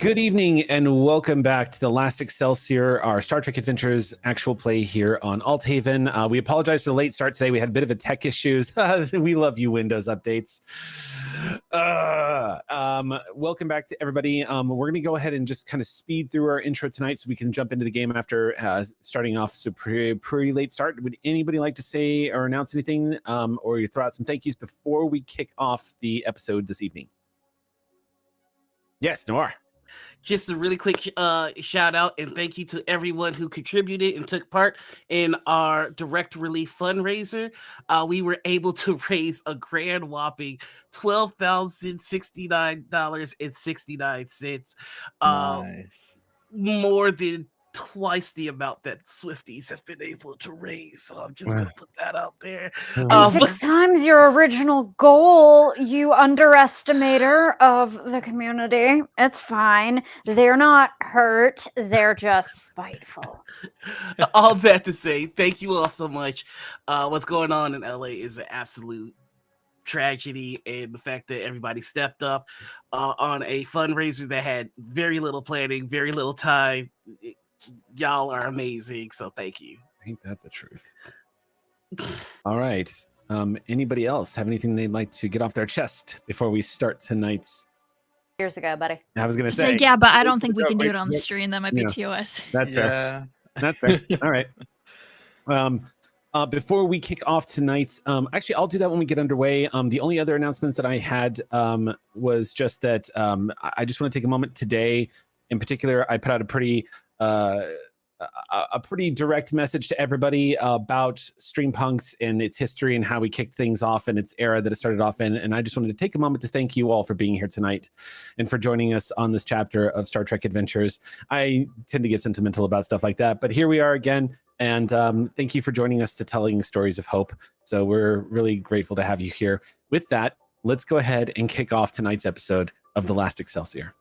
Good evening and welcome back to the Last Excelsior, our Star Trek Adventures actual play here on Althaven. We apologize for the late start today. We had a bit of a tech issues. We love you, Windows updates. Welcome back to everybody. We're going to go ahead and just kind of speed through our intro tonight so we can jump into the game after starting off so pretty late start. Would anybody like to say or announce anything or you throw out some thank yous before we kick off the episode this evening? Yes, Noir. Just a really quick shout out and thank you to everyone who contributed and took part in our direct relief fundraiser. We were able to raise a grand whopping $12,069.69. Nice. More than twice the amount that Swifties have been able to raise. So I'm just going to put that out there. Six times your original goal, you underestimator of the community. It's fine. They're not hurt. They're just spiteful. All that to say, thank you all so much. What's going on in LA is an absolute tragedy, and the fact that everybody stepped up on a fundraiser that had very little planning, very little time. Y'all are amazing, so thank you. Ain't that the truth? All right. Anybody else have anything they'd like to get off their chest before we start tonight's? Years ago, buddy. I was going to say. Yeah, but I don't think we can do it on the stream. That might be TOS. That's fair. That's fair. All right. Before we kick off tonight, actually, I'll do that when we get underway. The only other announcements that I had was just that I just want to take a moment today. In particular, I put out a pretty direct message to everybody about StreamPunks and its history and how we kicked things off and its era that it started off in. And I just wanted to take a moment to thank you all for being here tonight and for joining us on this chapter of Star Trek Adventures. I tend to get sentimental about stuff like that, but here we are again. And thank you for joining us to telling stories of hope. So we're really grateful to have you here. With that, let's go ahead and kick off tonight's episode of The Last Excelsior.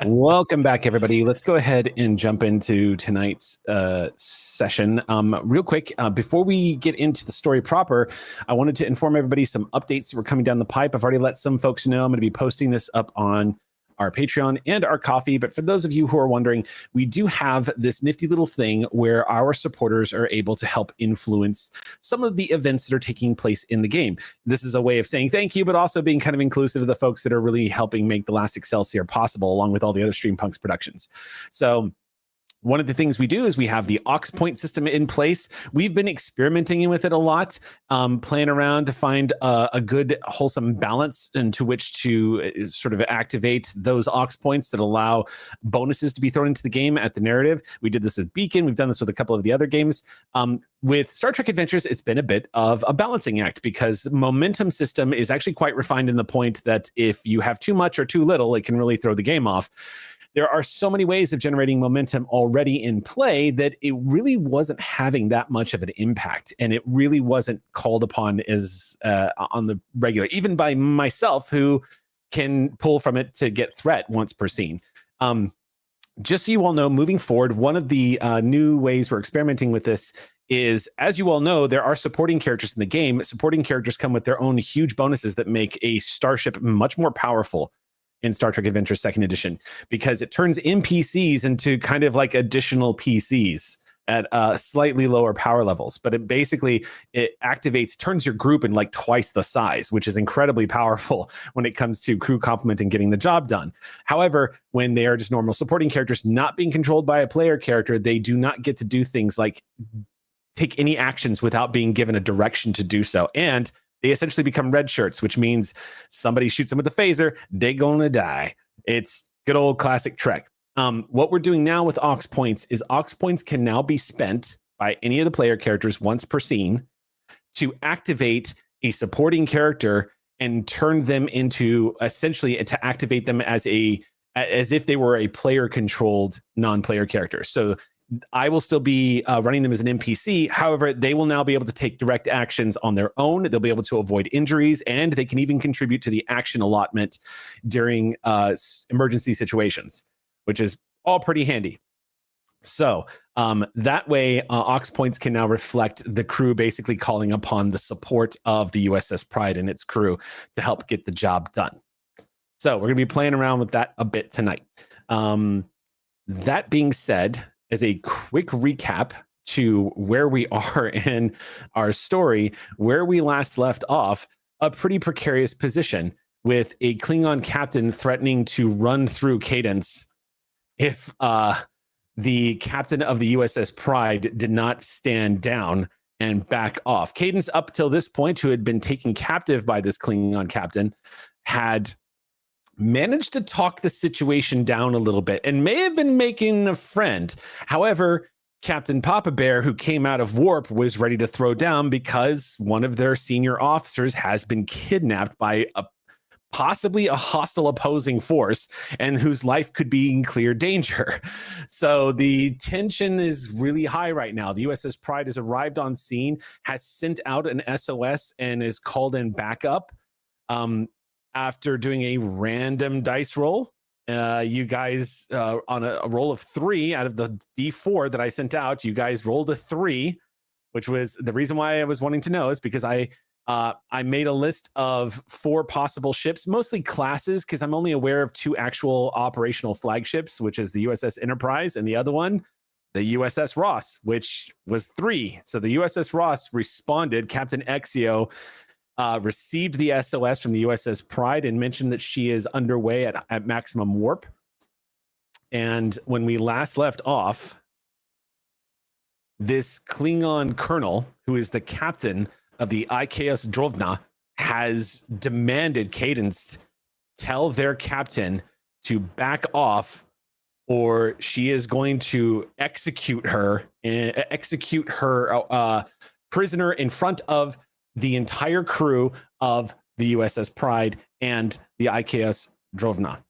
Welcome back, everybody. Let's go ahead and jump into tonight's session. Real quick, before we get into the story proper, I wanted to inform everybody some updates that were coming down the pipe. I've already let some folks know I'm going to be posting this up on our Patreon and our Coffee. But for those of you who are wondering, we do have this nifty little thing where our supporters are able to help influence some of the events that are taking place in the game. This is a way of saying thank you, but also being kind of inclusive of the folks that are really helping make The Last Excelsior possible, along with all the other StreamPunks productions. So one of the things we do is we have the aux point system in place. We've been experimenting with it a lot, playing around to find a good, wholesome balance into which to sort of activate those aux points that allow bonuses to be thrown into the game at the narrative. We did this with Beacon. We've done this with a couple of the other games. With Star Trek Adventures, it's been a bit of a balancing act because the momentum system is actually quite refined in the point that if you have too much or too little, it can really throw the game off. There are so many ways of generating momentum already in play that it really wasn't having that much of an impact, and it really wasn't called upon as on the regular, even by myself, who can pull from it to get threat once per scene. Just so you all know, moving forward, one of the new ways we're experimenting with this is, as you all know, there are supporting characters in the game. Supporting characters come with their own huge bonuses that make a starship much more powerful in Star Trek Adventures 2nd Edition, because it turns NPCs into kind of like additional PCs at slightly lower power levels. But it basically, it turns your group in like twice the size, which is incredibly powerful when it comes to crew complement and getting the job done. However, when they are just normal supporting characters not being controlled by a player character, they do not get to do things like take any actions without being given a direction to do so. And they essentially become red shirts, which means somebody shoots them with a phaser, they gonna die. It's good old classic Trek. What we're doing now with aux points is aux points can now be spent by any of the player characters once per scene to activate a supporting character and turn them into, essentially, to activate them as if they were a player-controlled non-player character. So I will still be running them as an NPC. However, they will now be able to take direct actions on their own. They'll be able to avoid injuries, and they can even contribute to the action allotment during emergency situations, which is all pretty handy. So that way, aux points can now reflect the crew basically calling upon the support of the USS Pride and its crew to help get the job done. So we're going to be playing around with that a bit tonight. That being said, as a quick recap to where we are in our story, where we last left off, a pretty precarious position with a Klingon captain threatening to run through Cadence if the captain of the USS Pride did not stand down and back off. Cadence, up till this point, who had been taken captive by this Klingon captain, had managed to talk the situation down a little bit and may have been making a friend. However, Captain Papa Bear, who came out of warp, was ready to throw down because one of their senior officers has been kidnapped by possibly a hostile opposing force and whose life could be in clear danger. So the tension is really high right now. The USS Pride has arrived on scene, has sent out an SOS, and is called in backup. After doing a random dice roll, you guys, on a roll of 3 out of the D4 that I sent out, you guys rolled a 3, which was the reason why I was wanting to know, is because I made a list of 4 possible ships, mostly classes, because I'm only aware of 2 actual operational flagships, which is the USS Enterprise and the other one, the USS Ross, which was 3. So the USS Ross responded. Captain Exio received the SOS from the USS Pride and mentioned that she is underway at maximum warp. And when we last left off, this Klingon colonel, who is the captain of the IKS Drovna, has demanded Cadence tell their captain to back off, or she is going to execute her prisoner in front of the entire crew of the USS Pride and the IKS Drovna.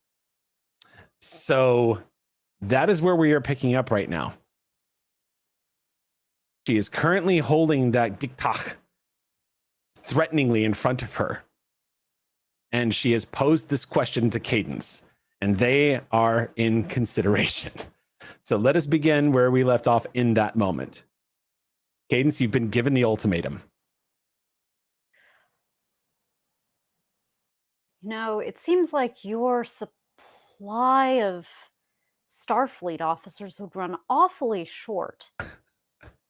So that is where we are picking up right now. She is currently holding that diktach threateningly in front of her. And she has posed this question to Cadence, and they are in consideration. So let us begin where we left off in that moment. Cadence, you've been given the ultimatum. No, it seems like your supply of Starfleet officers would run awfully short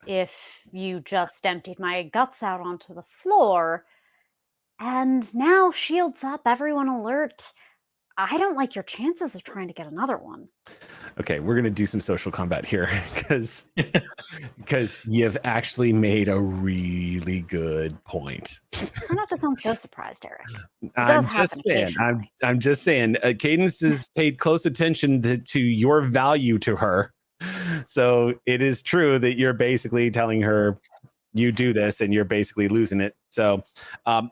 if you just emptied my guts out onto the floor. And now, shields up, everyone alert. I don't like your chances of trying to get another one. Okay, we're gonna do some social combat here because you've actually made a really good point. Try not to sound so surprised, Eric. I'm just saying. I'm just saying. Cadence has paid close attention to your value to her, so it is true that you're basically telling her you do this and you're basically losing it. So,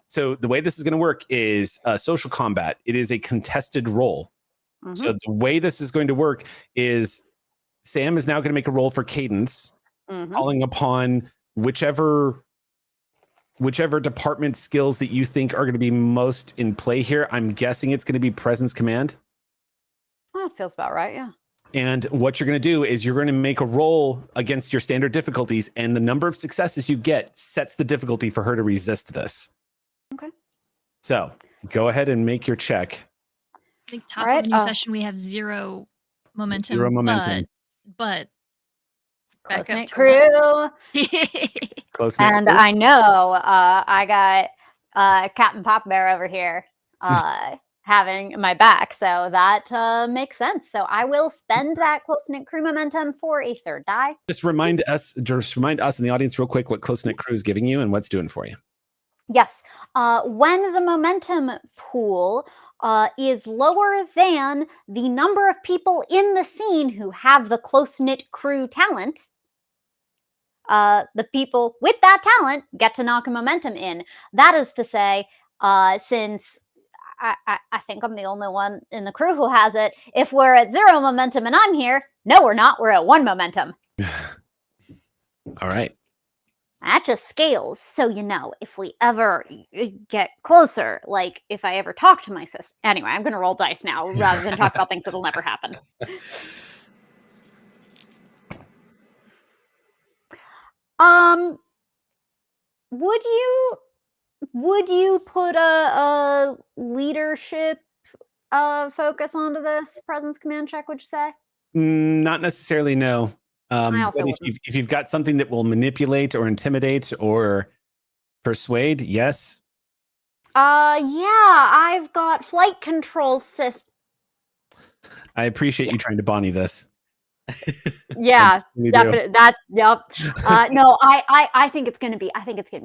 so the way this is going to work is social combat. It is a contested roll. Mm-hmm. So the way this is going to work is Sam is now going to make a roll for Cadence, calling upon whichever department skills that you think are going to be most in play here. I'm guessing it's going to be presence command. Oh, it feels about right, yeah. And what you're going to do is you're going to make a roll against your standard difficulties, and the number of successes you get sets the difficulty for her to resist this. Okay. So go ahead and make your check. I think top of a new session, we have 0 momentum. 0 momentum. But back up to crew. Close-knit and crew. I know I got Captain Pop Bear over here having my back, so that makes sense. So I will spend that close-knit crew momentum for a third die. Just remind us in the audience real quick what close-knit crew is giving you and what's doing for you. Yes. When the momentum pool is lower than the number of people in the scene who have the close-knit crew talent, the people with that talent get to knock a momentum in. That is to say, since I think I'm the only one in the crew who has it, if we're at 0 momentum and I'm here, no, we're not. We're at 1 momentum. All right. That just scales. So, if we ever get closer, like if I ever talk to my sister. Anyway, I'm going to roll dice now rather than talk about things that'll never happen. Would you put a leadership focus onto this presence command check, would you say? Not necessarily, no. But if you've got something that will manipulate or intimidate or persuade, yes. Yeah, I've got flight control system. I appreciate you trying to Bonnie this. Yeah, definitely. Yep. No, I think it's gonna be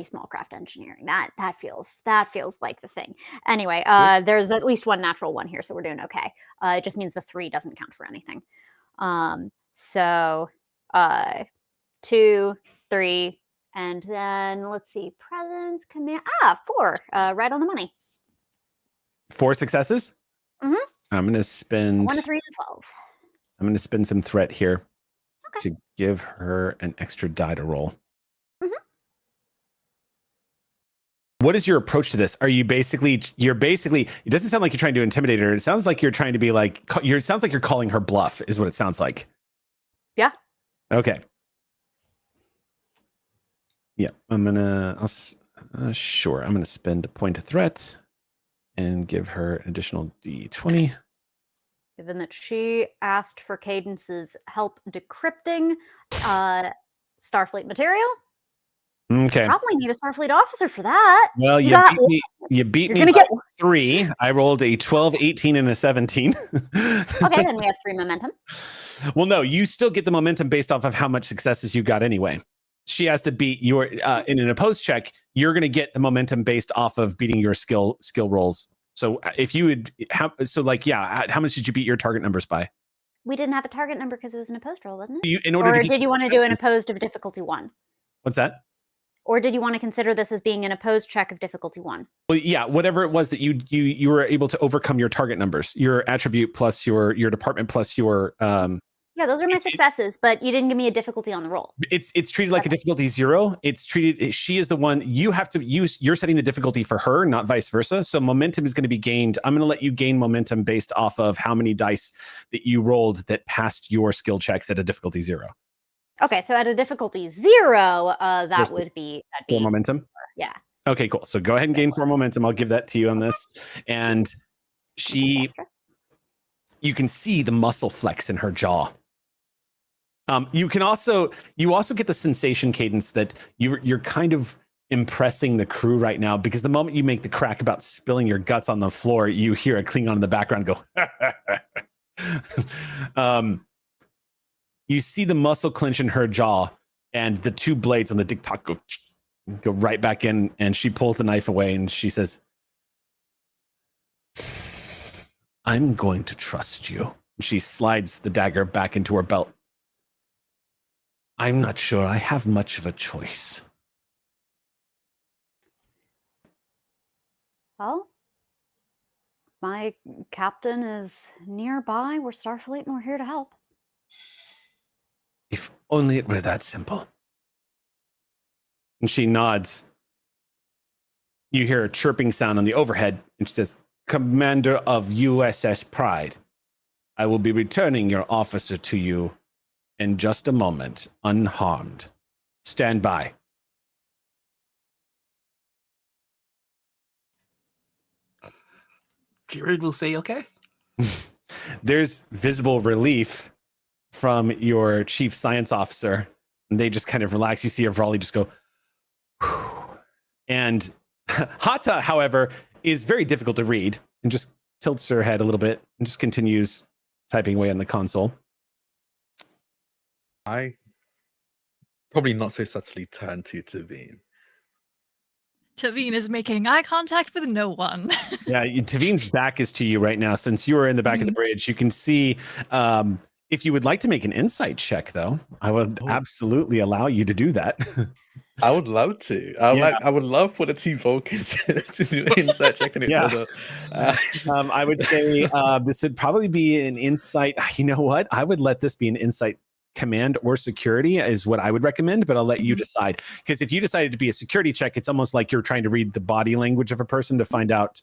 small craft engineering. That feels like the thing. Anyway, there's at least one natural one here, so we're doing okay. It just means the 3 doesn't count for anything. So 2, 3, and then let's see, presence command. 4, right on the money. 4 successes. Mm-hmm. I'm gonna spend 1 to 3 to 12. I'm gonna spend some threat here to give her an extra die to roll. Mm-hmm. What is your approach to this? Are you basically? It doesn't sound like you're trying to intimidate her. It sounds like you're trying to be like. It sounds like you're calling her bluff. Is what it sounds like. Yeah. Okay. Yeah, I'm gonna spend a point of threat and give her an additional D20. Given that she asked for Cadence's help decrypting Starfleet material. Okay. Probably need a Starfleet officer for that. Well, you beat me by 3. I rolled a 12, 18, and a 17. Okay, then we have 3 momentum. Well, no, you still get the momentum based off of how much successes you got anyway. She has to beat your in an opposed check. You're going to get the momentum based off of beating your skill rolls. So if you would, how much did you beat your target numbers by? We didn't have a target number because it was an opposed roll, wasn't it? Did you want to do an opposed of difficulty 1? What's that? Or did you want to consider this as being an opposed check of difficulty 1? Well, yeah, whatever it was that you were able to overcome your target numbers, your attribute plus your department plus your Yeah, those are my successes, but you didn't give me a difficulty on the roll. It's treated like a difficulty 0. It's treated. She is the one you have to use. You're setting the difficulty for her, not vice versa. So momentum is going to be gained. I'm going to let you gain momentum based off of how many dice that you rolled that passed your skill checks at a difficulty 0. Okay, so at a difficulty 0, that would be 4 momentum. Yeah. Okay, cool. So go ahead and gain 4 momentum. I'll give that to you on this. And you can see the muscle flex in her jaw. You also get the sensation, Cadence, that you're kind of impressing the crew right now, because the moment you make the crack about spilling your guts on the floor, you hear a Klingon in the background go. You see the muscle clench in her jaw, and the two blades on the diktat go right back in, and she pulls the knife away and she says, I'm going to trust you. She slides the dagger back into her belt. I'm not sure I have much of a choice. Well, my captain is nearby. We're Starfleet and we're here to help. If only it were that simple. And she nods. You hear a chirping sound on the overhead, and she says, Commander of USS Pride, I will be returning your officer to you in just a moment, unharmed. Stand by. Jared will say, okay. There's visible relief from your chief science officer, and they just kind of relax. You see Avrali just go, whew. And Hata, however, is very difficult to read and just tilts her head a little bit and just continues typing away on the console. I probably not so subtly turn to Tavine. Tavine is making eye contact with no one. Yeah, Tavine's back is to you right now. Since you are in the back of the bridge, you can see, if you would like to make an insight check, though, I would absolutely allow you to do that. I would love to. I would love for the two Vulcans to do an insight check on each other. I would say this would probably be an insight. You know what? I would let this be an insight command or security is what I would recommend, but I'll let you decide. Because if you decided to be a security check, it's almost like you're trying to read the body language of a person to find out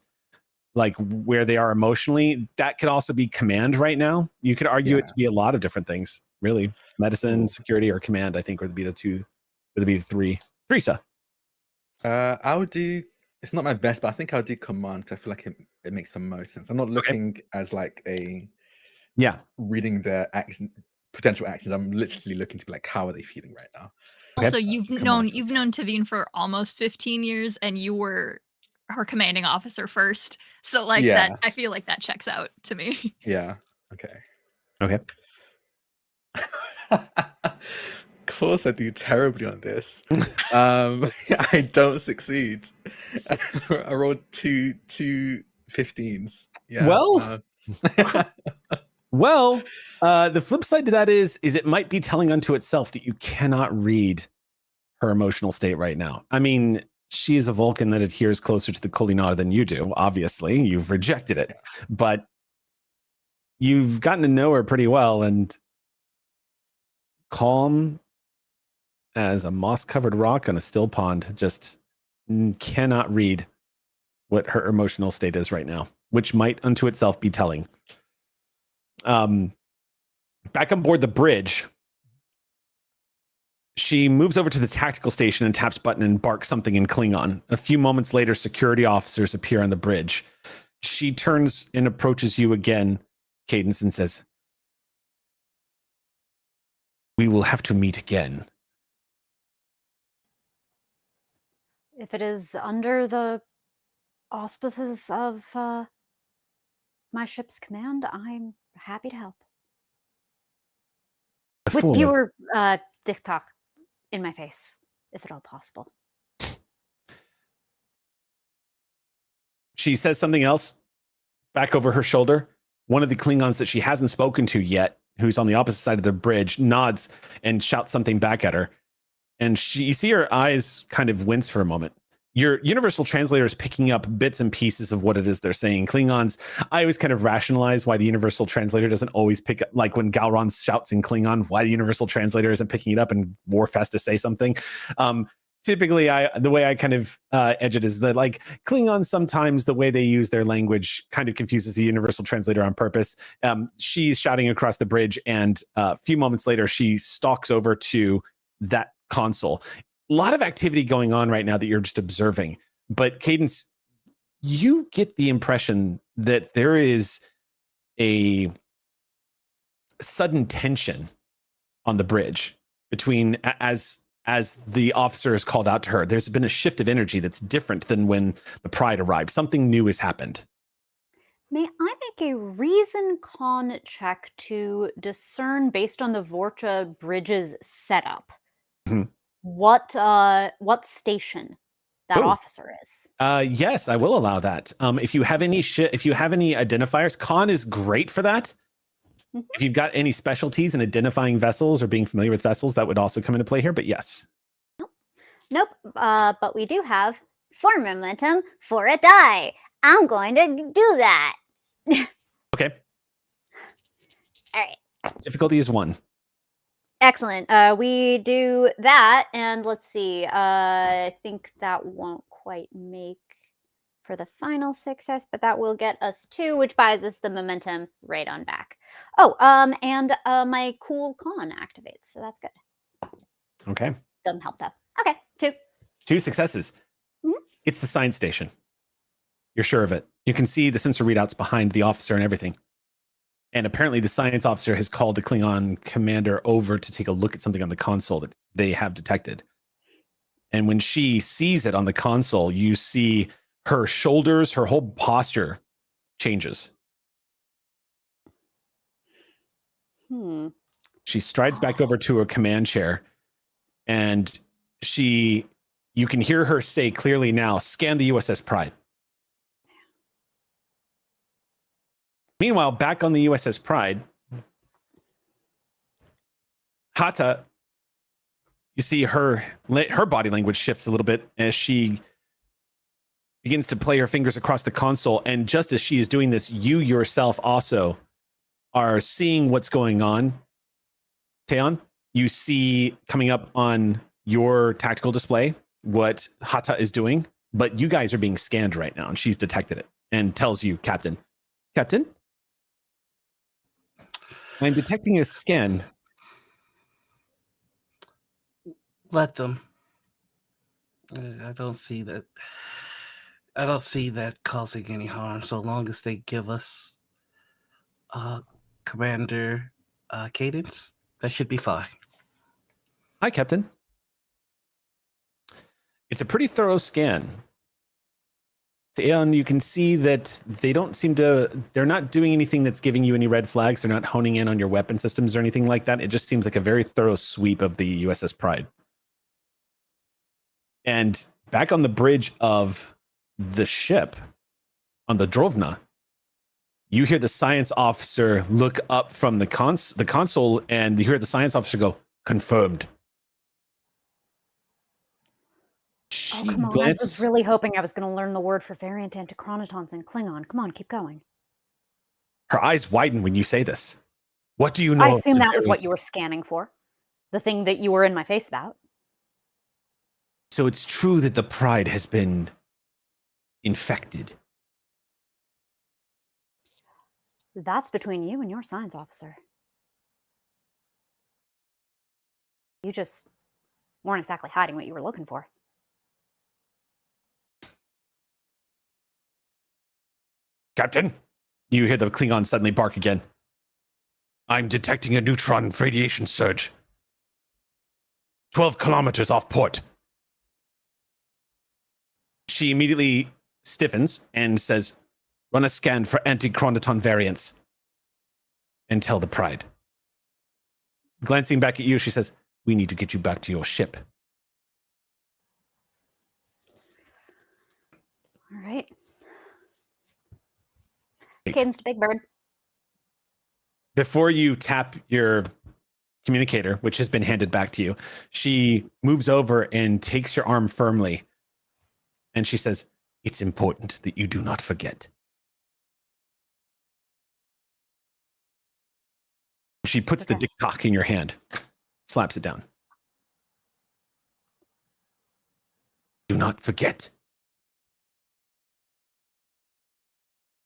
like where they are emotionally. That could also be command right now. You could argue it to be a lot of different things, really. Medicine, security, or command, I think would be the two, would be the three. Teresa. I would do, it's not my best, but I think I would do command because I feel like it makes the most sense. I'm not looking as like a reading their action, potential actions. I'm literally looking to be like, how are they feeling right now? Also, you've known Tavine for almost 15 years, and you were her commanding officer first. So like that, I feel like that checks out to me. Yeah. Okay. Okay. Of course, I do terribly on this. I don't succeed. I rolled two 15s. Yeah. Well, the flip side to that is it might be telling unto itself that you cannot read her emotional state right now. I mean, she is a Vulcan that adheres closer to the Kolinata than you do. Obviously, you've rejected it, but you've gotten to know her pretty well, and calm as a moss-covered rock on a still pond, just cannot read what her emotional state is right now, which might unto itself be telling. Back on board the bridge, she moves over to the tactical station and taps button and barks something in Klingon. A few moments later, security officers appear on the bridge. She turns and approaches you again, Cadence, and says, we will have to meet again. If it is under the auspices of my ship's command, I'm happy to help. With fewer diktat in my face, if at all possible. She says something else back over her shoulder. One of the Klingons that she hasn't spoken to yet, who's on the opposite side of the bridge, nods and shouts something back at her. And you see her eyes kind of wince for a moment. Your universal translator is picking up bits and pieces of what it is they're saying. Klingons, I always kind of rationalize why the universal translator doesn't always pick up, like when Gowron shouts in Klingon, why the universal translator isn't picking it up and Worf has to say something. Typically, the way I kind of edge it is that like Klingons, sometimes the way they use their language kind of confuses the universal translator on purpose. She's shouting across the bridge, and a few moments later, she stalks over to that console. A lot of activity going on right now that you're just observing. But Cadence, you get the impression that there is a sudden tension on the bridge between as as the officer is called out to her. There's been a shift of energy that's different than when the Pride arrived. Something new has happened. May I make a reason con check to discern, based on the Vorta Bridge's setup, what station that officer is? Yes, I will allow that. If you have any identifiers, con is great for that. If you've got any specialties in identifying vessels or being familiar with vessels, that would also come into play here. But yes. Nope. But we do have 4 momentum for a die. I'm going to do that. Okay. All right. Difficulty is 1. Excellent. We do that, and let's see. I think that won't quite make for the final success, but that will get us 2, which buys us the momentum right on back. Oh, and my cool con activates, so that's good. Okay. Doesn't help though. Okay, 2. 2 successes. It's the science station. You're sure of it. You can see the sensor readouts behind the officer and everything. And apparently the science officer has called the Klingon commander over to take a look at something on the console that they have detected. And when she sees it on the console, you see her shoulders, her whole posture changes. She strides back over to her command chair, and you can hear her say clearly now, "Scan the USS Pride." Meanwhile, back on the USS Pride, Hata, you see her body language shifts a little bit as she begins to play her fingers across the console. And just as she is doing this, you yourself also are seeing what's going on. Teon, you see coming up on your tactical display what Hata is doing, but you guys are being scanned right now, and she's detected it and tells you, Captain, I'm detecting a scan. Let them. I don't see that. I don't see that causing any harm, so long as they give us Commander Cadence. That should be fine. Hi, Captain. It's a pretty thorough scan. And you can see that they're not doing anything that's giving you any red flags. They're not honing in on your weapon systems or anything like that. It just seems like a very thorough sweep of the USS Pride. And back on the bridge of the ship, on the Drovna, you hear the science officer look up from the console, and you hear the science officer go, "Confirmed." Oh, come on. I was really hoping I was going to learn the word for variant antichronotons in Klingon. Come on, keep going. Her eyes widen when you say this. What do you know? I assume that was what you were scanning for. The thing that you were in my face about. So it's true that the Pride has been infected. That's between you and your science officer. You just weren't exactly hiding what you were looking for. Captain, you hear the Klingon suddenly bark again. I'm detecting a neutron radiation surge. 12 kilometers off port. She immediately stiffens and says, "Run a scan for antichronoton variants and tell the Pride." Glancing back at you, she says, "We need to get you back to your ship." All right. Cadence to Big Bird. Before you tap your communicator, which has been handed back to you, she moves over and takes your arm firmly. And she says, "It's important that you do not forget." She puts the diktok in your hand, slaps it down. "Do not forget."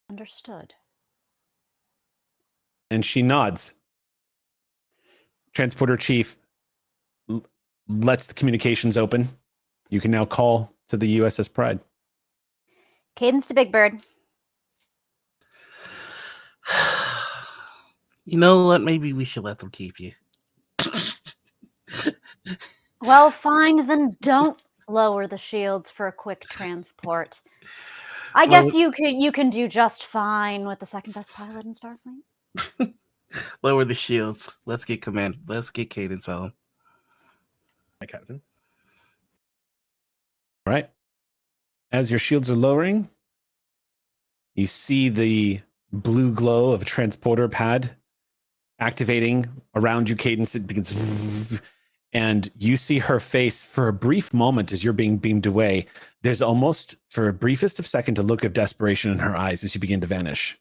Understood. And she nods. Transporter Chief lets the communications open. You can now call to the USS Pride. Cadence to Big Bird. You know what? Maybe we should let them keep you. Well, fine, then don't lower the shields for a quick transport. I guess you can do just fine with the second best pilot in Starfleet. Lower the shields. Let's get command. Let's get cadence on. Hi, Captain. All right. As your shields are lowering, you see the blue glow of a transporter pad activating around you. Cadence, it begins, and you see her face for a brief moment as you're being beamed away. There's almost, for a briefest of second, a look of desperation in her eyes as you begin to vanish.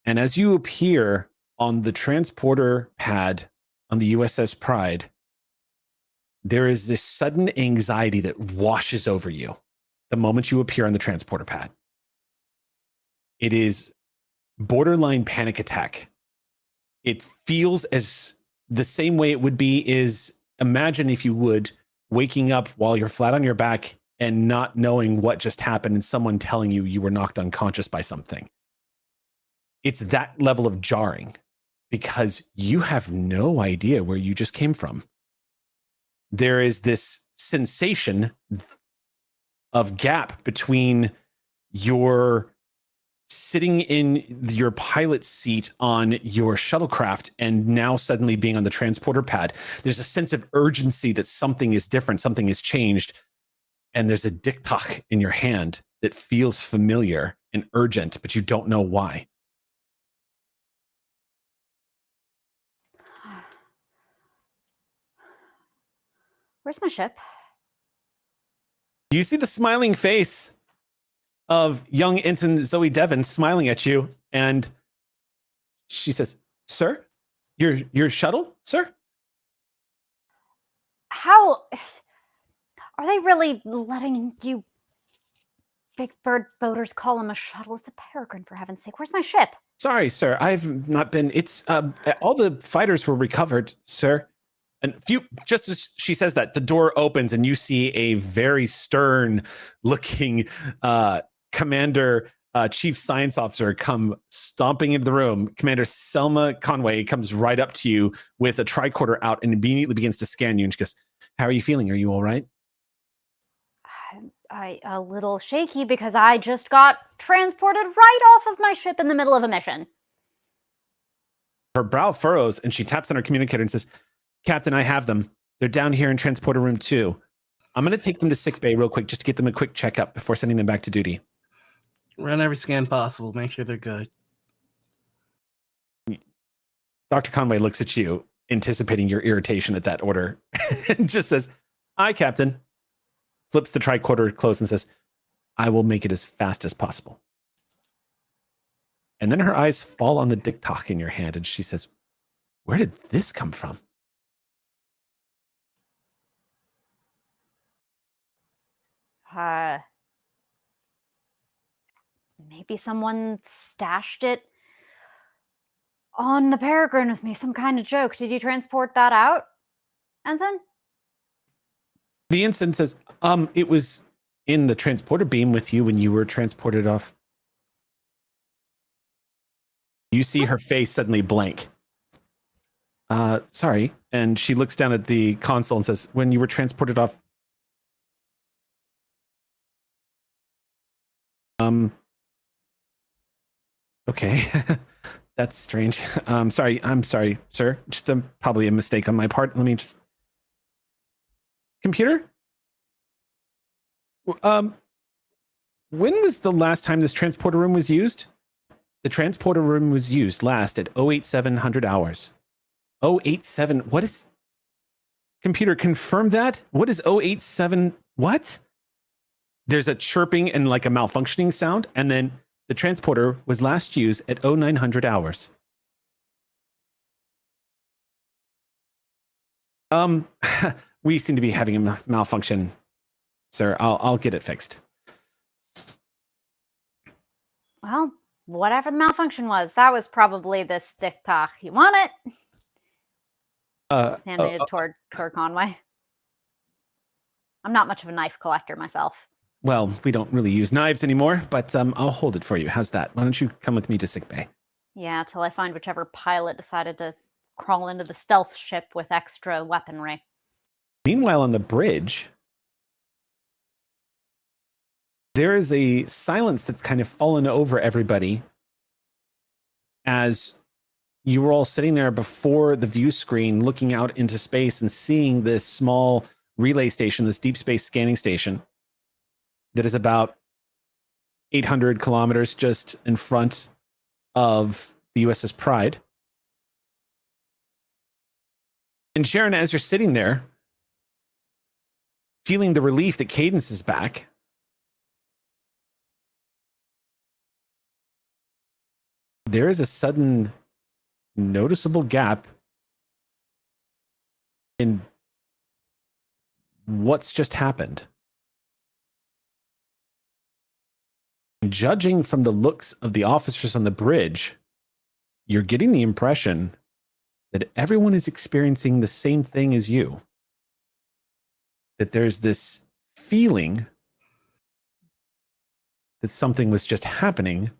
And as you appear on the transporter pad on the USS Pride, there is this sudden anxiety that washes over you the moment you appear on the transporter pad. It is borderline panic attack. It feels as the same way it would be is, imagine if you would, waking up while you're flat on your back and not knowing what just happened and someone telling you you were knocked unconscious by something. It's that level of jarring because you have no idea where you just came from. There is this sensation of gap between your sitting in your pilot seat on your shuttlecraft and now suddenly being on the transporter pad. There's a sense of urgency that something is different, something has changed, and there's a diktat in your hand that feels familiar and urgent, but you don't know why. Where's my ship? You see the smiling face of young Ensign Zoe Devon smiling at you, and she says, "Sir, your shuttle, sir?" How are they really letting you big bird boaters call him a shuttle? It's a peregrine, for heaven's sake. Where's my ship? Sorry, sir. I've not been. It's all the fighters were recovered, sir. And just as she says that, the door opens and you see a very stern-looking commander, chief science officer come stomping into the room. Commander Selma Conway comes right up to you with a tricorder out and immediately begins to scan you. And she goes, "How are you feeling? Are you all right?" I a little shaky because I just got transported right off of my ship in the middle of a mission. Her brow furrows and she taps on her communicator and says, "Captain, I have them. They're down here in transporter room 2. I'm going to take them to sick bay real quick just to get them a quick checkup before sending them back to duty." Run every scan possible. Make sure they're good. Dr. Conway looks at you, anticipating your irritation at that order, and just says, "Aye, Captain." Flips the tricorder closed and says, "I will make it as fast as possible." And then her eyes fall on the diktat in your hand, and she says, "Where did this come from?" Maybe someone stashed it on the peregrine with me. Some kind of joke. Did you transport that out, Ensign? The ensign says, "It was in the transporter beam with you when you were transported off." You see her face suddenly blank. Sorry. And she looks down at the console and says, "When you were transported off." Okay. That's strange. I'm sorry, sir. Just probably a mistake on my part. Let me just... Computer? When was the last time this transporter room was used? The transporter room was used last at 08700 hours. 087, what is... Computer, confirm that? What is 087, what? There's a chirping and like a malfunctioning sound, and then the transporter was last used at 0900 hours. We seem to be having a malfunction, sir. I'll get it fixed. Well, whatever the malfunction was, that was probably this diktat. You want it? Handed it toward Conway. I'm not much of a knife collector myself. Well, we don't really use knives anymore, but I'll hold it for you. How's that? Why don't you come with me to sickbay? Yeah, till I find whichever pilot decided to crawl into the stealth ship with extra weaponry. Meanwhile, on the bridge, there is a silence that's kind of fallen over everybody as you were all sitting there before the view screen looking out into space and seeing this small relay station, this deep space scanning station that is about 800 kilometers just in front of the USS Pride. And Sharon, as you're sitting there, feeling the relief that Cadence is back, there is a sudden noticeable gap in what's just happened. Judging from the looks of the officers on the bridge, you're getting the impression that everyone is experiencing the same thing as you. That there's this feeling that something was just happening,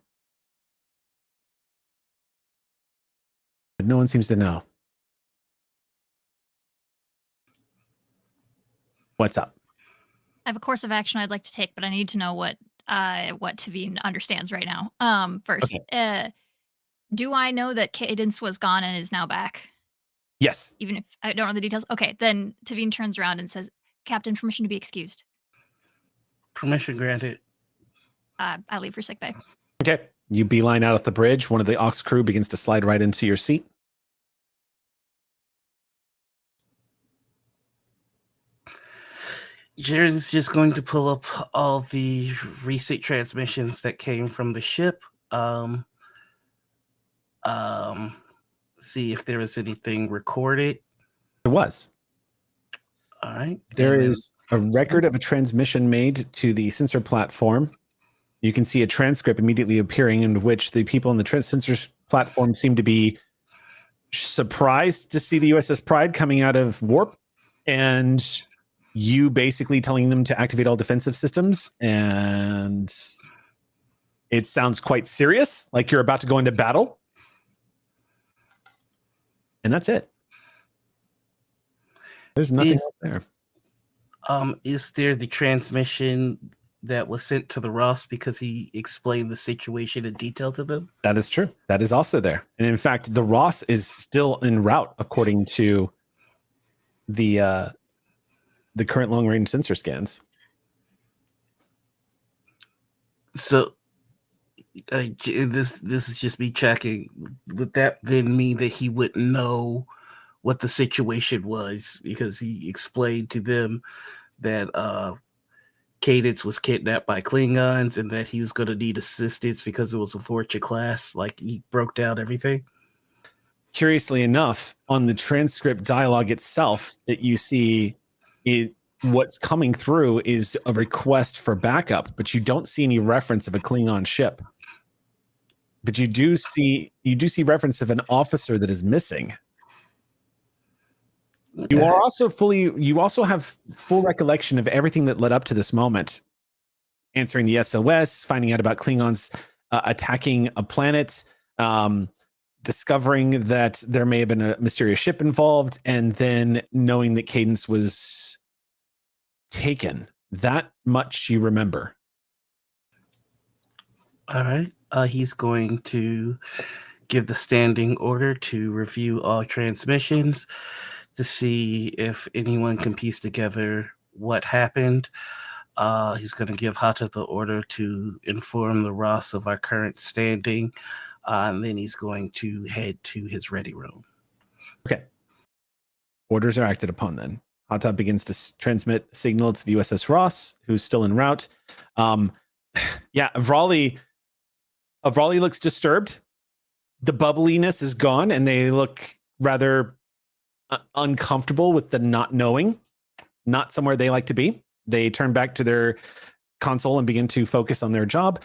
but no one seems to know. What's up? I have a course of action I'd like to take, but I need to know what Tavine understands right now. First, okay. Do I know that Cadence was gone and is now back? Yes. Even if I don't know the details? Okay, then Tavine turns around and says, Captain, permission to be excused. Permission granted. I leave for sickbay. Okay. You beeline out at the bridge. One of the aux crew begins to slide right into your seat. Jared's just going to pull up all the recent transmissions that came from the ship. See if there was anything recorded. There was. All right. There is a record of a transmission made to the sensor platform. You can see a transcript immediately appearing in which the people on the sensors platform seem to be surprised to see the USS Pride coming out of warp, and you basically telling them to activate all defensive systems, and it sounds quite serious, like you're about to go into battle. And that's it. There's nothing else there. Is there the transmission that was sent to the Ross because he explained the situation in detail to them? That is true. That is also there. And in fact, the Ross is still en route according to the current long-range sensor scans. So this is just me checking. Would that then mean that he wouldn't know what the situation was because he explained to them that Cadence was kidnapped by Klingons and that he was going to need assistance because it was a Fortune class? Like, he broke down everything? Curiously enough, on the transcript dialogue itself that you see, what's coming through is a request for backup, but you don't see any reference of a Klingon ship. But you do see reference of an officer that is missing. Okay. You also have full recollection of everything that led up to this moment. Answering the SOS, finding out about Klingons attacking a planet, discovering that there may have been a mysterious ship involved, and then knowing that Cadence was taken. That much you remember. All right. He's going to give the standing order to review all transmissions to see if anyone can piece together what happened. He's going to give Hata the order to inform the Ross of our current standing, and then he's going to head to his ready room. Okay. Orders are acted upon then. Hata begins to transmit signal to the USS Ross, who's still en route. Avrali looks disturbed. The bubbliness is gone, and they look rather uncomfortable with the not knowing, not somewhere they like to be. They turn back to their console and begin to focus on their job.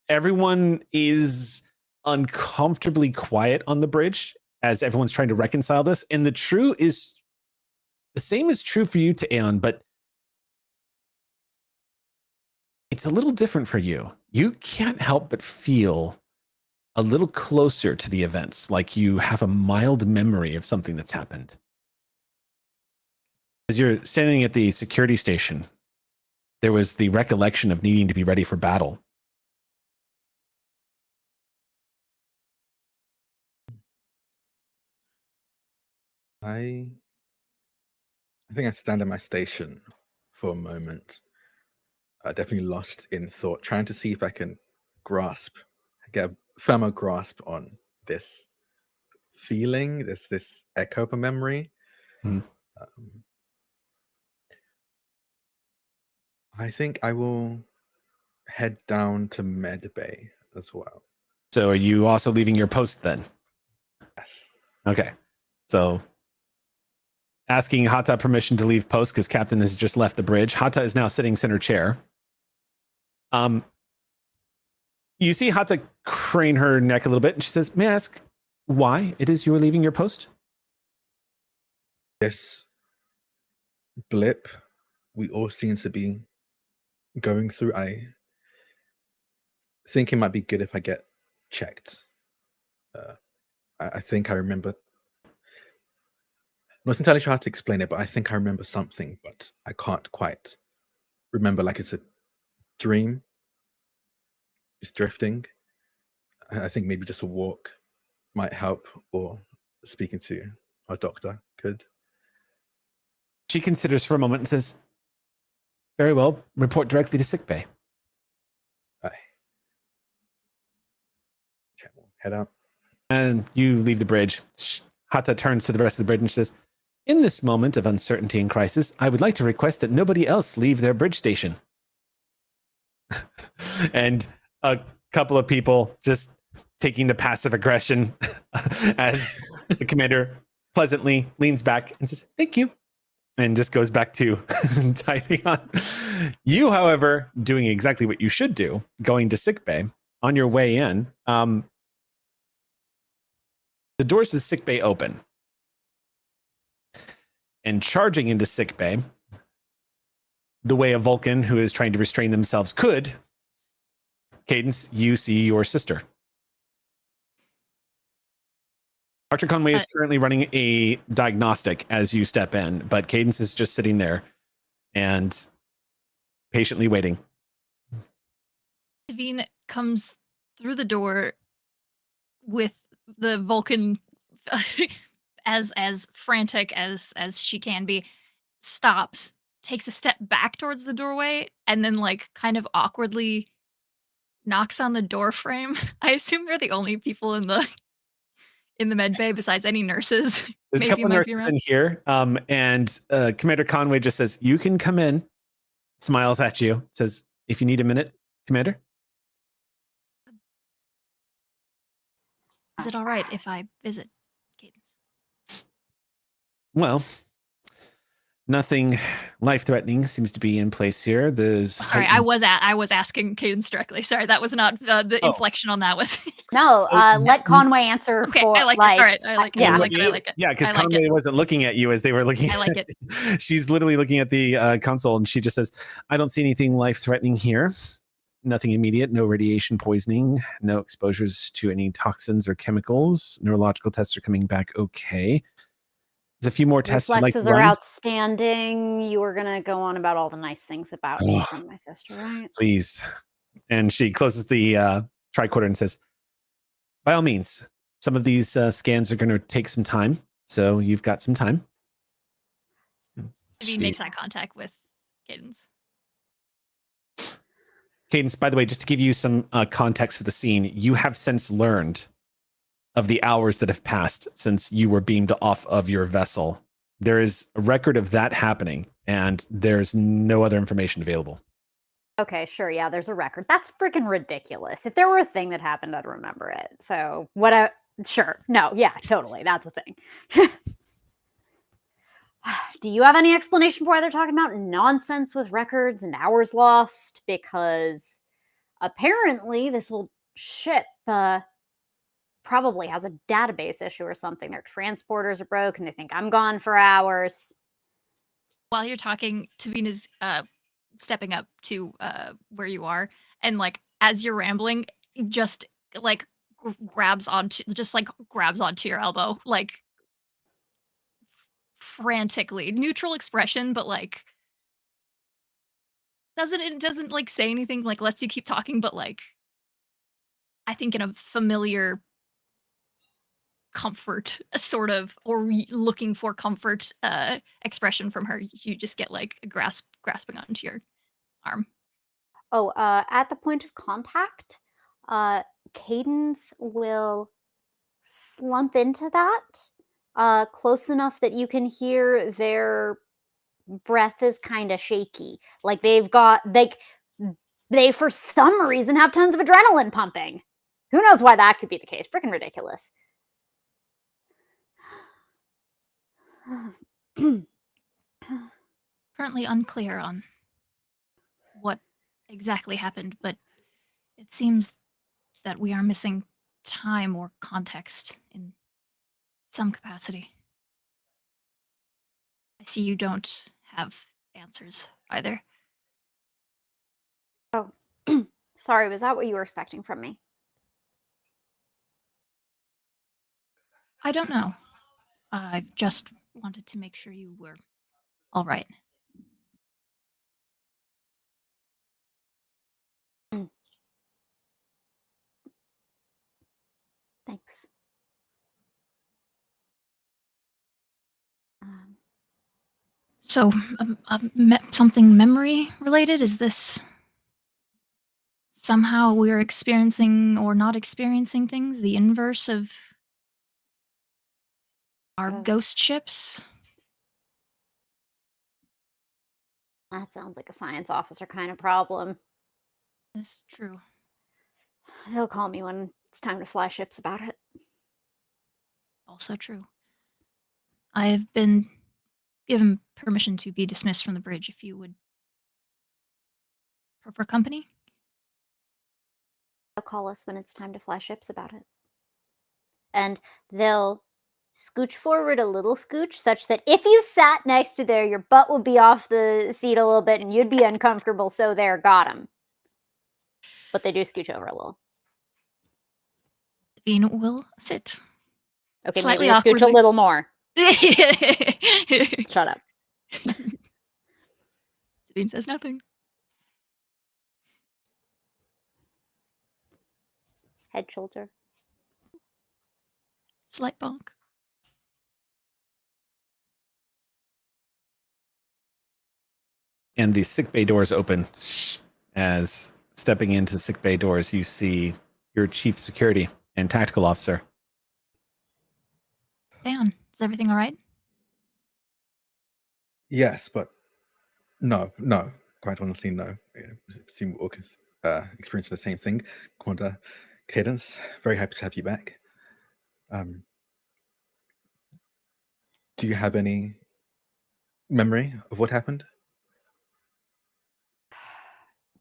Everyone is uncomfortably quiet on the bridge as everyone's trying to reconcile this. And the same is true for you, to Aeon, but it's a little different for you. You can't help but feel a little closer to the events, like you have a mild memory of something that's happened. As you're standing at the security station, there was the recollection of needing to be ready for battle. I think I stand at my station for a moment. Definitely lost in thought, trying to see if I can get a firmer grasp on this feeling, this echo of a memory. Mm-hmm. I think I will head down to Med Bay as well. So are you also leaving your post then? Yes. Okay. So asking Hata permission to leave post because Captain has just left the bridge. Hata is now sitting center chair. You see Hata crane her neck a little bit and she says, may I ask why it is you are leaving your post? This blip we all seem to be going through, I think it might be good if I get checked. I think I remember, not entirely sure how to explain it, but I think I remember something, but I can't quite remember, like it's a dream. It's drifting. I think maybe just a walk might help, or speaking to our doctor could. She considers for a moment and says, very well, report directly to sickbay. Aye. Okay, we'll head out. And you leave the bridge. Hata turns to the rest of the bridge and says, in this moment of uncertainty and crisis, I would like to request that nobody else leave their bridge station. And a couple of people just taking the passive aggression as the commander pleasantly leans back and says, thank you. And just goes back to typing on. You, however, doing exactly what you should do, going to sickbay on your way in. The doors to the sickbay open. And charging into sickbay, the way a Vulcan who is trying to restrain themselves could, Cadence, you see your sister. Archer Conway is currently running a diagnostic as you step in, but Cadence is just sitting there and patiently waiting. Devine comes through the door with the Vulcan as frantic as she can be, stops, takes a step back towards the doorway, and then like kind of awkwardly knocks on the door frame. I assume they're the only people in the med bay besides any nurses. There's a couple of nurses in here, and Commander Conway just says, you can come in, smiles at you, says, if you need a minute, Commander. Is it all right if I visit Cadence? Well, nothing life-threatening seems to be in place here. There's sorry, I was asking Cadence directly. Sorry, that was not the inflection on that was. No, let Conway answer. Okay, for, I like it. All right, I like it. Yeah. I like it. Yeah, because Conway wasn't looking at you as they were looking. I like it. She's literally looking at the console, and she just says, "I don't see anything life-threatening here. Nothing immediate. No radiation poisoning. No exposures to any toxins or chemicals. Neurological tests are coming back okay." There's a few more tests. Reflexes are outstanding. You were gonna go on about all the nice things about me from my sister, right? Please. And she closes the tricorder and says, by all means, some of these scans are going to take some time. So you've got some time. He makes eye contact with Cadence. Cadence, by the way, just to give you some context for the scene, you have since learned of the hours that have passed since you were beamed off of your vessel. There is a record of that happening, and there's no other information available. Okay, sure, yeah, there's a record. That's freaking ridiculous. If there were a thing that happened, I'd remember it. So, sure, no, yeah, totally, that's a thing. Do you have any explanation for why they're talking about nonsense with records and hours lost? Because apparently this old ship probably has a database issue or something. Their transporters are broke and they think I'm gone for hours. While you're talking, Tavine is stepping up to where you are, and like as you're rambling, just like grabs onto your elbow, like frantically. Neutral expression, but like doesn't like say anything, like lets you keep talking, but like I think in a familiar comfort sort of or looking for comfort expression from her. You just get like a grasping onto your arm. Oh, at the point of contact, Cadence will slump into that close enough that you can hear their breath is kind of shaky. Like they for some reason have tons of adrenaline pumping. Who knows why that could be the case? Freaking ridiculous. Currently unclear on what exactly happened, but it seems that we are missing time or context in some capacity. I see you don't have answers either. Oh, sorry, was that what you were expecting from me? I don't know. I just wanted to make sure you were all right. Thanks. So, something memory related? Is this somehow we're experiencing or not experiencing things? The inverse of our ghost ships? That sounds like a science officer kind of problem. That's true. They'll call me when it's time to fly ships about it. Also true. I have been given permission to be dismissed from the bridge if you would prefer company. They'll call us when it's time to fly ships about it. And they'll scooch forward a little scooch such that if you sat next to there, your butt would be off the seat a little bit and you'd be uncomfortable. So there, got him. But they do scooch over a little. Bean will sit. Okay, Slightly maybe you scooch a little more. Shut up. Bean says nothing. Head, shoulder. Slight bonk. And the sickbay doors open. As stepping into sickbay doors, you see your chief security and tactical officer. Dan, is everything all right? Yes, but no. Quite honestly, no. It seems we all experiencing the same thing. Commander Cadence, very happy to have you back. Do you have any memory of what happened?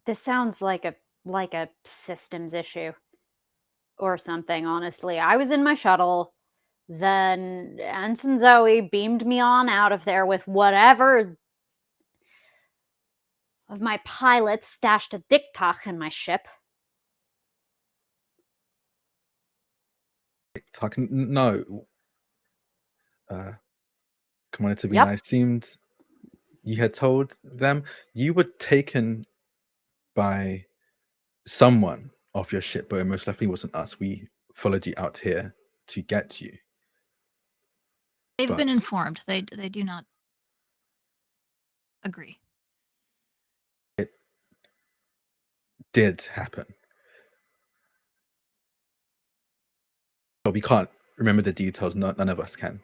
This sounds like a systems issue or something, honestly. I was in my shuttle. Then Ensign Zoe beamed me on out of there with whatever of my pilots stashed a diktak in my ship. Talking? No. Commander Tabina, Yep. it seemed you had told them you were taken by someone off your ship, but it most likely wasn't us. We followed you out here to get you. They've been But- informed. They do not agree. It did happen. But we can't remember the details. None of us can.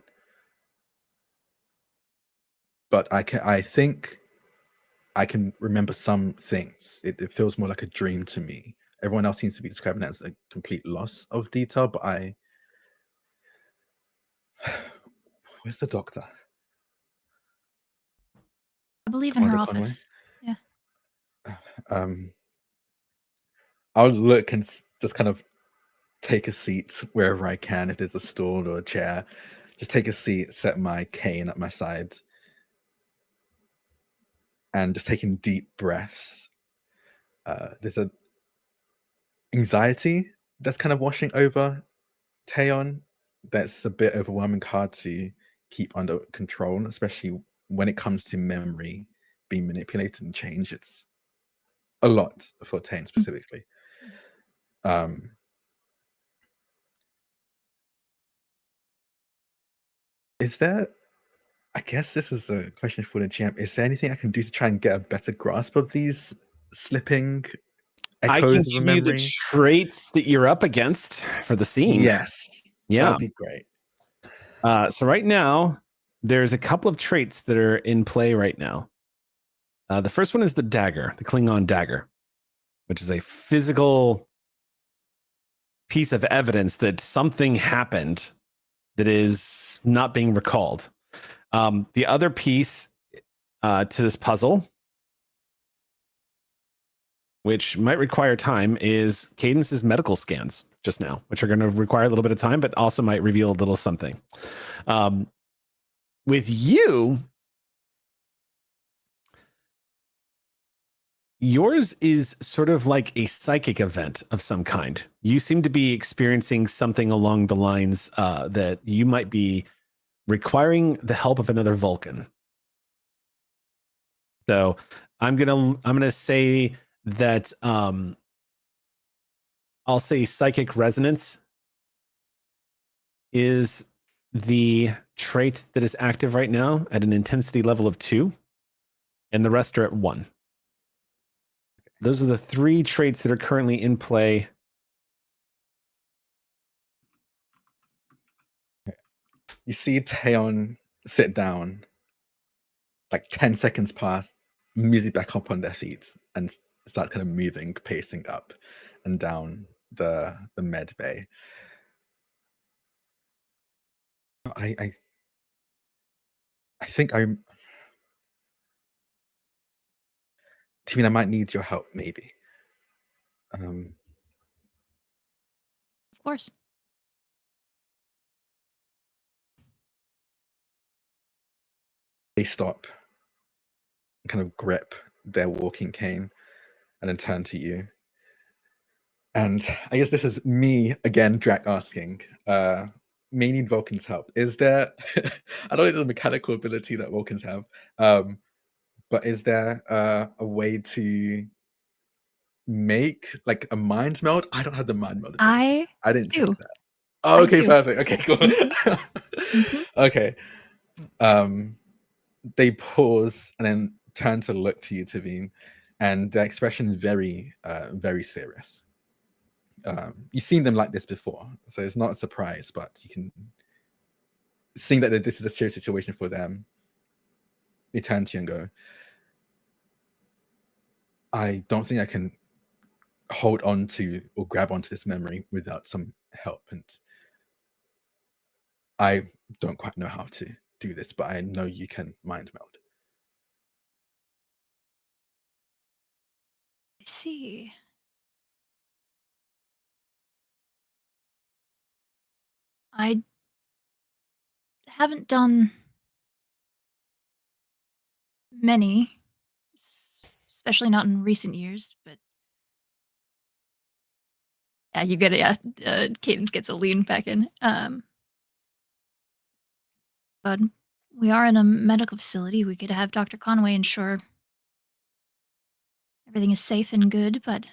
But I think I can remember some things. It feels more like a dream to me. Everyone else seems to be describing it as a complete loss of detail, but where's the doctor? I believe in her Commander Conway? office. Yeah. I'll look and just kind of take a seat wherever I can. If there's a stool or a chair, just take a seat, set my cane at my side, and just taking deep breaths. There's a anxiety that's kind of washing over Taeyeon that's a bit overwhelming, hard to keep under control, especially when it comes to memory being manipulated and changed. It's a lot for Tane specifically. Is there, I guess this is a question for the champ, is there anything I can do to try and get a better grasp of these slipping I can echoes of a give you the memory? traits that you're up against for the scene. Yes. Yeah. That'd be great. So right now, there's a couple of traits that are in play right now. The first one is the dagger, the Klingon dagger, which is a physical piece of evidence that something happened that is not being recalled. The other piece to this puzzle, which might require time, is Cadence's medical scans just now, which are going to require a little bit of time, but also might reveal a little something. With you, yours is sort of like a psychic event of some kind. You seem to be experiencing something along the lines that you might be requiring the help of another Vulcan. So I'm gonna say that I'll say psychic resonance is the trait that is active right now at an intensity level of 2, and the rest are at 1. Those are the 3 traits that are currently in play. You see Taeon sit down, like 10 seconds pass, music back up on their feet, and start kind of moving, pacing up and down the med bay. I think Timmy, I might need your help, maybe. Of course. They stop, kind of grip their walking cane, and then turn to you. And I guess this is me again, Drac, asking. May need Vulcan's help. Is there? I don't know if it's a mechanical ability that Vulcans have, but is there a way to make like a mind meld? I don't have the mind meld ability. I didn't take that. Oh, okay, perfect. Okay, cool. Okay. They pause and then turn to look to you, Tavine, and their expression is very, very serious. You've seen them like this before, so it's not a surprise, but you can see that this is a serious situation for them. They turn to you and go, I don't think I can hold on to or grab onto this memory without some help, and I don't quite know how to do this, but I know you can mind meld. I see. I haven't done many, especially not in recent years, but yeah, you get it. Yeah, Cadence gets a lean back in. But we are in a medical facility. We could have Dr. Conway ensure everything is safe and good, but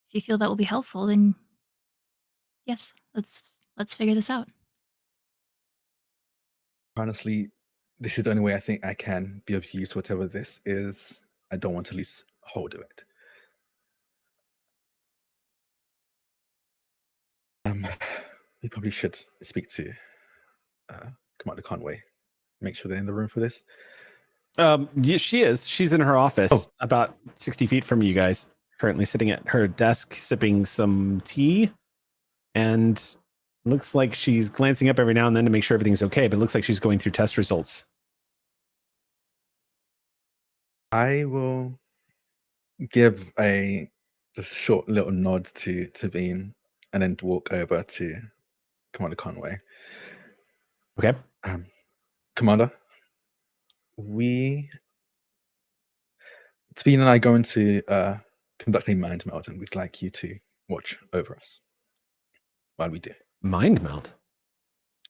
if you feel that will be helpful, then yes, let's figure this out. Honestly, this is the only way I think I can be of use, whatever this is. I don't want to lose hold of it. We probably should speak to Commander Conway. Make sure they're in the room for this. Yeah, she is. She's in her office about 60 feet from you guys, currently sitting at her desk, sipping some tea. And looks like she's glancing up every now and then to make sure everything's okay, but it looks like she's going through test results. I will give a just short little nod to Veen and then walk over to Commander Conway. Okay. Commander, Veen and I going to conduct a mind meld, and we'd like you to watch over us while we do. Mind meld?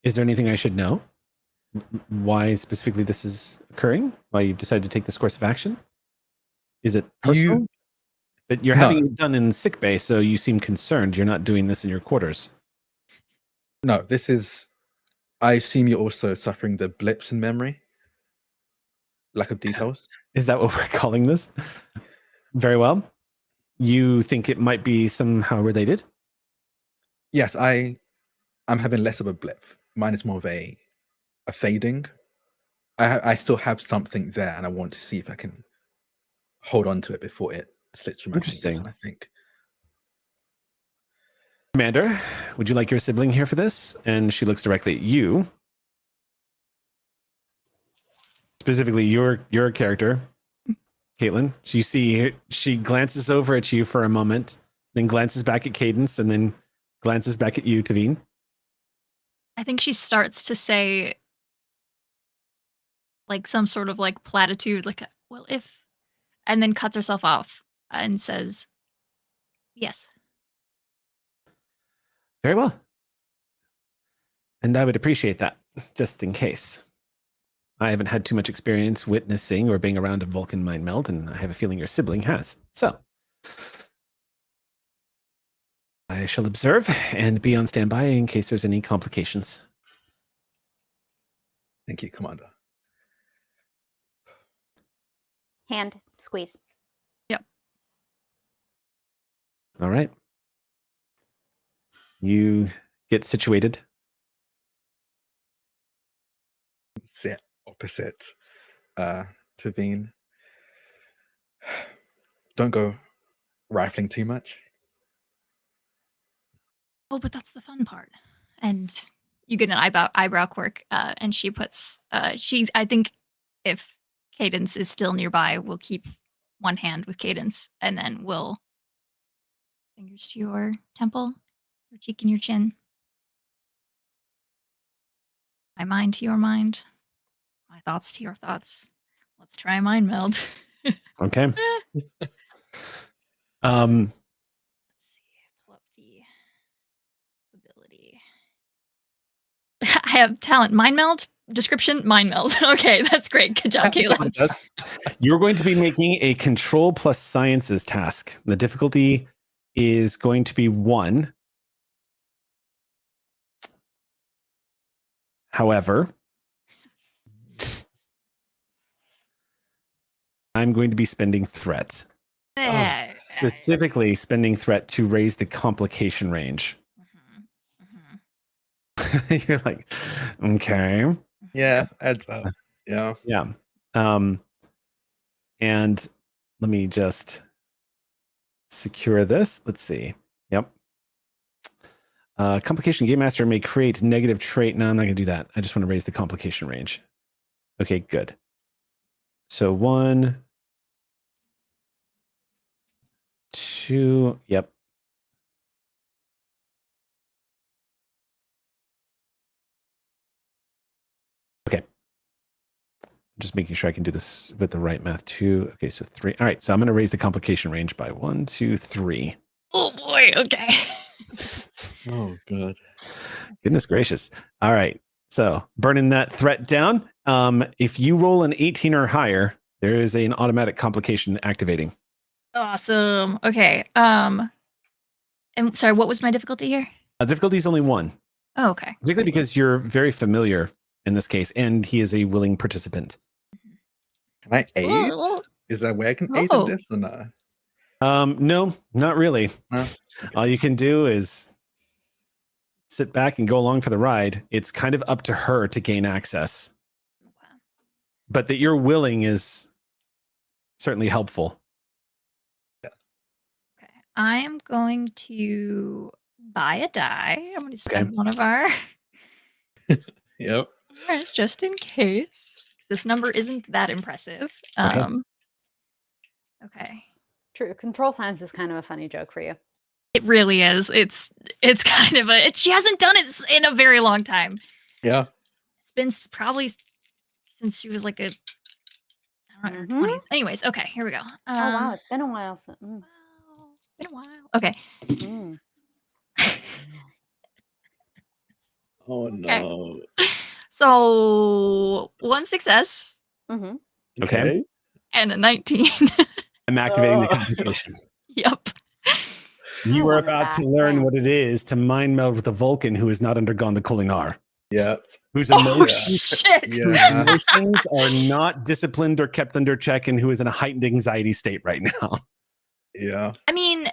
Is there anything I should know? Why specifically this is occurring? Why you decided to take this course of action? Is it personal? But you're having it done in sick bay, so you seem concerned. You're not doing this in your quarters. No, this is. I assume you're also suffering the blips in memory, lack of details. Is that what we're calling this? Very well. You think it might be somehow related? Yes, I'm having less of a blip. Mine is more of a fading. I still have something there, and I want to see if I can hold on to it before it slips through my fingers. And I think, Commander, would you like your sibling here for this? And she looks directly at you. Specifically, your character, Caitlin. She glances over at you for a moment, then glances back at Cadence, and then glances back at you, Tavine. I think she starts to say like some sort of like platitude, like, well, if, and then cuts herself off and says, yes. Very well. And I would appreciate that, just in case. I haven't had too much experience witnessing or being around a Vulcan mind meld, and I have a feeling your sibling has. So I shall observe and be on standby in case there's any complications. Thank you, Commander. Hand squeeze. Yep. All right. You get situated. Sit opposite Tavine. Don't go rifling too much. Oh, but that's the fun part. And you get an eyebrow quirk, and she puts, I think if Cadence is still nearby, we'll keep one hand with Cadence, and then we'll fingers to your temple, your cheek and your chin. My mind to your mind, my thoughts to your thoughts. Let's try a mind meld. Okay. Let's see, pull up the ability. I have talent, mind meld. Description, mind meld. Okay, that's great. Good job, Caitlin. You're going to be making a control plus sciences task. The difficulty is going to be 1. However, I'm going to be spending threat. Specifically spending threat to raise the complication range. You're like, okay. Yeah, adds up. Yeah. Yeah. And let me just secure this. Let's see. Yep. Complication game master may create negative trait. No, I'm not gonna do that. I just want to raise the complication range. Okay, good. So 1, 2, yep. Okay. Just making sure I can do this with the right math too. Okay, so 3. All right, so I'm going to raise the complication range by 1, 2, 3. Oh boy, okay. Oh, good. Goodness gracious. All right, so burning that threat down. If you roll an 18 or higher, there is an automatic complication activating. Awesome. Okay. And sorry, what was my difficulty here? Difficulty is only 1. Oh, okay. Particularly because you're very familiar in this case, and he is a willing participant. Can I aid? Is there a way I can aid in this or not? No, not really. Okay. All you can do is sit back and go along for the ride. It's kind of up to her to gain access. Okay. But that you're willing is certainly helpful. Okay. I'm going to buy a die. I'm going to spend one of our Yep. just in case. This number isn't that impressive. Okay. True. Control science is kind of a funny joke for you. It really is. It's kind of she hasn't done it in a very long time. Yeah. It's been probably since she was like I don't know, 20s. Anyways, okay, here we go. Oh wow, it's been a while. Been a while. Okay. Oh no. So 1 success Mm-hmm. Okay. and a 19. I'm activating the complication. Yep. You are wanted about to that. learn Thanks. what it is to mind meld with a Vulcan who has not undergone the Kulinar, Yeah. whose Oh emotions, shit. whose Yeah. emotions are not disciplined or kept under check, and who is in a heightened anxiety state right now. Yeah. I mean,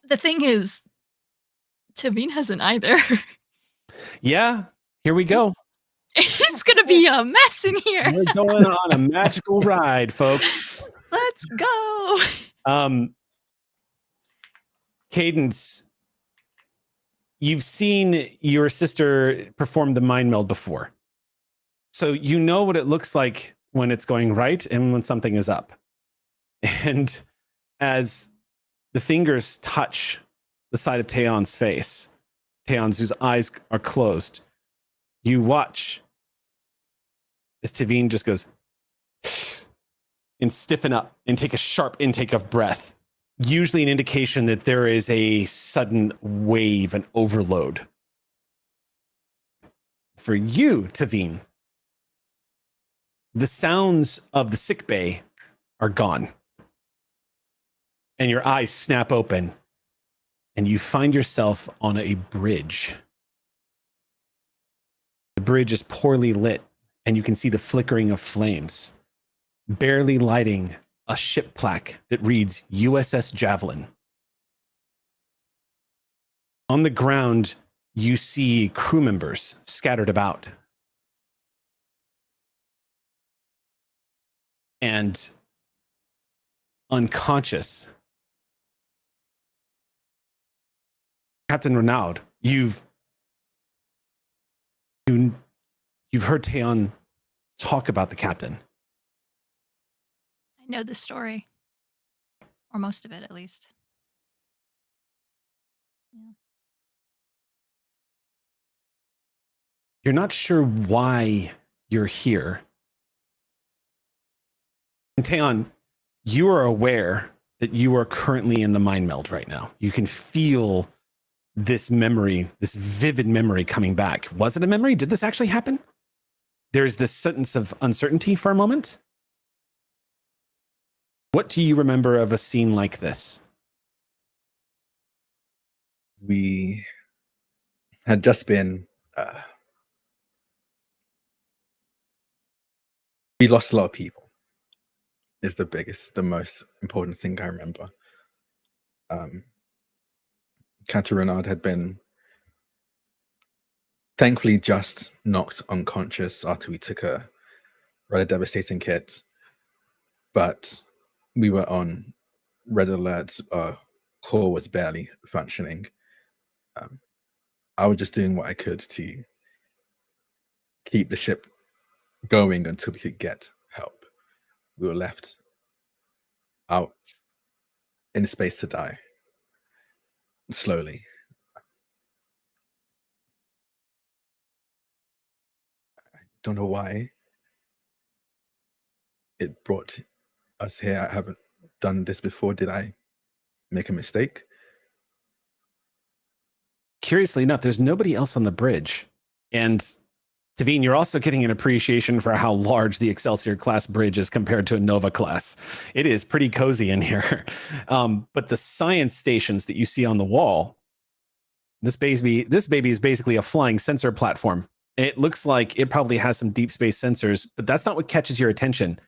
the thing is, Tavine hasn't either. Yeah, here we go. It's gonna be a mess in here. We're going on a magical ride, folks. Let's go. Cadence, you've seen your sister perform the mind meld before. So you know what it looks like when it's going right and when something is up. And as the fingers touch the side of Taeon's face, Taeon's whose eyes are closed, you watch as Tavine just goes and stiffen up and take a sharp intake of breath, usually an indication that there is a sudden wave, an overload. For you, Tavine, the sounds of the sickbay are gone. And your eyes snap open, and you find yourself on a bridge. The bridge is poorly lit, and you can see the flickering of flames, barely lighting a ship plaque that reads USS Javelin. On the ground, you see crew members scattered about. And unconscious. Captain Renaud, you've heard Taeon talk about the captain. I know this story. Or most of it, at least. Yeah. You're not sure why you're here. And Taeon, you are aware that you are currently in the mind meld right now. You can feel this memory, this vivid memory coming back. Was it a memory? Did this actually happen? There's this sense of uncertainty for a moment. What do you remember of a scene like this? We had just been we lost a lot of people is the most important thing I remember. Captain Renard had been thankfully just knocked unconscious after we took a rather devastating hit, but we were on red alert. Our core was barely functioning. I was just doing what I could to keep the ship going until we could get help. We were left out in space to die slowly. I don't know why it brought us here. I haven't done this before. Did I make a mistake? Curiously enough, there's nobody else on the bridge. And Tavine, you're also getting an appreciation for how large the Excelsior class bridge is compared to a Nova class. It is pretty cozy in here. But the science stations that you see on the wall, this baby is basically a flying sensor platform. It looks like it probably has some deep space sensors, but that's not what catches your attention.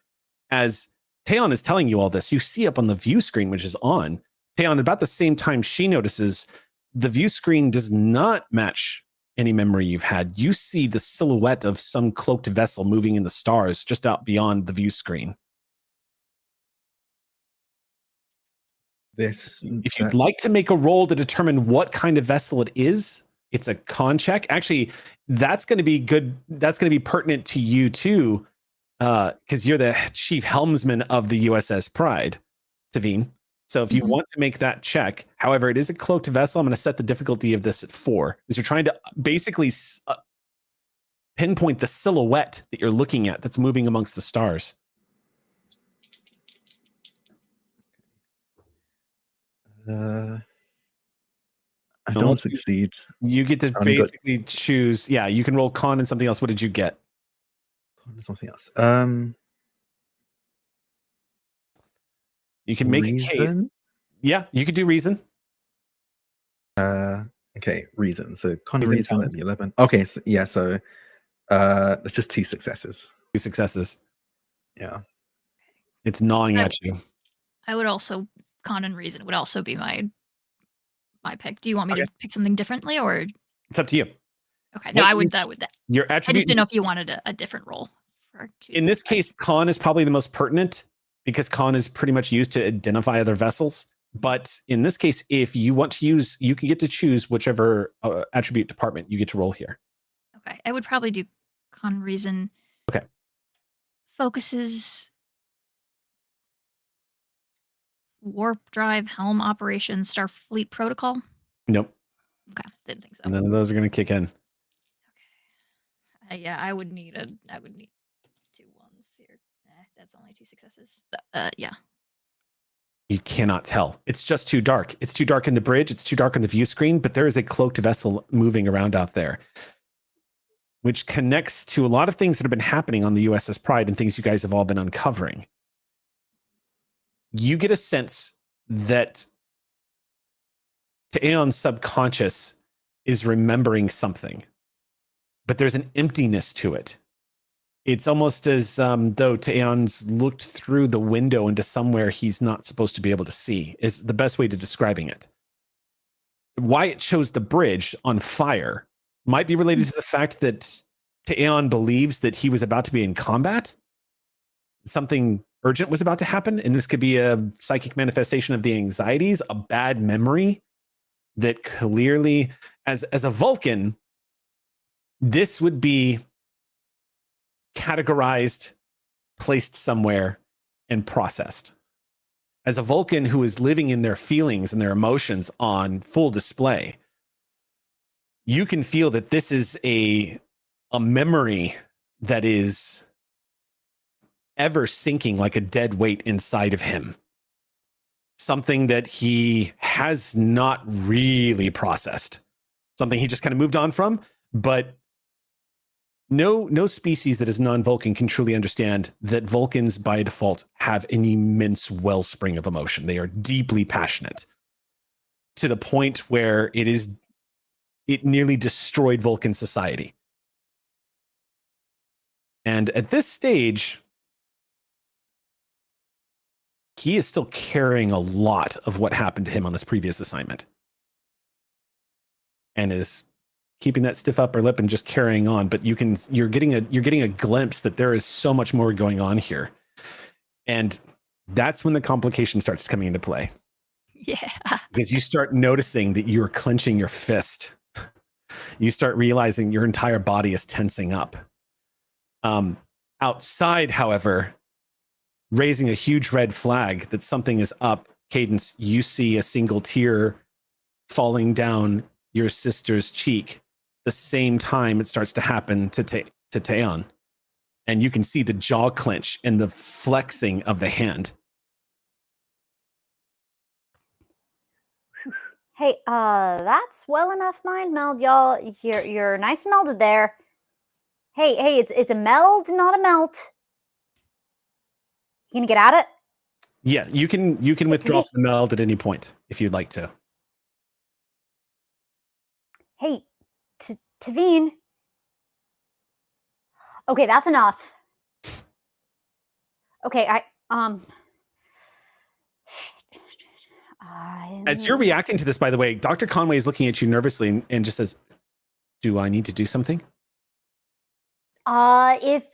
As Taeon is telling you all this, you see up on the view screen, which is on, Taeon, about the same time she notices the view screen does not match any memory you've had. You see the silhouette of some cloaked vessel moving in the stars just out beyond the view screen. If you'd like to make a roll to determine what kind of vessel it is, it's a con check. Actually, that's going to be good. That's going to be pertinent to you too, because you're the chief helmsman of the USS Pride, Tavine. So if you want to make that check, however, it is a cloaked vessel. I'm going to set the difficulty of this at 4, because you're trying to basically pinpoint the silhouette that you're looking at that's moving amongst the stars. I don't succeed. You get to basically choose. Yeah, you can roll con and something else. What did you get? Something else. You can make a case. Yeah, you could do reason. Okay, reason. So con reason at the 11. Okay, so, yeah. So it's just 2 successes. 2 successes. Yeah. It's gnawing at you. I would also con and reason would also be my pick. Do you want me to pick something differently, or it's up to you? Okay, no, I would. Your attribute. I just didn't know if you wanted a different role. In this case, con is probably the most pertinent because con is pretty much used to identify other vessels. But in this case, if you want to use, you can get to choose whichever attribute department you get to roll here. Okay, I would probably do con reason. Okay. Focuses warp drive, helm operations, Starfleet protocol. Nope. Okay, didn't think so. None of those are going to kick in. Okay. Yeah, I would need 2 1s here. That's only 2 successes. Yeah. You cannot tell. It's just too dark. It's too dark in the bridge. It's too dark on the view screen, but there is a cloaked vessel moving around out there, which connects to a lot of things that have been happening on the USS Pride and things you guys have all been uncovering. You get a sense that Taeon's subconscious is remembering something, but there's an emptiness to it. It's almost as though Taeon's looked through the window into somewhere he's not supposed to be able to see, is the best way to describing it. Why it shows the bridge on fire might be related to the fact that Taeon believes that he was about to be in combat. Something urgent was about to happen, and this could be a psychic manifestation of the anxieties, a bad memory that clearly, as a Vulcan, this would be categorized, placed somewhere, and processed. As a Vulcan who is living in their feelings and their emotions on full display, you can feel that this is a memory that is ever sinking like a dead weight inside of him. Something that he has not really processed. Something he just kind of moved on from, but no species that is non-Vulcan can truly understand that Vulcans by default have an immense wellspring of emotion. They are deeply passionate to the point where it nearly destroyed Vulcan society. And at this stage, he is still carrying a lot of what happened to him on his previous assignment, and is keeping that stiff upper lip and just carrying on. But you're getting a glimpse that there is so much more going on here, and that's when the complication starts coming into play. Yeah, because you start noticing that you're clenching your fist. You start realizing your entire body is tensing up. Outside, however, raising a huge red flag that something is up. Cadence, you see a single tear falling down your sister's cheek. The same time it starts to happen to Taeon. And you can see the jaw clench and the flexing of the hand. Hey, that's well enough mind meld, y'all. You're nice and melded there. Hey, it's a meld, not a melt. You gonna get at it? Yeah, you can withdraw from the meld at any point if you'd like to. Hey, Taveen. Okay, that's enough. Okay, As you're reacting to this, by the way, Dr. Conway is looking at you nervously and just says, "Do I need to do something?"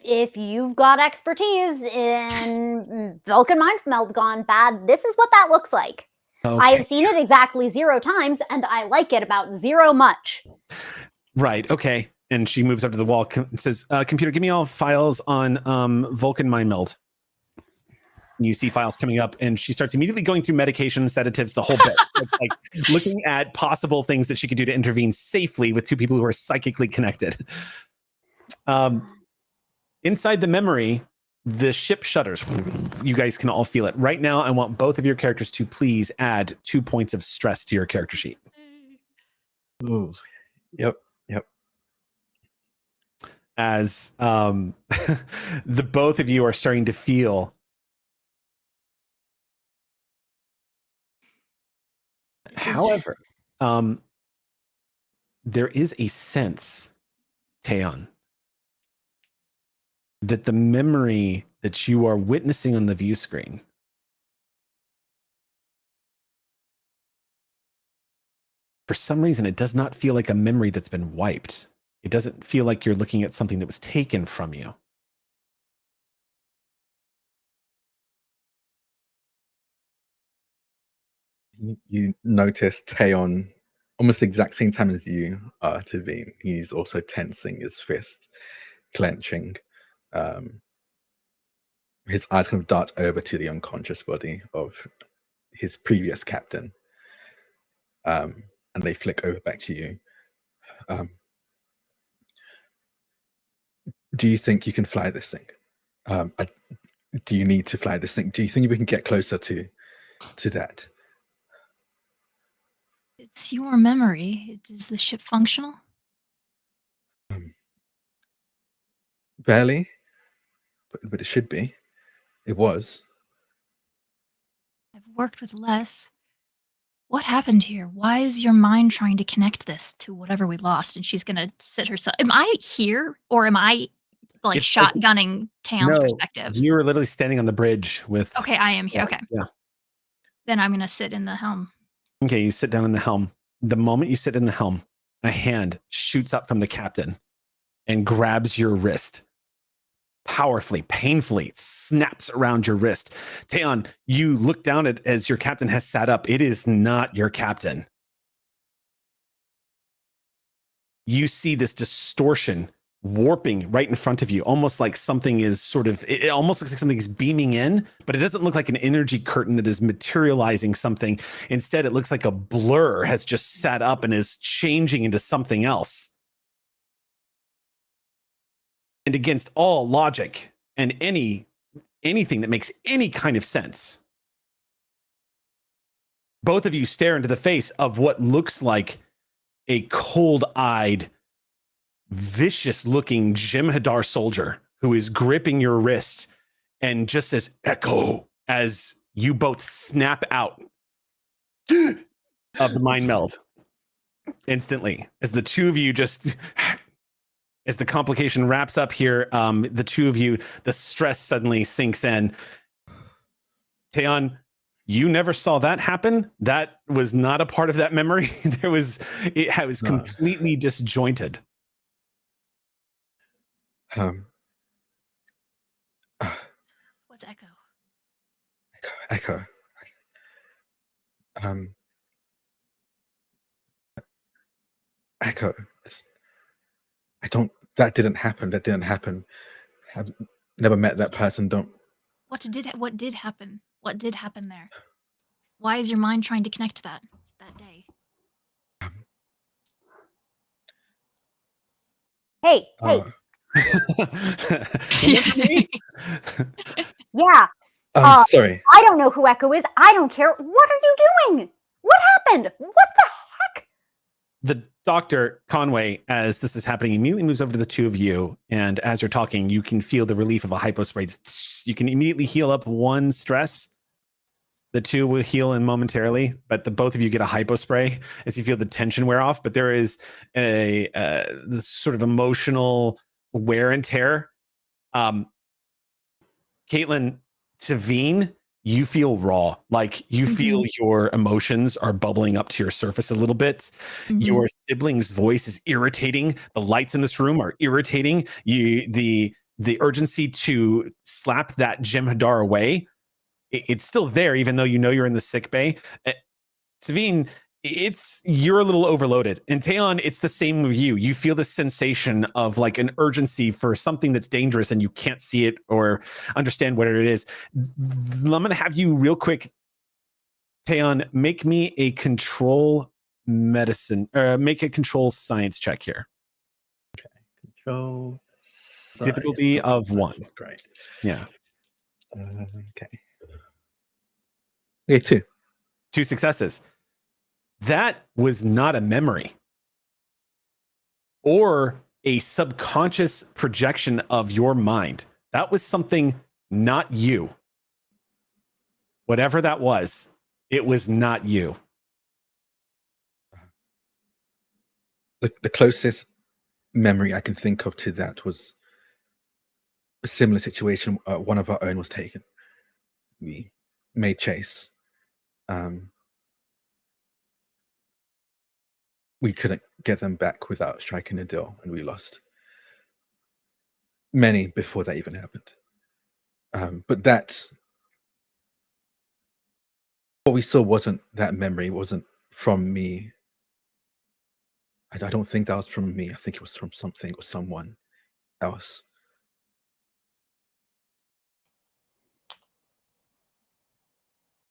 If you've got expertise in Vulcan mind meld gone bad, this is what that looks like. Okay. I have seen it exactly 0 times, and I like it about 0 much. Right. Okay. And she moves up to the wall and says, "Computer, give me all files on Vulcan mind meld." You see files coming up, and she starts immediately going through medication, sedatives, the whole bit, like looking at possible things that she could do to intervene safely with 2 people who are psychically connected. Inside the memory, the ship shudders. You guys can all feel it. Right now, I want both of your characters to please add 2 points of stress to your character sheet. Ooh. Yep. As the both of you are starting to feel. However, there is a sense, Taeon, that the memory that you are witnessing on the view screen for some reason, it does not feel like a memory that's been wiped. It doesn't feel like you're looking at something that was taken from you. You notice Taeon almost the exact same time as you are, Taveen. He's also tensing his fist, clenching. His eyes kind of dart over to the unconscious body of his previous captain. And they flick over back to you. Do you think you can fly this thing? Do you need to fly this thing? Do you think we can get closer to that? It's your memory. Is the ship functional? Barely, but it should be. It was. I've worked with Les. What happened here? Why is your mind trying to connect this to whatever we lost? And she's gonna sit herself. Am I here, or am I like It's shotgunning Taeon's perspective? You were literally standing on the bridge with. Okay, I am here. Okay. Yeah. Then I'm gonna sit in the helm. Okay, you sit down in the helm. The moment you sit in the helm, a hand shoots up from the captain and grabs your wrist. Powerfully, painfully, snaps around your wrist. Taeon, you look down at as your captain has sat up. It is not your captain. You see this distortion warping right in front of you, almost like something is sort of, it almost looks like something is beaming in, but it doesn't look like an energy curtain that is materializing something. Instead, it looks like a blur has just sat up and is changing into something else. And against all logic and anything that makes any kind of sense, both of you stare into the face of what looks like a cold-eyed, vicious-looking Jem'Hadar soldier who is gripping your wrist and just says, "Echo," as you both snap out of the mind meld instantly. As the two of you just... As the complication wraps up here, the two of you, the stress suddenly sinks in. Taeon, you never saw that happen. That was not a part of that memory. It was completely disjointed. What's Echo? Echo. Echo. That didn't happen. I've never met that person. What did happen? What did happen there? Why is your mind trying to connect to that day? Hey. Yeah. Sorry. I don't know who Echo is. I don't care. What are you doing? What happened? What the heck? The Dr. Conway, as this is happening, immediately moves over to the two of you. And as you're talking, you can feel the relief of a hypospray. You can immediately heal up one stress. The two will heal in momentarily, but the both of you get a hypospray as you feel the tension wear off. But there is this sort of emotional wear and tear. Caitlin, Taveen, you feel raw. Like you feel your emotions are bubbling up to your surface a little bit. Your sibling's voice is irritating. The lights in this room are irritating. The urgency to slap that Jem'Hadar away, it's still there, even though you know you're in the sick bay. Taveen, you're a little overloaded. And Taeon, it's the same with you. You feel this sensation of like an urgency for something that's dangerous and you can't see it or understand what it is. I'm going to have you real quick, Taeon, make me a control science check here. Okay. Control difficulty of 1. Great. Yeah. Okay. Okay, 2. 2 successes. That was not a memory. or a subconscious projection of your mind. That was something not you. Whatever that was, it was not you. The closest memory I can think of to that was a similar situation. One of our own was taken. We made chase. We couldn't get them back without striking a deal, and we lost many before that even happened. But that's what we saw. Wasn't that memory? Wasn't from me. I don't think that was from me. I think it was from something or someone else.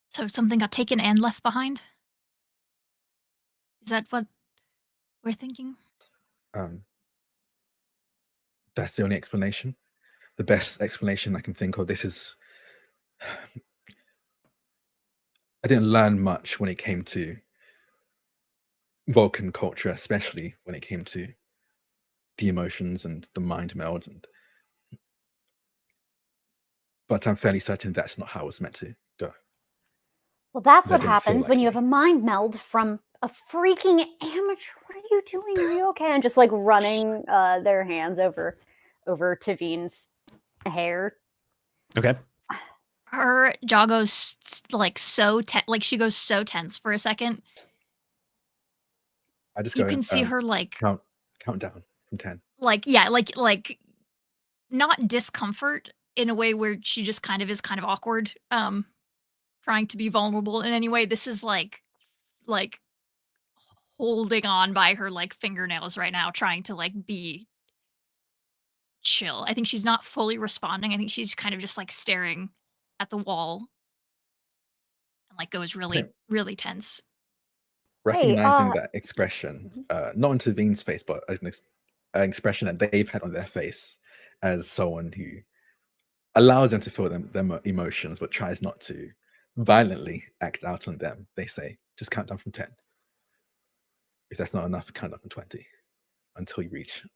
So something got taken and left behind? Is that what we're thinking? That's the only explanation. The best explanation I can think of. This is... I didn't learn much when it came to Vulcan culture, especially when it came to the emotions and the mind meld. But I'm fairly certain that's not how it was meant to go. Well, that's That what didn't feel happens like when you me. have a mind meld from a freaking amateur. What are you doing? Are you okay? And just like running their hands over Tavine's hair. Okay. Her jaw goes like so like she goes so tense for a second. I just You go, can see her like count down from 10. like yeah, like not discomfort in a way where she just kind of awkward, trying to be vulnerable in any way. This is like holding on by her like fingernails right now, trying to like be chill. I think she's not fully responding. I think she's kind of just like staring at the wall and like goes really, Okay. really tense. Recognizing that expression, not on Tavine's face, but an expression that they've had on their face as someone who allows them to feel their emotions, but tries not to violently act out on them. They say, just count down from 10. If that's not enough, count down from 20 until you reach an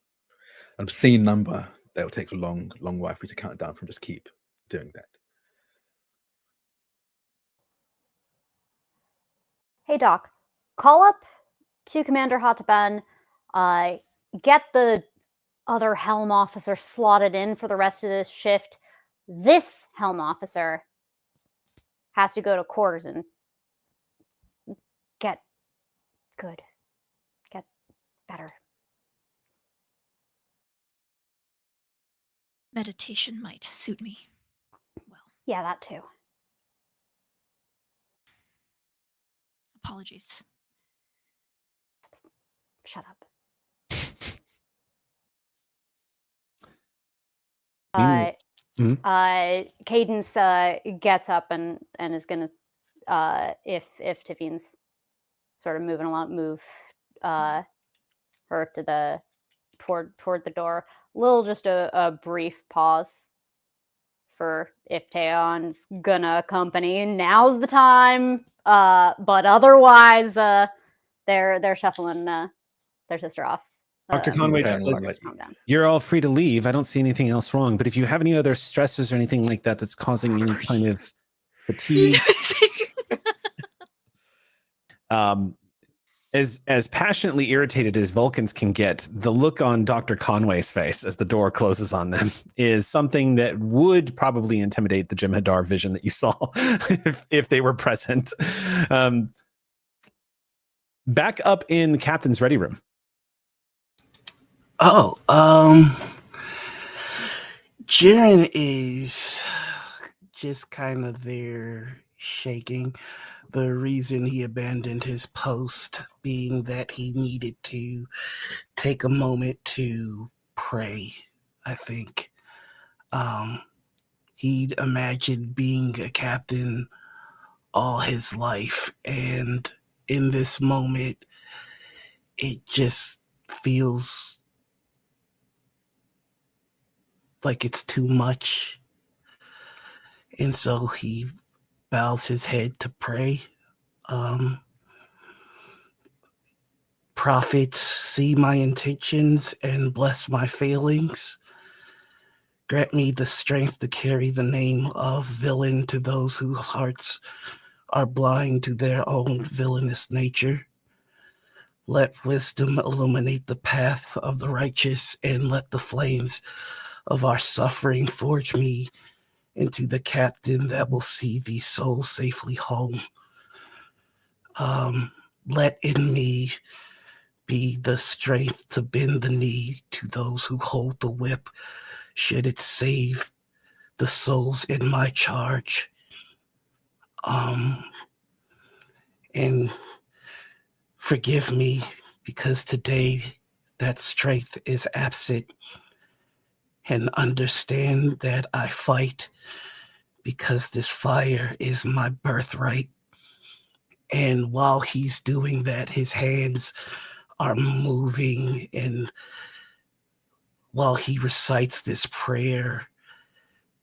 obscene number. They'll take a long while for you to count down from. Just keep doing that. Hey, Doc, call up to Commander Hataban, get the other helm officer slotted in for the rest of this shift. This helm officer has to go to quarters and get good, get better. Meditation might suit me well. Yeah, that too. Apologies. Shut up. Cadence gets up and is gonna, if Tavine's sort of moving along, move her to the toward the door. Just a brief pause for if Taeon's gonna accompany. Now's the time. But otherwise, they're shuffling their sister off. Dr. Conway just says, you're all free to leave. I don't see anything else wrong. But if you have any other stressors or anything like that that's causing any kind of fatigue, as passionately irritated as Vulcans can get, the look on Dr. Conway's face as the door closes on them is something that would probably intimidate the Jem'Hadar vision that you saw if they were present. Back up in the captain's ready room. Jiren is just kind of there shaking. The reason he abandoned his post being that he needed to take a moment to pray, I think. He'd imagined being a captain all his life, and in this moment, it just feels like it's too much. And so he bows his head to pray. Prophets see my intentions and bless my failings. Grant me the strength to carry the name of villain to those whose hearts are blind to their own villainous nature. Let wisdom illuminate the path of the righteous, and let the flames of our suffering forge me into the captain that will see these souls safely home. Let in me be the strength to bend the knee to those who hold the whip, should it save the souls in my charge. And forgive me, because today that strength is absent, and understand that I fight because this fire is my birthright. And while he's doing that, his hands are moving, and while he recites this prayer,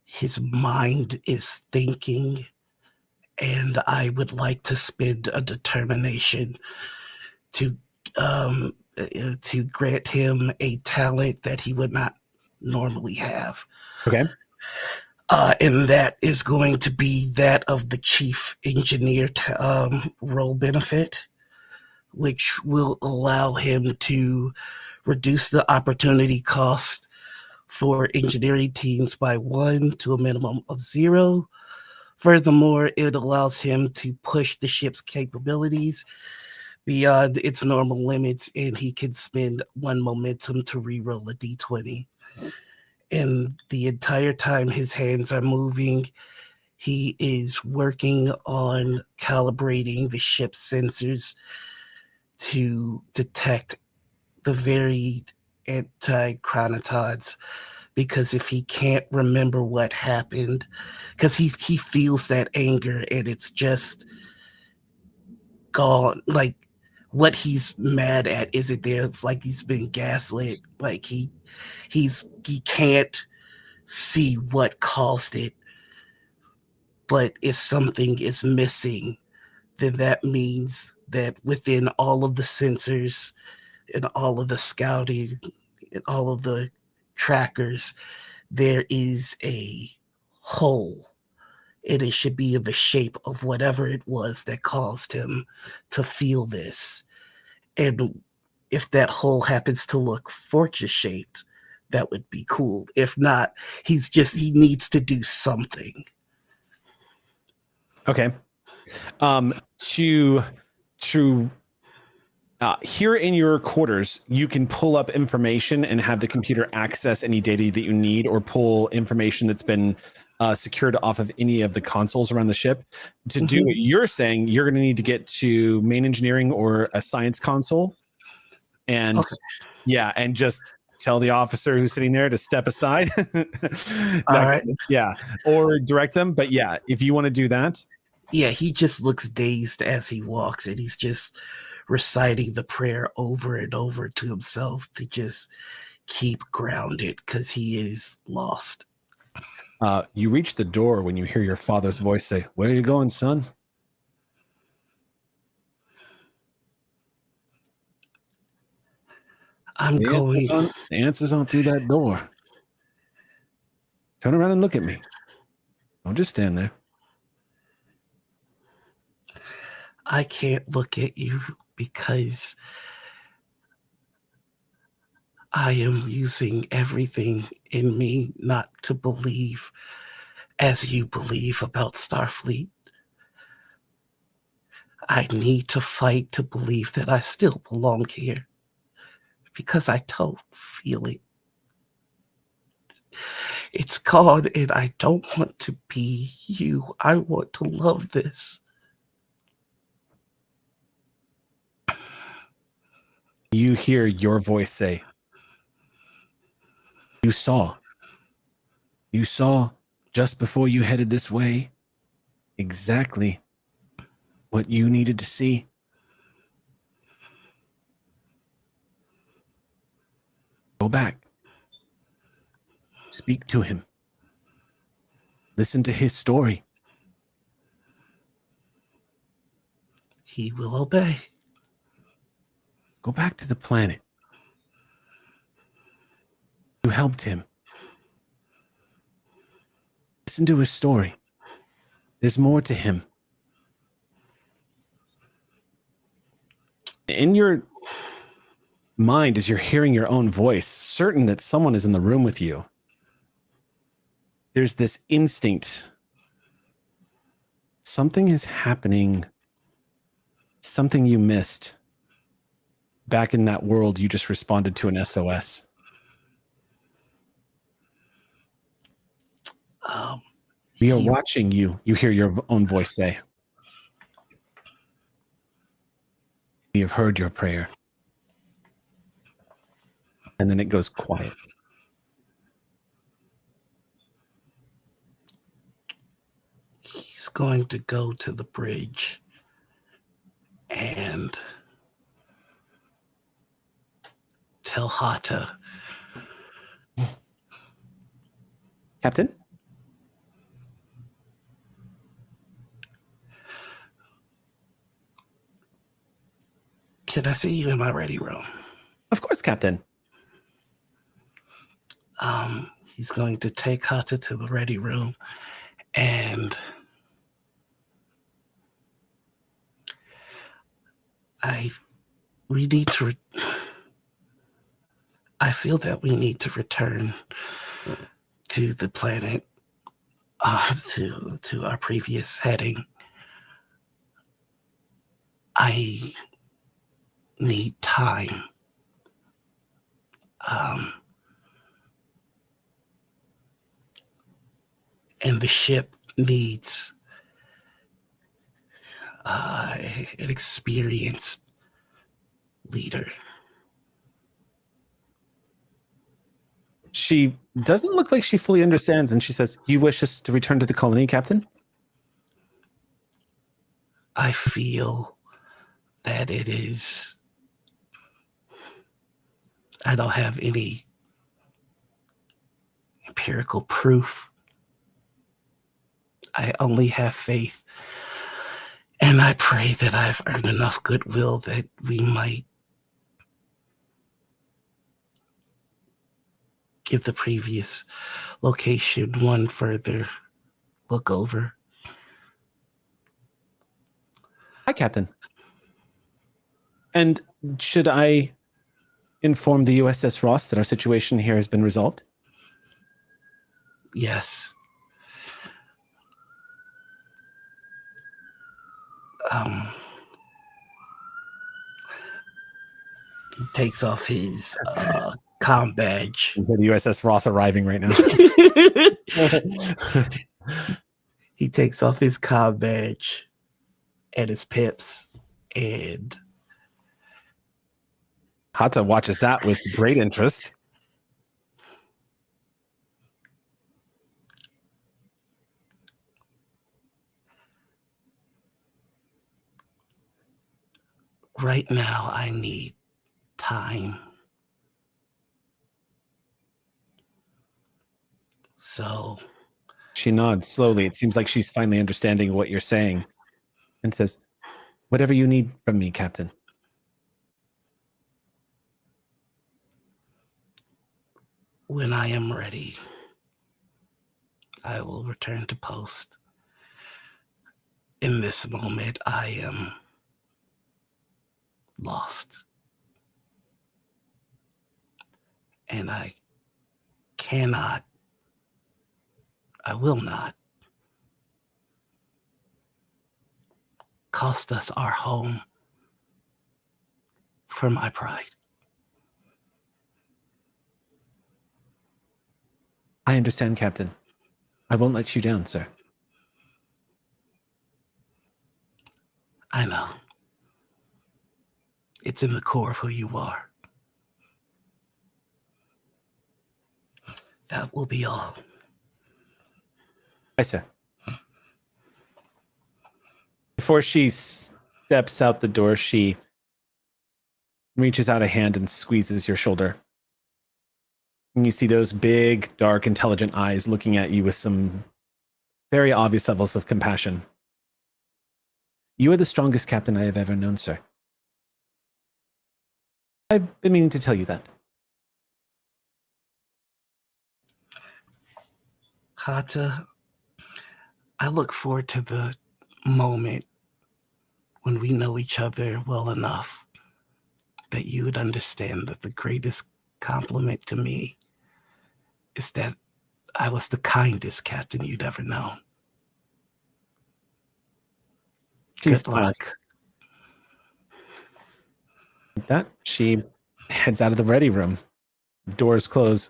his mind is thinking, and I would like to spend a determination to grant him a talent that he would not normally have. Okay. And that is going to be that of the chief engineer role benefit, which will allow him to reduce the opportunity cost for engineering teams by 1 to a minimum of 0. Furthermore, it allows him to push the ship's capabilities beyond its normal limits, and he can spend 1 momentum to reroll a d20. And the entire time his hands are moving, he is working on calibrating the ship's sensors to detect the varied anti-chronotons, because if he can't remember what happened, because he feels that anger and it's just gone, like what he's mad at isn't there. It's like he's been gaslit, like he can't see what caused it. But if something is missing, then that means that within all of the sensors and all of the scouting and all of the trackers, there is a hole, and it should be in the shape of whatever it was that caused him to feel this. And if that hole happens to look fortress shaped, that would be cool. If not, he needs to do something. Okay. Here in your quarters, you can pull up information and have the computer access any data that you need, or pull information that's been secured off of any of the consoles around the ship. To do what you're saying, you're going to need to get to main engineering or a science console, and and just tell the officer who's sitting there to step aside. All right. Yeah, or direct them. But yeah, if you want to do that. Yeah, he just looks dazed as he walks, and he's just reciting the prayer over and over to himself to just keep grounded, because he is lost. You reach the door when you hear your father's voice say, "Where are you going, son?" The answer's on through that door. Turn around and look at me. Don't just stand there. I can't look at you because I am using everything in me not to believe as you believe about Starfleet. I need to fight to believe that I still belong here, because I don't feel it. It's gone, and I don't want to be you. I want to love this. You hear your voice say, You saw just before you headed this way exactly what you needed to see. Go back. Speak to him. Listen to his story. He will obey. Go back to the planet. You helped him. Listen to his story. There's more to him. In your mind, as you're hearing your own voice, certain that someone is in the room with you, there's this instinct. Something is happening. Something you missed. Back in that world, you just responded to an SOS. We are watching you. You hear your own voice say. We have heard your prayer. And then it goes quiet. He's going to go to the bridge and tell Hata. Captain? Can I see you in my ready room? Of course, Captain. He's going to take Hata to the ready room, and I feel that we need to return to the planet, to our previous heading. I need time. And the ship needs an experienced leader. She doesn't look like she fully understands, and she says, "You wish us to return to the colony, Captain?" I feel that it is. I don't have any empirical proof. I only have faith. And I pray that I've earned enough goodwill that we might give the previous location one further look over. Hi, Captain. And should I inform the USS Ross that our situation here has been resolved? Yes. He takes off his comm badge. The USS Ross arriving right now. He takes off his comm badge and his pips, and Hata watches that with great interest. right now I need time. So she nods slowly. It seems like she's finally understanding what you're saying, and says, "Whatever you need from me, Captain." when I am ready, I will return to post. In this moment, I am lost. And I will not cost us our home for my pride. I understand, Captain. I won't let you down, sir. I know. It's in the core of who you are. That will be all. Hi, sir. Before she steps out the door, she reaches out a hand and squeezes your shoulder. And you see those big, dark, intelligent eyes looking at you with some very obvious levels of compassion. You are the strongest captain I have ever known, sir. I've been meaning to tell you that. Hata, I look forward to the moment when we know each other well enough that you would understand that the greatest compliment to me is that I was the kindest captain you'd ever known. Good luck. Like that, she heads out of the ready room. Doors close.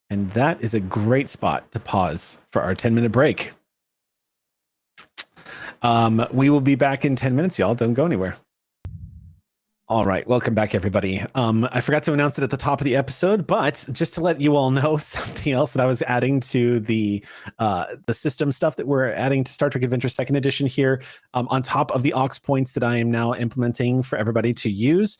And that is a great spot to pause for our 10-minute break. We will be back in 10 minutes, y'all. Don't go anywhere. All right, welcome back, everybody. I forgot to announce it at the top of the episode, but just to let you all know something else that I was adding to the system stuff that we're adding to Star Trek Adventure 2nd Edition here, on top of the aux points that I am now implementing for everybody to use.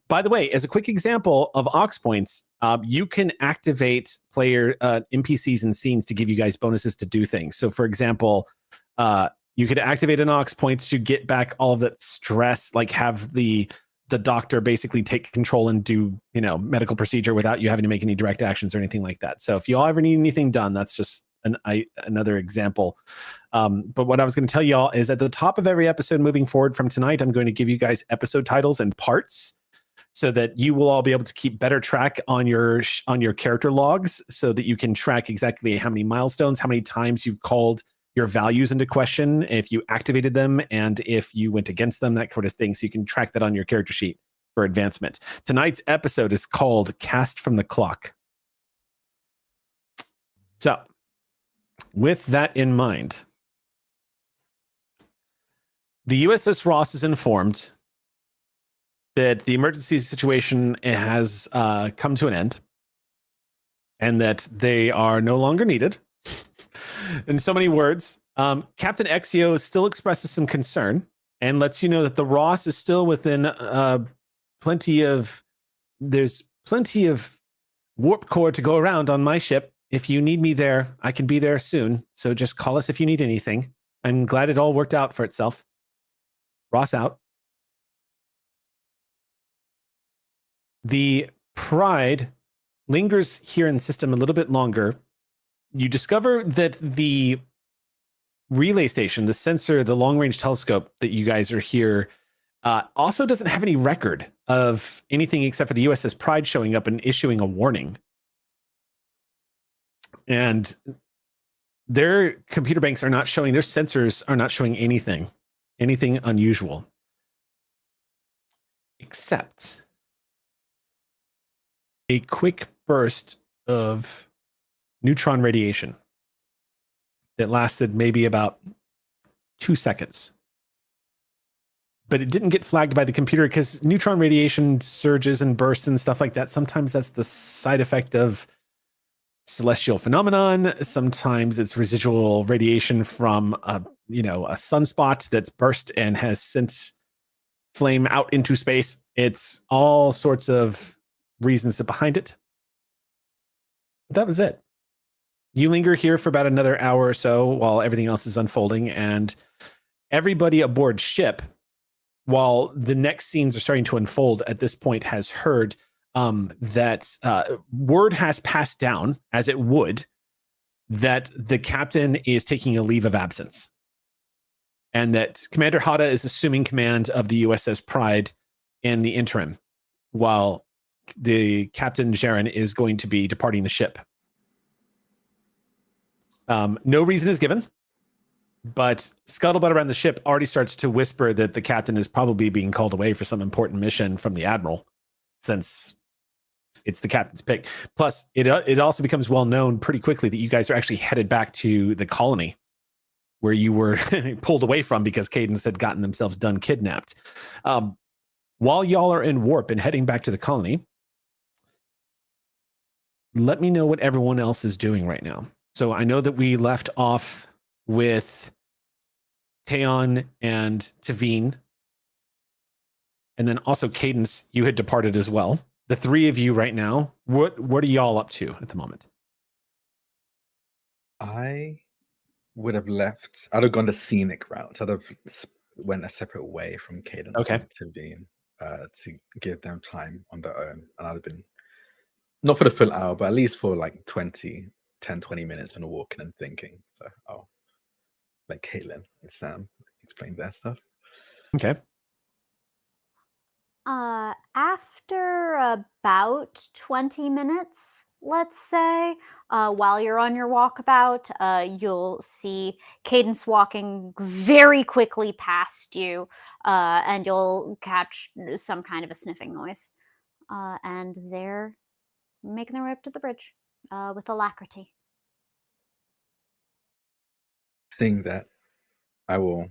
By the way, as a quick example of aux points, you can activate player NPCs and scenes to give you guys bonuses to do things. So, for example, you could activate an aux point to get back all of that stress, like have the doctor basically take control and do, medical procedure without you having to make any direct actions or anything like that. So if you all ever need anything done, that's just another example. But what I was going to tell y'all is at the top of every episode moving forward from tonight, I'm going to give you guys episode titles and parts so that you will all be able to keep better track on your character logs so that you can track exactly how many milestones, how many times you've called your values into question, if you activated them, and if you went against them, that kind of thing. So you can track that on your character sheet for advancement. Tonight's episode is called Cast from the Clock. So, with that in mind, the USS Ross is informed that the emergency situation has come to an end and that they are no longer needed. In so many words, Captain Exio still expresses some concern and lets you know that the Ross is still within there's plenty of warp core to go around on my ship. If you need me there, I can be there soon. So just call us if you need anything. I'm glad it all worked out for itself. Ross out. The Pride lingers here in the system a little bit longer. You discover that the relay station, the sensor, the long-range telescope that you guys are here, also doesn't have any record of anything except for the USS Pride showing up and issuing a warning. And their computer banks are not showing, their sensors are not showing anything unusual. Except a quick burst of neutron radiation that lasted maybe about 2 seconds. But it didn't get flagged by the computer because neutron radiation surges and bursts and stuff like that. Sometimes that's the side effect of celestial phenomenon. Sometimes it's residual radiation from a sunspot that's burst and has sent flame out into space. It's all sorts of reasons behind it. But that was it. You linger here for about another hour or so while everything else is unfolding, and everybody aboard ship, while the next scenes are starting to unfold at this point, has heard that word has passed down, as it would, that the captain is taking a leave of absence, and that Commander Hata is assuming command of the USS Pride in the interim, while the Captain Jaren is going to be departing the ship. No reason is given, but scuttlebutt around the ship already starts to whisper that the captain is probably being called away for some important mission from the admiral, since it's the captain's pick. Plus, it also becomes well known pretty quickly that you guys are actually headed back to the colony where you were pulled away from because Cadence had gotten themselves done kidnapped. While y'all are in warp and heading back to the colony, let me know what everyone else is doing right now. So I know that we left off with Taeon and Tavine. And then also Cadence, you had departed as well. The three of you right now, what are y'all up to at the moment? I would have left. I'd have gone the scenic route. I'd have went a separate way from Cadence and Tavine to give them time on their own. And I'd have been not for the full hour, but at least for like 20 minutes when walking and thinking. So I'll let Caitlin and Sam explain their stuff. Okay. After about 20 minutes, let's say, while you're on your walkabout, you'll see Cadence walking very quickly past you, and you'll catch some kind of a sniffing noise. And they're making their way up to the bridge with alacrity. Seeing that, I will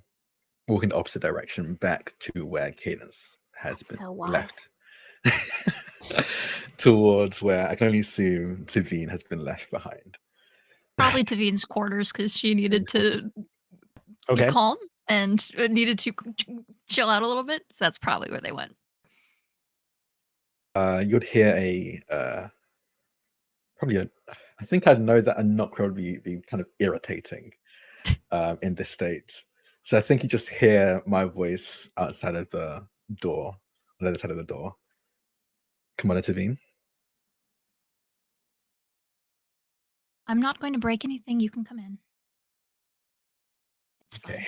walk in the opposite direction back to where Cadence has That's been so wise. left. Towards where I can only assume Tavine has been left behind. Probably Tavine's quarters because she needed to be Okay. calm and needed to chill out a little bit. So that's probably where they went. You'd hear I think I'd know that a knock would be kind of irritating in this state. So I think you just hear my voice outside of the door, on the other side of the door. Come on, Tavine. I'm not going to break anything. You can come in. It's fine. Okay.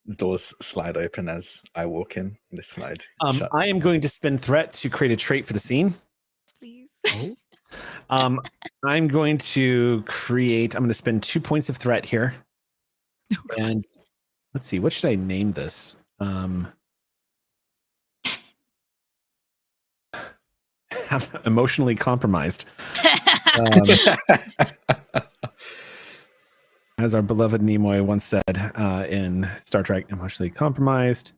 The doors slide open as I walk in, and they slide shut. I am going to spend threat to create a trait for the scene. Please. Oh. I'm going to spend 2 points of threat here. Oh, and let's see, what should I name this? I'm emotionally compromised. As our beloved Nimoy once said in Star Trek, emotionally compromised.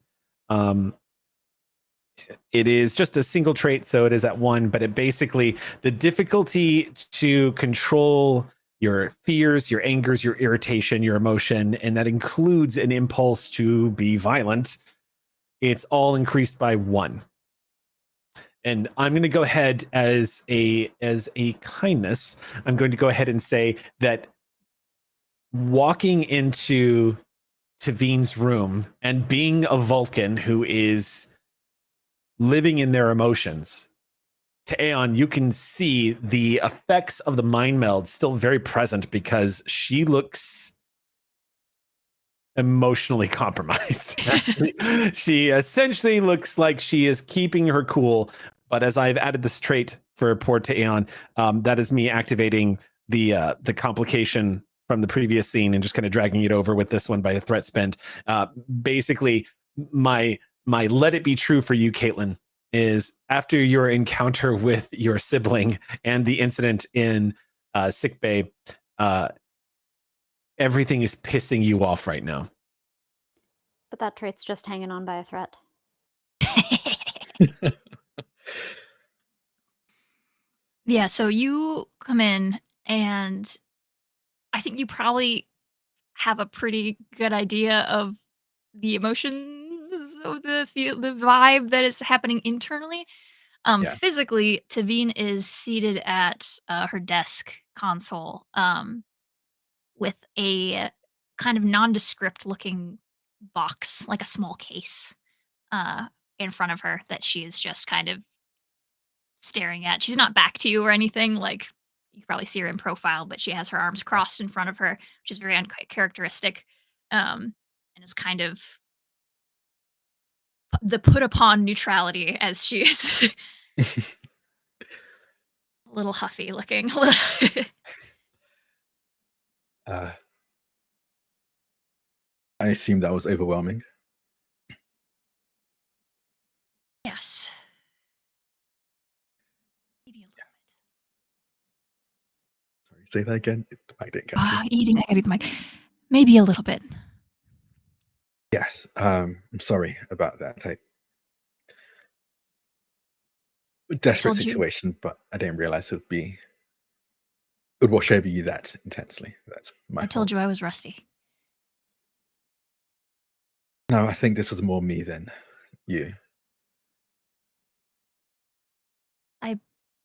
It is just a single trait, so it is at 1, but it basically, the difficulty to control your fears, your angers, your irritation, your emotion, and that includes an impulse to be violent, it's all increased by 1. And I'm going to go ahead as a kindness, I'm going to go ahead and say that walking into Tavine's room and being a Vulcan who is living in their emotions, to Aeon, you can see the effects of the mind meld still very present because she looks emotionally compromised. She essentially looks like she is keeping her cool, but as I've added this trait for poor Aeon, that is me activating the complication from the previous scene and just kind of dragging it over with this one by a threat spend. Basically, my let it be true for you, Caitlin, is after your encounter with your sibling and the incident in sickbay, everything is pissing you off right now. But that trait's just hanging on by a thread. Yeah, so you come in and I think you probably have a pretty good idea of the emotions of the vibe that is happening internally. Yeah. Physically, Tavine is seated at her desk console with a kind of nondescript looking box, like a small case, in front of her that she is just kind of staring at. She's not back to you or anything. Like you can probably see her in profile, but she has her arms crossed in front of her, which is very uncharacteristic, and is kind of the put upon neutrality as she's a little huffy looking. I assume that was overwhelming. Yes. Maybe a little bit. Sorry, say that again. I didn't catch you. Eating, I gotta eat the mic. Maybe a little bit. Yes. I'm sorry about that. Desperate situation, but I didn't realize it would wash over you that intensely. That's my I told you I was rusty. No, I think this was more me than you. I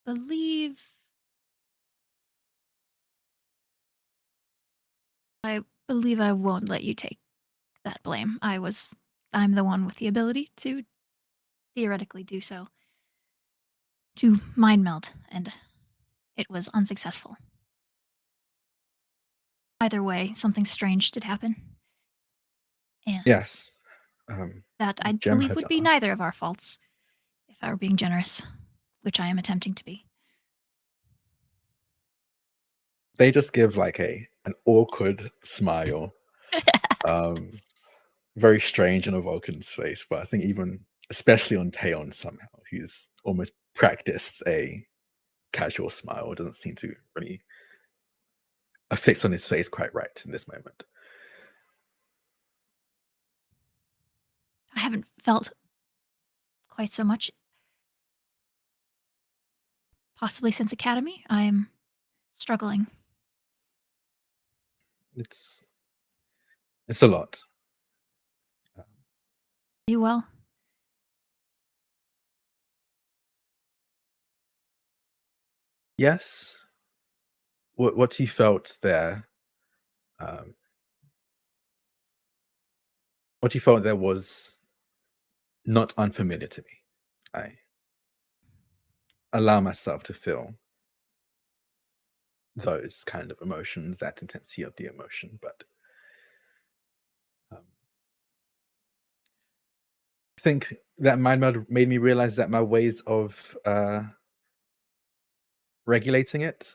believe I won't let you take that blame. I'm the one with the ability to theoretically do so. to mind meld, and it was unsuccessful. Either way, something strange did happen. And Yes. that I Gem believe would be Hadar. neither of our faults, if I were being generous, which I am attempting to be. They just give like an awkward smile. Very strange on a Vulcan's face, but I think even especially on Taeon somehow, who's almost practiced a casual smile, doesn't seem to really affix on his face quite right in this moment. I haven't felt quite so much. Possibly since Academy, I'm struggling. It's a lot. You well? Yes. What you felt there, what you felt there was not unfamiliar to me. I allow myself to feel those kind of emotions, that intensity of the emotion, but I think that mind meld made me realize that my ways of regulating it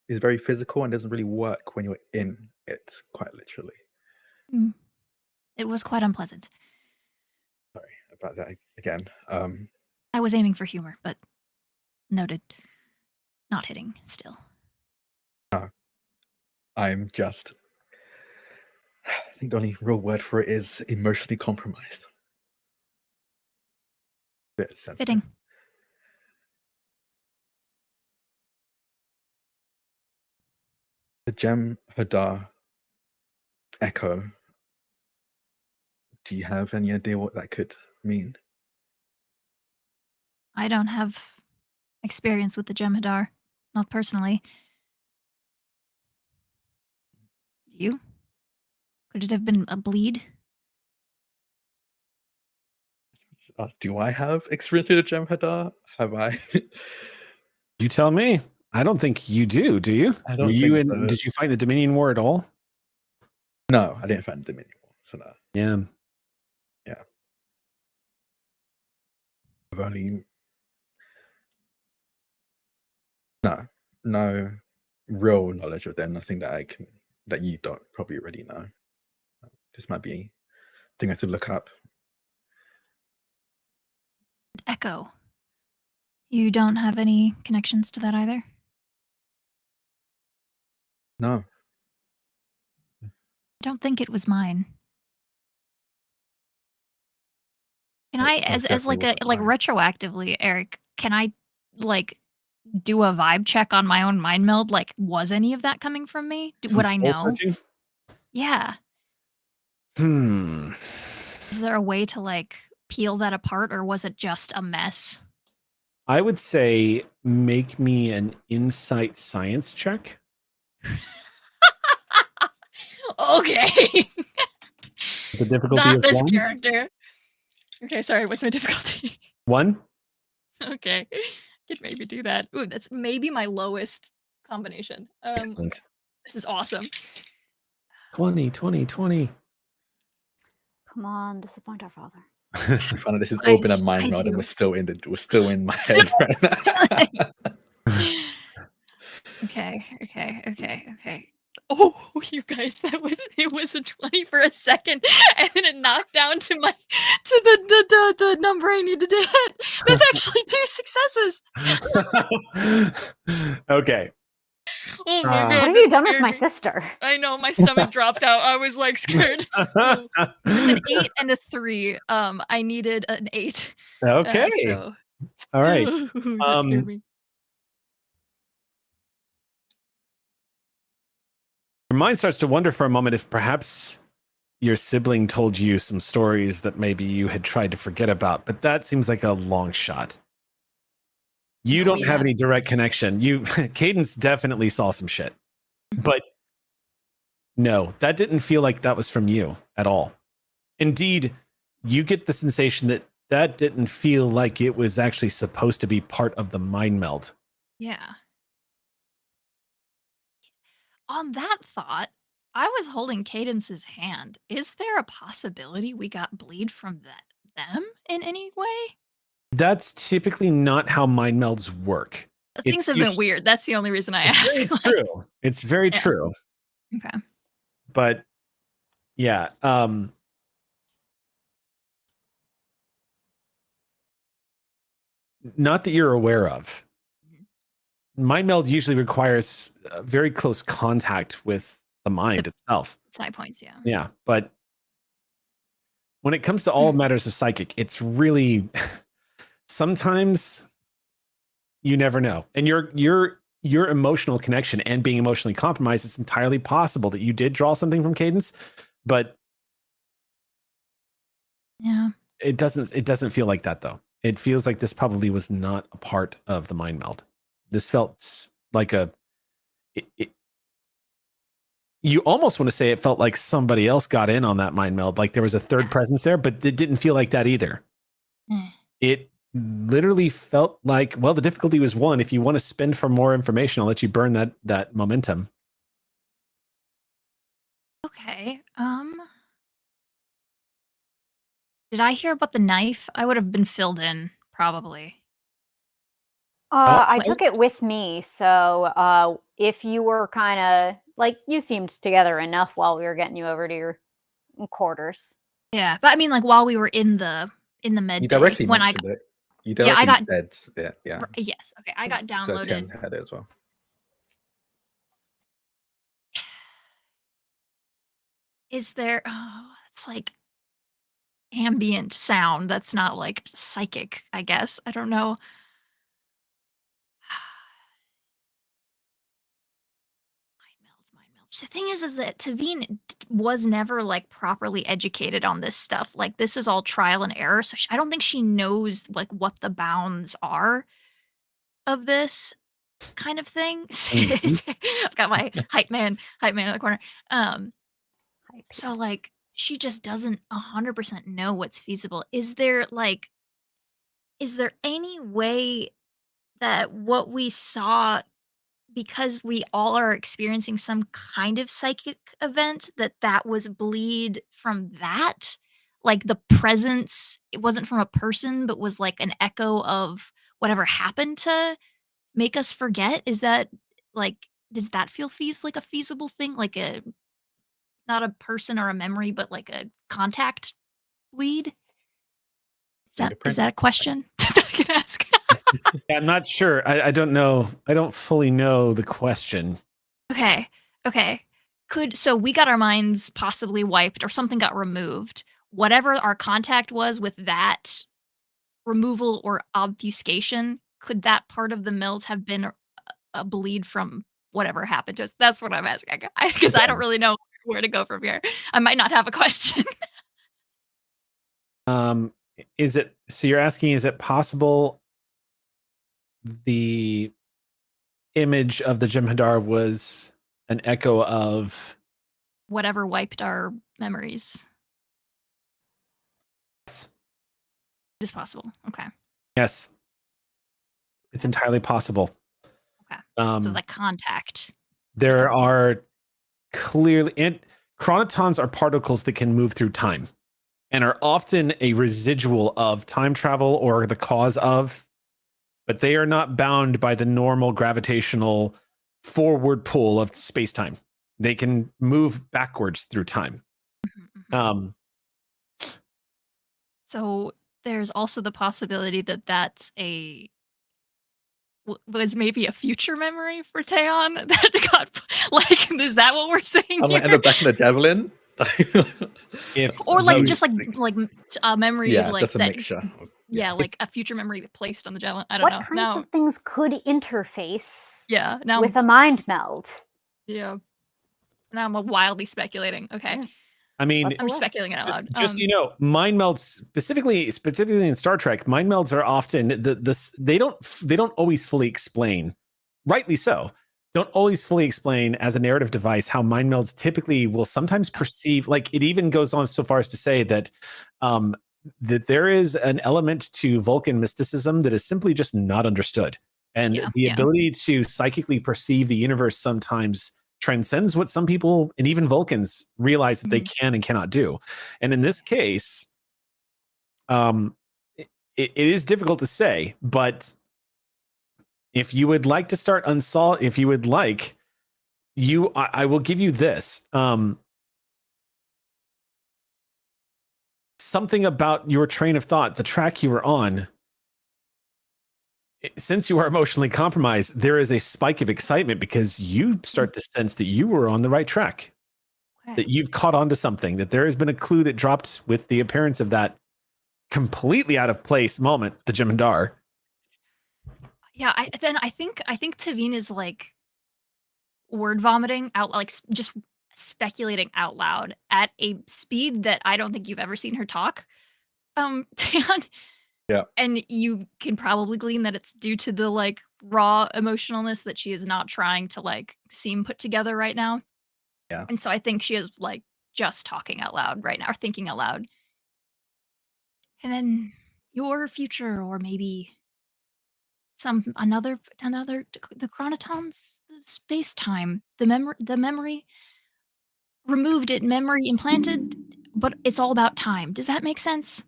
is very physical and doesn't really work when you're in it, quite literally. It was quite unpleasant. Sorry about that again. I was aiming for humor, but noted. Not hitting still. I'm just, I think the only real word for it is emotionally compromised. Bit sensitive. Fitting. The Gem Hadar echo. Do you have any idea what that could mean? I don't have experience with the Gem Hadar. Not personally. Do you? Could it have been a bleed? Do I have experience with the Gem Hadar? Have I? You tell me. I don't think you do. Do you? I don't Were you think in? so. Did you find the Dominion War at all? No, I didn't find Dominion War. So no. Yeah. I've only no real knowledge of them. Nothing that you don't probably already know. This might be a thing I have to look up. Echo. You don't have any connections to that either? No. I don't think it was mine. Can I, as like retroactively, Eric, can I like do a vibe check on my own mind meld? Like, was any of that coming from me? Would I know? Searching? Yeah. Is there a way to like peel that apart, or was it just a mess? I would say make me an insight science check. Okay. The difficulty Not of this 1. character. Okay, sorry. What's my difficulty? 1. Okay, could maybe do that. Ooh, that's maybe my lowest combination. Excellent. This is awesome. 20. Come on, disappoint our father. I found out this has all been a mind meld, and we're still in my head right now. Okay. Oh, you guys, it was a 20 for a second, and then it knocked down to the number I needed to hit. That's actually 2 successes. Okay. Oh my god! What have you done with my sister? I know, my stomach dropped out. I was like scared. It's an 8 and a 3. I needed an 8. Okay. So. All right. That scared me. Your mind starts to wonder for a moment if perhaps your sibling told you some stories that maybe you had tried to forget about, but that seems like a long shot. You don't have any direct connection. Cadence definitely saw some shit, but no, that didn't feel like that was from you at all. Indeed, you get the sensation that that didn't feel like it was actually supposed to be part of the mind meld. Yeah. On that thought, I was holding Cadence's hand. Is there a possibility we got bleed from them in any way? That's typically not how mind melds work. Things have been weird. That's the only reason I ask. Very true. It's very true. Okay. But yeah, not that you're aware of. Mind meld usually requires very close contact with the mind itself. Side points, yeah. Yeah, but when it comes to all matters of psychic, it's really sometimes you never know. And your emotional connection and being emotionally compromised, it's entirely possible that you did draw something from Cadence, but yeah, it doesn't feel like that though. It feels like this probably was not a part of the mind meld. This felt like you almost want to say it felt like somebody else got in on that mind meld, like there was a third presence there, but it didn't feel like that either. It literally felt like, well, the difficulty was 1. If you want to spend for more information, I'll let you burn that momentum. Okay. Did I hear about the knife? I would have been filled in, probably. I took it with me, so if you were kind of like, you seemed together enough while we were getting you over to your quarters. Yeah, but I mean, like while we were in the med You bay, directly when mentioned it. You Yeah, I directly got- said, yeah. yes, okay, I got So downloaded. Tim had it as well. Is there? Oh, it's like ambient sound. That's not like psychic, I guess. I don't know. Mind melds. The thing is that Tavine was never like properly educated on this stuff. Like this is all trial and error, so I don't think she knows like what the bounds are of this kind of thing. I've got my hype man in the corner. So like she just doesn't 100% know what's feasible. Is there any way that what we saw, because we all are experiencing some kind of psychic event, that was bleed from that? Like the presence, it wasn't from a person, but was like an echo of whatever happened to make us forget? Is that like, does that feel like a feasible thing? Like not a person or a memory, but like a contact bleed? Is that a question that I can ask? I'm not sure. I don't know. I don't fully know the question. Okay. So we got our minds possibly wiped or something got removed. Whatever our contact was with that removal or obfuscation, could that part of the meld have been a bleed from whatever happened to us? That's what I'm asking. Because I don't really know where to go from here. I might not have a question. Is it, so you're asking, is it possible the image of the Jem'Hadar was an echo of whatever wiped our memories? Yes. It is possible. Okay. Yes. It's entirely possible. Okay. So like contact. There are clearly, and chronotons are particles that can move through time and are often a residual of time travel or the cause of, but they are not bound by the normal gravitational forward pull of space-time. They can move backwards through time. So there's also the possibility that that's was maybe a future memory for Taeon that got like, is that what we're saying? I'm gonna end up back in the javelin. Or like just like a memory, yeah, like just a that, mixture. Yeah, like a future memory placed on the javelin. I don't know. What kinds of things could interface with a mind meld? Yeah. Now I'm wildly speculating. Okay. Yeah. I mean, I'm speculating out loud. Just so you know, mind melds specifically in Star Trek, mind melds are often they don't always fully explain, rightly so, don't always fully explain as a narrative device how mind melds typically will sometimes perceive, like it even goes on so far as to say that that there is an element to Vulcan mysticism that is simply just not understood. And the ability to psychically perceive the universe sometimes transcends what some people and even Vulcans realize that they can and cannot do. And in this case, it is difficult to say, but if you would like to start if you would like, I will give you this. Something about your train of thought, the track you were on, since you are emotionally compromised, there is a spike of excitement because you start to sense that you were on the right track, that you've caught on to something, that there has been a clue that dropped with the appearance of that completely out of place moment, the Jem'Hadar. Yeah, I think Tavine is like word vomiting out, like just speculating out loud at a speed that I don't think you've ever seen her talk. Dan. Yeah. And you can probably glean that it's due to the like raw emotionalness that she is not trying to like seem put together right now. Yeah. And so I think she is like just talking out loud right now, or thinking out loud. And then your future, or maybe another the chronotons, the space time, the memory removed it, memory implanted, but it's all about time. Does that make sense?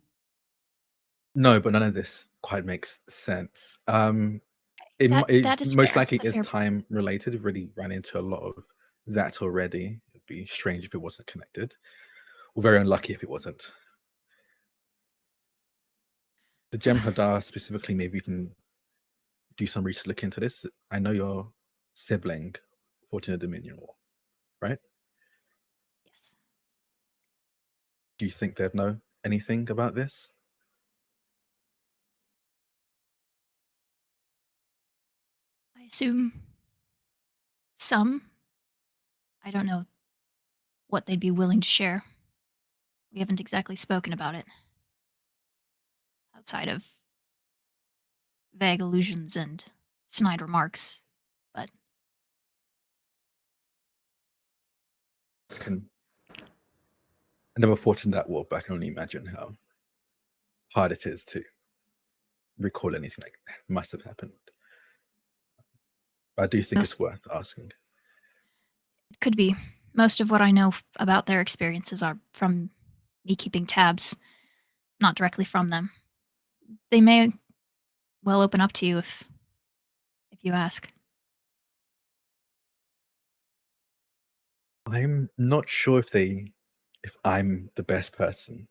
No, but none of this quite makes sense. That is Most fair. likely That's is fair. time related. We've really ran into a lot of that already. It'd be strange if it wasn't connected, or very unlucky if it wasn't. The Jem'Hadar specifically, maybe you can do some research, look into this. I know your sibling fought in a Dominion War, right? Yes. Do you think they'd know anything about this? I assume some. I don't know what they'd be willing to share. We haven't exactly spoken about it outside of vague allusions and snide remarks, but I never fought in that war, but I can only imagine how hard it is to recall anything like that must have happened. But I do think it's worth asking. It could be. Most of what I know about their experiences are from me keeping tabs, not directly from them. They may well open up to you if you ask. I'm not sure if I'm the best person,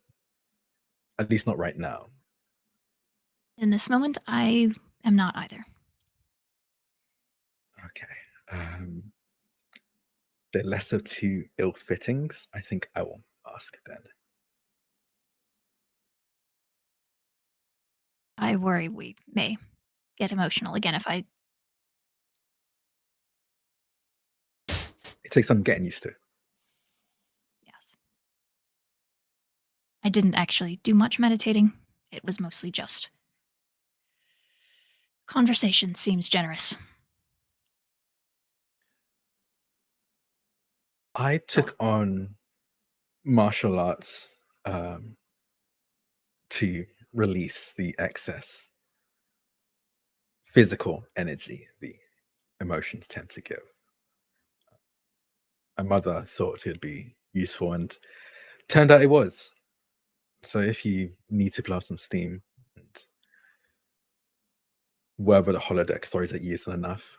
at least not right now. In this moment, I am not either. Okay. The lesser two ill fittings, I think I will ask then. I worry we may get emotional again if I... It takes some getting used to. Yes. I didn't actually do much meditating. It was mostly just conversation. Seems generous. I took on martial arts to release the excess physical energy the emotions tend to give. My mother thought it'd be useful, and turned out it was. So if you need to blow some steam, and wherever the holodeck throws at you isn't enough,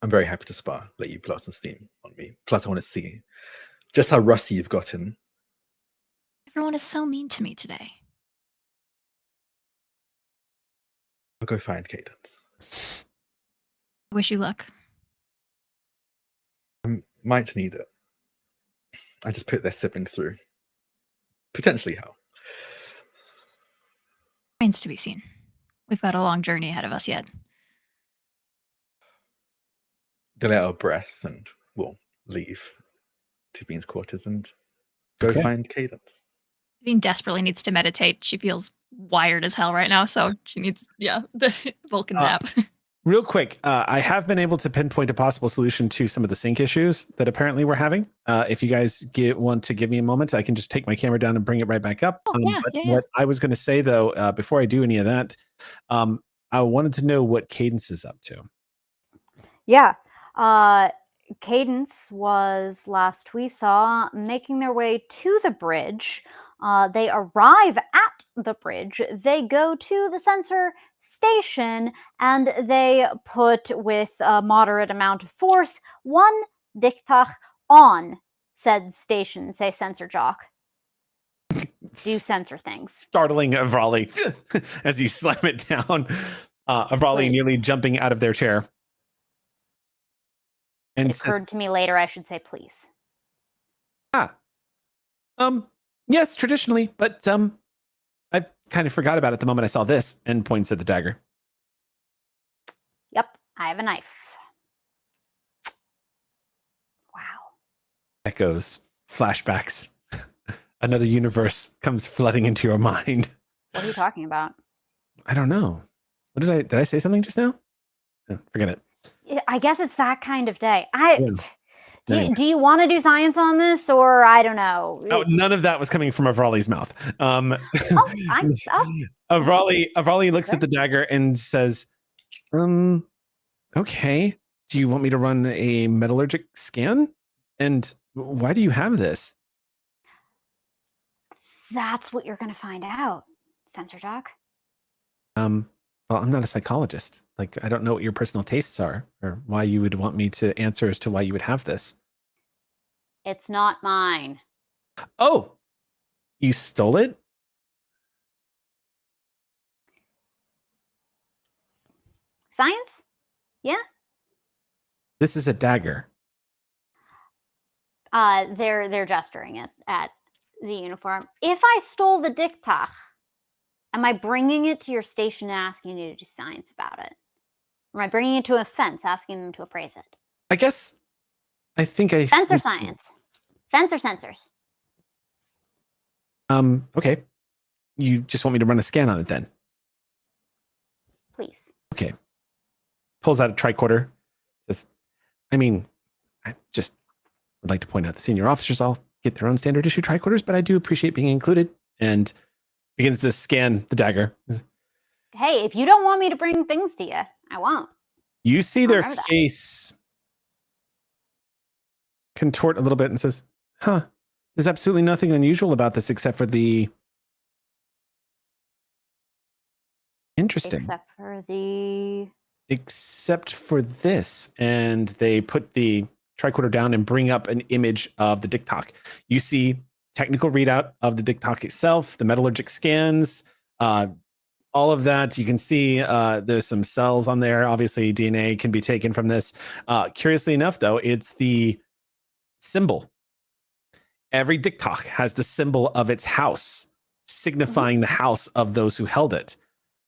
I'm very happy to spar, let you blow some steam on me. Plus, I want to see just how rusty you've gotten. Everyone is so mean to me today. I'll go find Cadence. I wish you luck. I might need it. I just put their sibling through. Potentially hell. Remains to be seen. We've got a long journey ahead of us yet. They'll let out a breath and we'll leave Tubine's quarters and go find Cadence. Tuvine desperately needs to meditate. She feels wired as hell right now, so she needs, the Vulcan nap. real quick, I have been able to pinpoint a possible solution to some of the sync issues that apparently we're having. If you guys want to give me a moment, I can just take my camera down and bring it right back up. What I was going to say, though, before I do any of that, I wanted to know what Cadence is up to. Yeah. Cadence was, last we saw, making their way to the bridge. They arrive at the bridge. They go to the sensor station, and they put, with a moderate amount of force, one diktach on said station, say sensor jock. Do sensor things. Startling Avrali as you slam it down. Avrali nearly jumping out of their chair. And it occurred to me later I should say please. Yes, traditionally, but I kind of forgot about it the moment I saw this, and points at the dagger. Yep, I have a knife. Wow. Echoes, flashbacks. Another universe comes flooding into your mind. What are you talking about? I don't know. What did I say something just now? No, forget it. I guess it's that kind of day. Do you want to do science on this, or I don't know? Oh, none of that was coming from Avrali's mouth. Avrali looks at the dagger and says, okay. Do you want me to run a metallurgic scan? And why do you have this? That's what you're going to find out, Sensor Doc. Well, I'm not a psychologist. Like, I don't know what your personal tastes are or why you would want me to answer as to why you would have this. It's not mine. Oh, you stole it? Science? Yeah? This is a dagger. They're gesturing it at the uniform. If I stole the diktach, am I bringing it to your station and asking you to do science about it? Or am I bringing it to a fence, asking them to appraise it? I guess I think I... Fence or science? Fence or sensors? Okay. You just want me to run a scan on it then? Please. Okay. Pulls out a tricorder. Says, I just would like to point out the senior officers all get their own standard issue tricorders, but I do appreciate being included. And begins to scan the dagger. Hey, if you don't want me to bring things to you, I won't. You see their face contort a little bit and says, there's absolutely nothing unusual about this except for the... Interesting. Except for this. And they put the tricorder down and bring up an image of the diktach. You see technical readout of the diktach itself, the metallurgic scans, all of that. You can see there's some cells on there. Obviously, DNA can be taken from this. Curiously enough, though, it's the symbol. Every diktach has the symbol of its house, signifying the house of those who held it.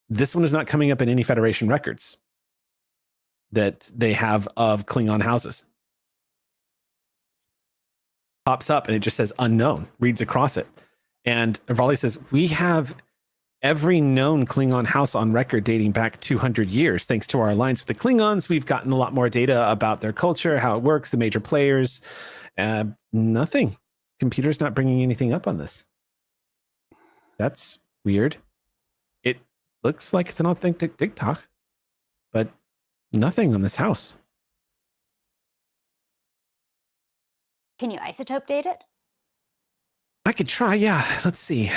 This one is not coming up in any Federation records that they have of Klingon houses. Pops up and it just says unknown, reads across it. And Avrali says, we have every known Klingon house on record dating back 200 years. Thanks to our alliance with the Klingons, we've gotten a lot more data about their culture, how it works, the major players. Nothing. Computer's not bringing anything up on this. That's weird. It looks like it's an authentic diktach, but nothing on this house. Can you isotope date it? I could try, yeah. Let's see.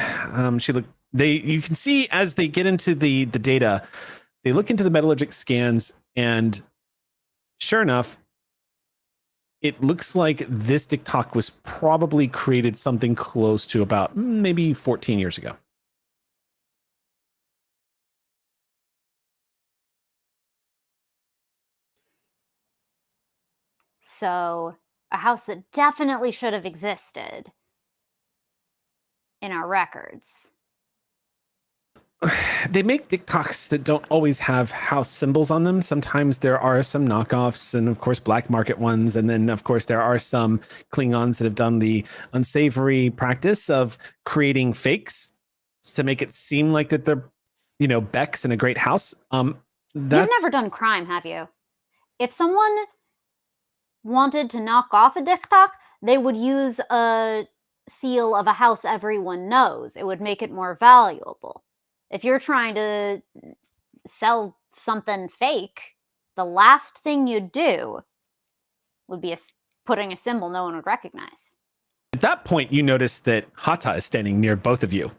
You can see as they get into the data, they look into the metallurgic scans, and sure enough, it looks like this diktach was probably created something close to about maybe 14 years ago. So, a house that definitely should have existed in our records. They make diktachs that don't always have house symbols on them. Sometimes there are some knockoffs and, of course, black market ones. And then, of course, there are some Klingons that have done the unsavory practice of creating fakes to make it seem like that they're, Becks in a great house. You've never done crime, have you? If someone wanted to knock off a TikTok, they would use a seal of a house everyone knows. It would make it more valuable. If you're trying to sell something fake, the last thing you'd do would be putting a symbol no one would recognize. At that point, you notice that Hata is standing near both of you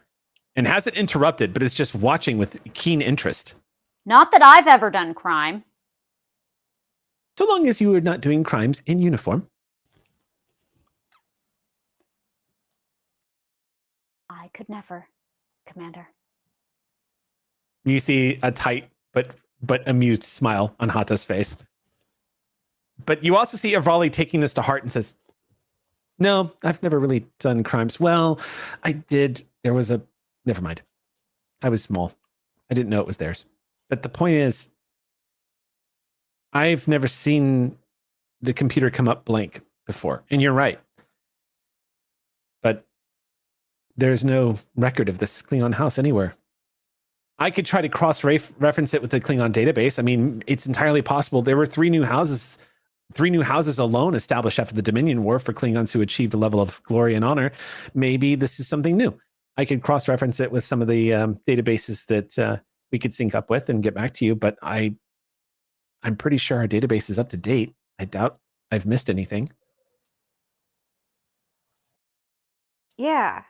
and hasn't interrupted, but is just watching with keen interest. Not that I've ever done crime. So long as you are not doing crimes in uniform. I could never, Commander. You see a tight but amused smile on Hata's face. But you also see Avrali taking this to heart and says, no, I've never really done crimes. Well, I did. Never mind. I was small. I didn't know it was theirs. But the point is, I've never seen the computer come up blank before. And you're right. But there's no record of this Klingon house anywhere. I could try to cross-reference it with the Klingon database. I mean, it's entirely possible. There were three new houses alone established after the Dominion War for Klingons who achieved a level of glory and honor. Maybe this is something new. I could cross-reference it with some of the databases that we could sync up with and get back to you, but I'm pretty sure our database is up to date. I doubt I've missed anything. Yeah.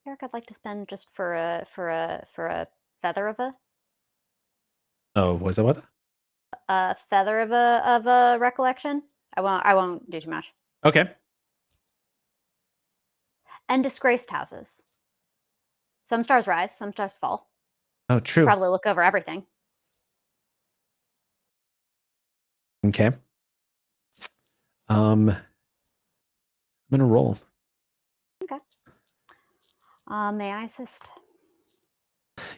Eric, I'd like to spend just for a feather of a. Oh, was that what? A feather of a recollection. I won't do too much. Okay. And disgraced houses. Some stars rise, some stars fall. Oh, true. Probably look over everything. Okay. I'm gonna roll. Okay. May I assist?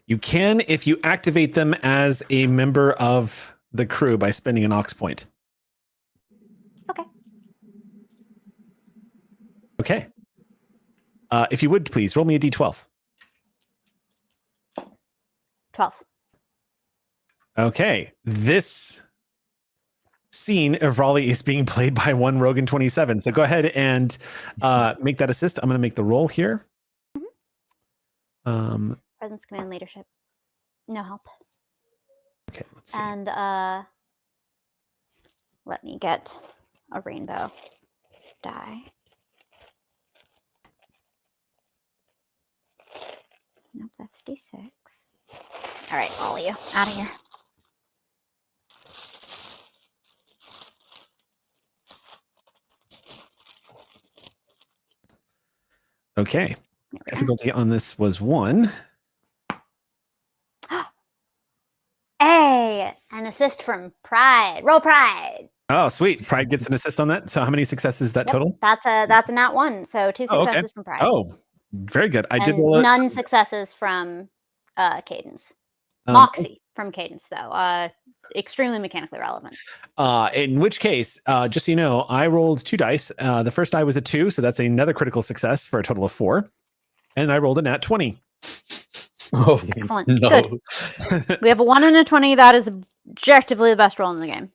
You can if you activate them as a member of the crew by spending an aux point. Okay. Okay. If you would please roll me a d12. 12. Okay. This scene of Raleigh is being played by one Rogan 27. So go ahead and make that assist. I'm going to make the roll here. Mm-hmm. Presence, command, leadership. No help. Okay, let's see. And let me get a rainbow die. Nope, that's D6. All right, all of you, out of here. Okay. Difficulty on this was 1. Hey, an assist from Pride. Roll Pride. Oh, sweet. Pride gets an assist on that. So how many successes is that total? That's a nat 1. So 2 successes from Pride. Oh, very good. I did none successes from Cadence. Moxie from Cadence, though. Extremely mechanically relevant. In which case, just so you know, I rolled 2 dice. The first die was a 2, so that's another critical success for a total of 4. And I rolled a nat 20. Oh, excellent. No. Good. We have a 1 and a 20. That is objectively the best roll in the game.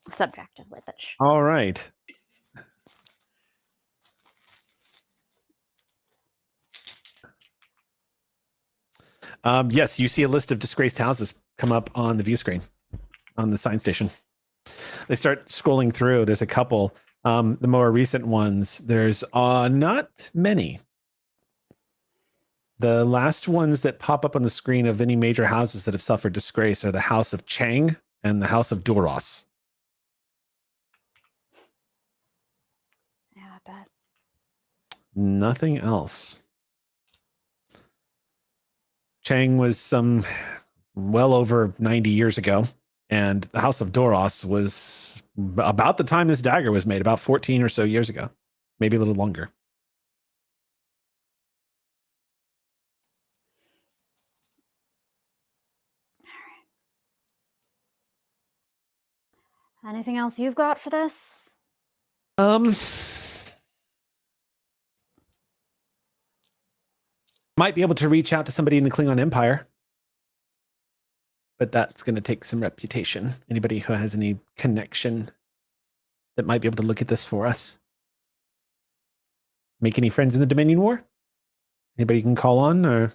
Subjectively, bitch. All right. Yes, you see a list of disgraced houses come up on the view screen on the sign station. They start scrolling through. There's a couple. The more recent ones, there's not many. The last ones that pop up on the screen of any major houses that have suffered disgrace are the House of Chang and the House of Duros. Yeah, I bet. Nothing else. Chang was well over 90 years ago, and the House of Duros was about the time this dagger was made, about 14 or so years ago, maybe a little longer. Anything else you've got for this? Might be able to reach out to somebody in the Klingon Empire, but that's going to take some reputation. Anybody who has any connection that might be able to look at this for us? Make any friends in the Dominion War? Anybody you can call on, or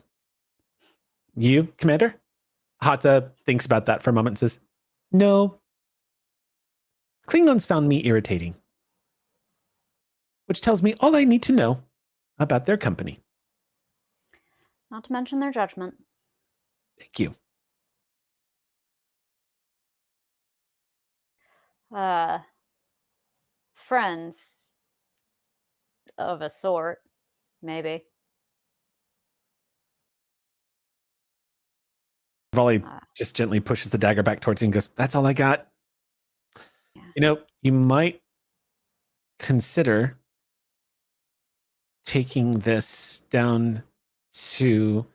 you, Commander? Hata thinks about that for a moment and says, "No. Klingons found me irritating, which tells me all I need to know about their company." Not to mention their judgment. Thank you. Friends of a sort, maybe. Volley just gently pushes the dagger back towards you and goes, "That's all I got." Yeah. You know, you might consider taking this down to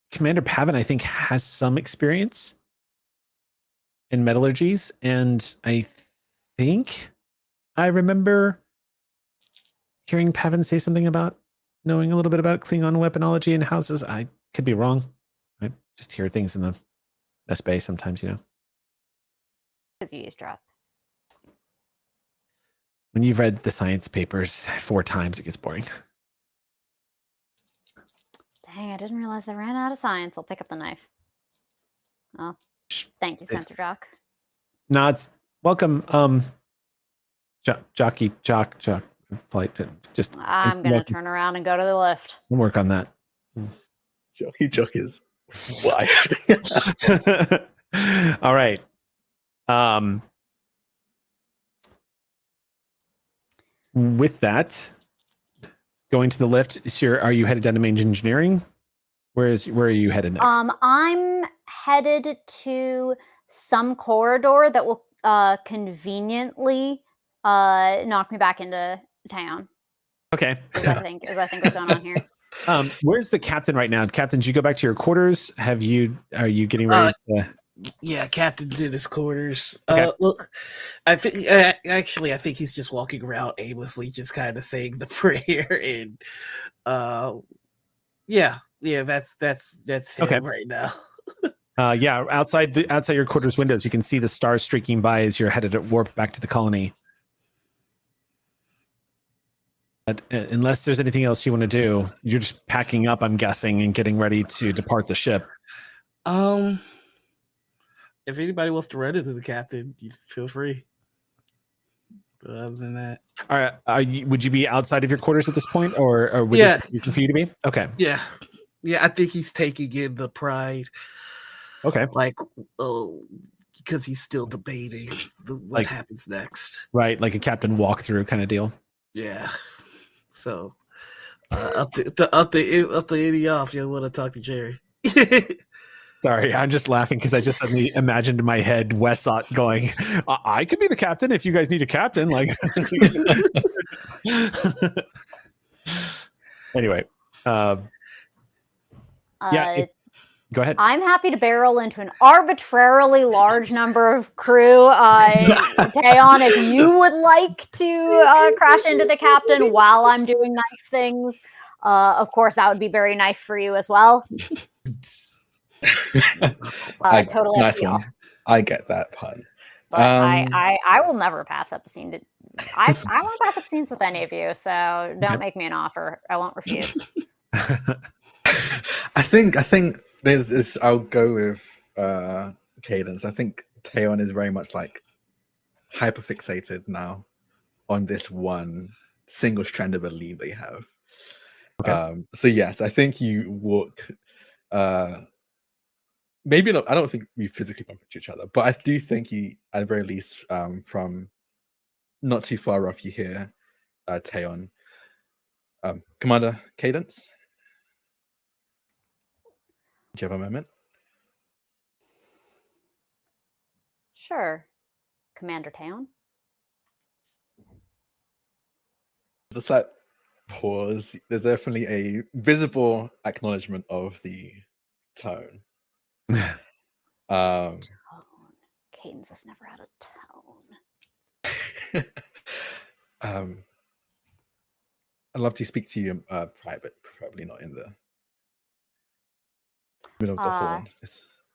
Commander Pavin. I think has some experience in metallurgies, and I think I remember hearing Pavin say something about knowing a little bit about Klingon weaponology and houses. I could be wrong. I just hear things in the West Bay sometimes, you know. Because you eavesdrop. When you've read the science papers 4 times, it gets boring. Dang, I didn't realize they ran out of science. I'll pick up the knife. Oh, thank you, Sensor Jock. Nods. Welcome. Jock. Flight. Just. I'm gonna turn around and go to the lift. We'll work on that. Jock is why. All right. With that, going to the lift. Sure. Are you headed down to main engineering? Where are you headed next? I'm headed to some corridor that will conveniently knock me back into town. Okay. As I think what's going on here. Where's the captain right now? Captain, did you go back to your quarters? Are you getting ready to? Yeah, captain's in his quarters. Okay. Look, I think I think he's just walking around aimlessly, just kind of saying the prayer, and yeah, that's him Okay. right now. Yeah, outside your quarters windows, you can see the stars streaking by as you're headed at warp back to the colony. But, unless there's anything else you want to do, you're just packing up, I'm guessing, and getting ready to depart the ship. If anybody wants to run into the captain, you feel free. But other than that, All right, would you be outside of your quarters at this point, or would Yeah. there be reason for you to be? Okay. yeah, I think he's taking in the pride, Okay. like, because he's still debating what happens next. Right, like a captain walkthrough kind of deal. Yeah. So, up to any off, you want to talk to Jerry? Sorry, I'm just laughing because I just suddenly imagined in my head Wesot going, "I could be the captain if you guys need a captain." Like, anyway, yeah. Go ahead. I'm happy to barrel into an arbitrarily large number of crew. Taeon, if you would like to crash into the captain while I'm doing knife things, of course, that would be very nice for you as well. Totally nice one. I get that pun. But I will never pass up a scene. I won't pass up scenes with any of you, so don't make me an offer. I won't refuse. I think there's this. I'll go with Cadence. I think Taeon is very much like hyperfixated now on this one single strand of a lead they have. Okay. So yes, I think you walk. Maybe not. I don't think we physically bump into each other, but I do think you, at the very least, from not too far off, you hear Taeon. Commander Cadence. Do you have a moment? Sure, Commander Taeon. There's a slight pause. There's definitely a visible acknowledgement of the tone. Tone. Cadence has never had a tone. I'd love to speak to you private, preferably not in the middle of the hall.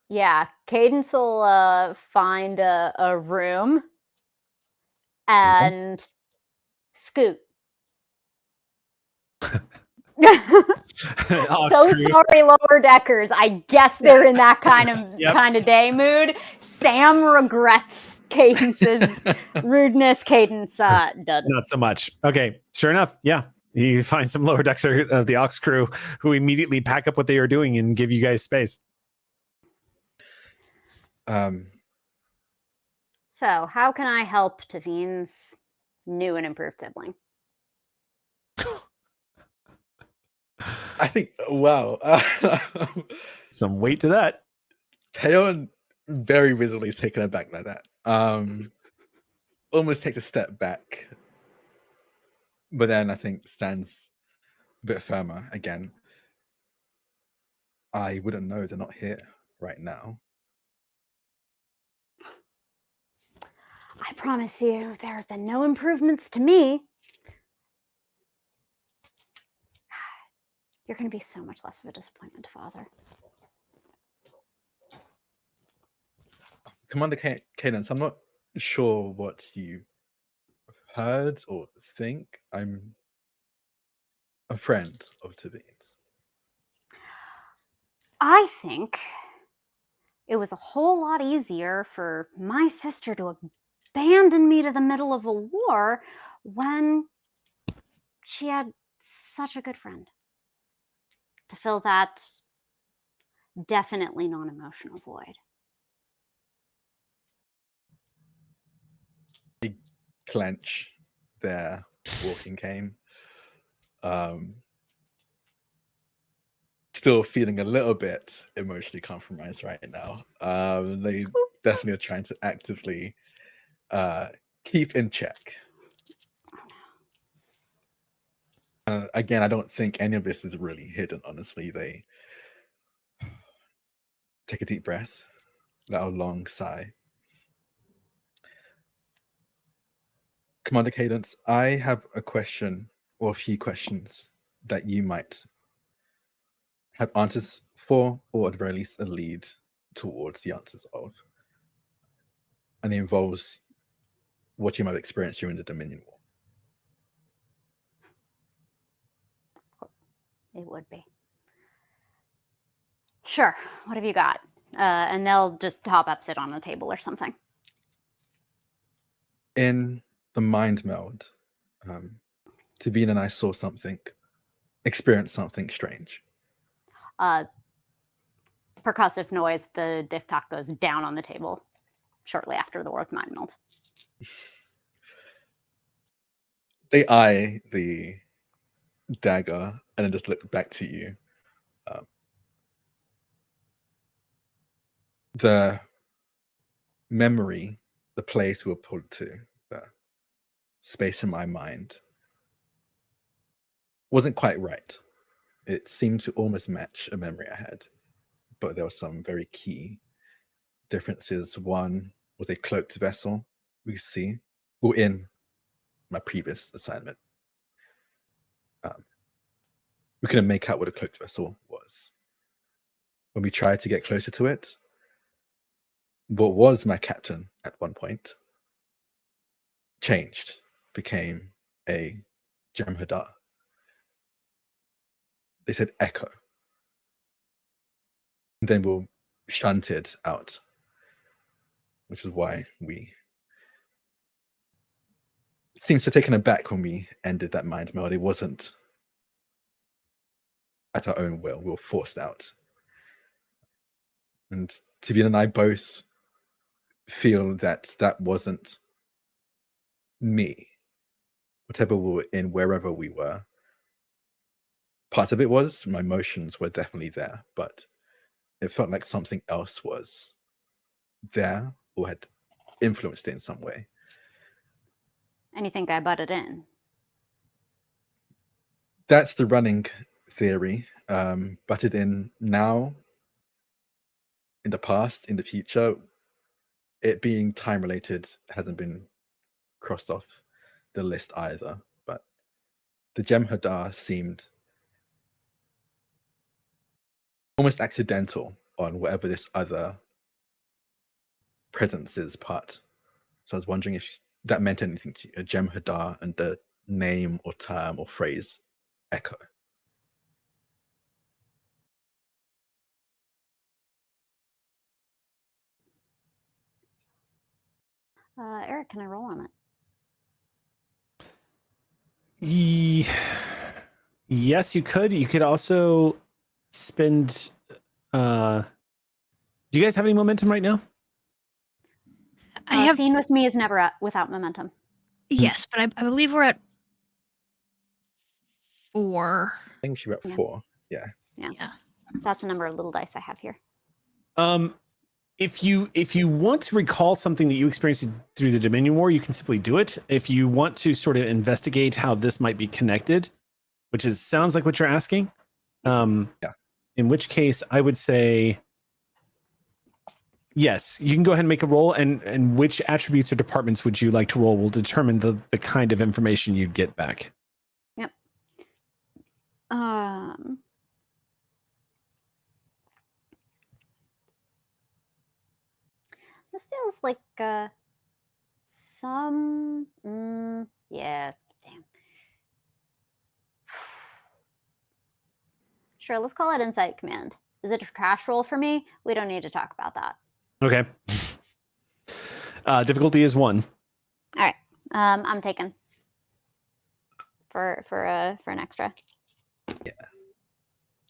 Yeah, Cadence will find a room and scoot. So sorry, lower deckers. I guess they're in that kind of day mood. Sam regrets Cadence's rudeness. Cadence doesn't. Not so much. Okay, sure enough, yeah. You find some lower decker of the Ox crew who immediately pack up what they are doing and give you guys space. So, how can I help Tavine's new and improved sibling? I think, wow. Some weight to that. Teon very visibly taken aback by that. Almost takes a step back, but then I think stands a bit firmer again. I wouldn't know, they're not here right now. I promise you, there have been no improvements to me. You're going to be so much less of a disappointment, Father. Commander Cadence, I'm not sure what you heard or think. I'm a friend of Tavine's. I think it was a whole lot easier for my sister to abandon me to the middle of a war when she had such a good friend to fill that definitely non-emotional void. They clench their walking cane. Still feeling a little bit emotionally compromised right now. They definitely are trying to actively keep in check. Again, I don't think any of this is really hidden, honestly. They take a deep breath, let out a long sigh. Commander Cadence, I have a question or a few questions that you might have answers for, or at the very least a lead towards the answers of. And it involves what you might have experienced during the Dominion War. It would be. Sure, what have you got? And they'll just hop up, sit on a table or something. In the mind meld, Tavine and I saw something, experienced something strange. Percussive noise, the diff talk goes down on the table shortly after the word mind meld. They eye the dagger and then just look back to you. The memory, the place we were pulled to, the space in my mind, wasn't quite right. It seemed to almost match a memory I had, but there were some very key differences. One was a cloaked vessel we see, well, in my previous assignment. We couldn't make out what a cloaked vessel was. When we tried to get closer to it, what was my captain at one point changed, became a Jem'Hadar. They said Echo. And then we'll shunted out, which is why we seems to have taken aback when we ended that mind meld. It wasn't at our own will. We were forced out. And Tavine and I both feel that that wasn't me. Whatever we were in, wherever we were, part of it was, my emotions were definitely there, but it felt like something else was there or had influenced it in some way. And you think I butted in? That's the running theory. Butted in now, in the past, in the future. It being time related hasn't been crossed off the list either, but the Jem'Hadar seemed almost accidental on whatever this other presence's part. So I was wondering if that meant anything to you, a Jem'Hadar and the name or term or phrase echo. Eric, can I roll on it? Yes, you could. You could also spend. Do you guys have any momentum right now? I have. Scene with me is never without momentum. Yes, but I believe we're at 4. I think she were at 4. Yeah. That's the number of little dice I have here. If you want to recall something that you experienced through the Dominion War, you can simply do it. If you want to sort of investigate how this might be connected, which sounds like what you're asking, in which case I would say yes, you can go ahead and make a roll, and which attributes or departments would you like to roll will determine the kind of information you'd get back. Yep. This feels like some... yeah, damn. Sure, let's call it Insight Command. Is it a trash roll for me? We don't need to talk about that. Okay. Difficulty is 1. All right. I'm taken for an extra. Yeah.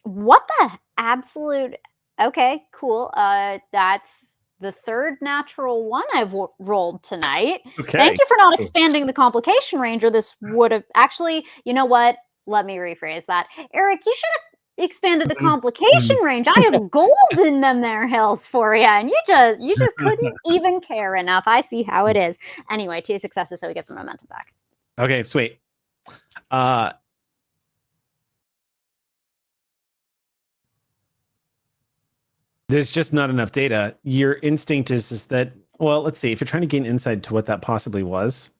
What the absolute... Okay, cool. That's the third natural one I've rolled tonight. Okay. Thank you for not expanding the complication range, or this would have... Actually, you know what? Let me rephrase that. Eric, you should have expanded the complication range. I have gold in them there hills for you, and you just couldn't even care enough. I see how it is. Anyway, 2 successes, so we get the momentum back. Okay, sweet. There's just not enough data. Your instinct is that, well, let's see, if you're trying to gain insight to what that possibly was.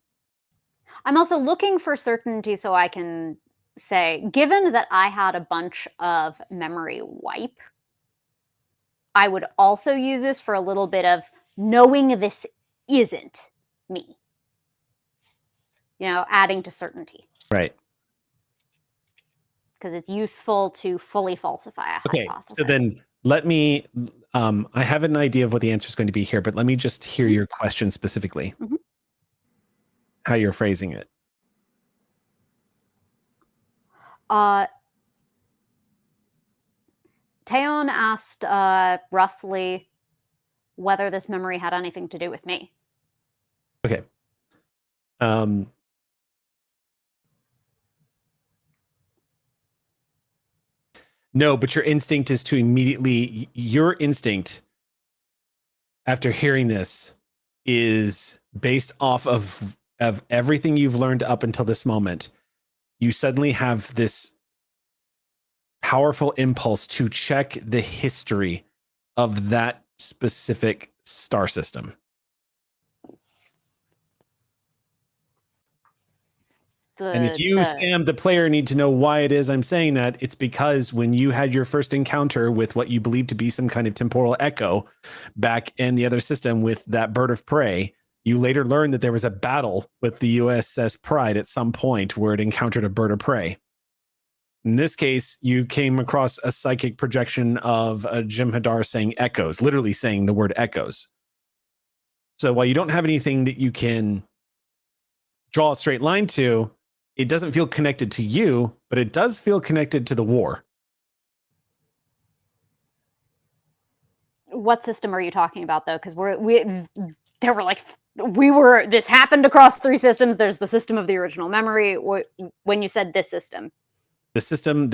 I'm also looking for certainty so I can say, given that I had a bunch of memory wipe, I would also use this for a little bit of knowing this isn't me. Adding to certainty. Right. Because it's useful to fully falsify a hypothesis. So then let me, I have an idea of what the answer is going to be here, but let me just hear your question specifically. Mm-hmm. How you're phrasing it. Teon asked roughly whether this memory had anything to do with me. Okay. No, but your instinct is to your instinct after hearing this is based off of everything you've learned up until this moment. You suddenly have this powerful impulse to check the history of that specific star system. And if you, Sam, the player, need to know why it is I'm saying that, it's because when you had your first encounter with what you believe to be some kind of temporal echo back in the other system with that bird of prey, you later learned that there was a battle with the USS Pride at some point where it encountered a bird of prey. In this case, you came across a psychic projection of a Jem'Hadar saying echoes, literally saying the word echoes. So while you don't have anything that you can draw a straight line to, it doesn't feel connected to you, but it does feel connected to the war. What system are you talking about, though? Because this happened across 3 systems. There's the system of the original memory. When you said this system, the system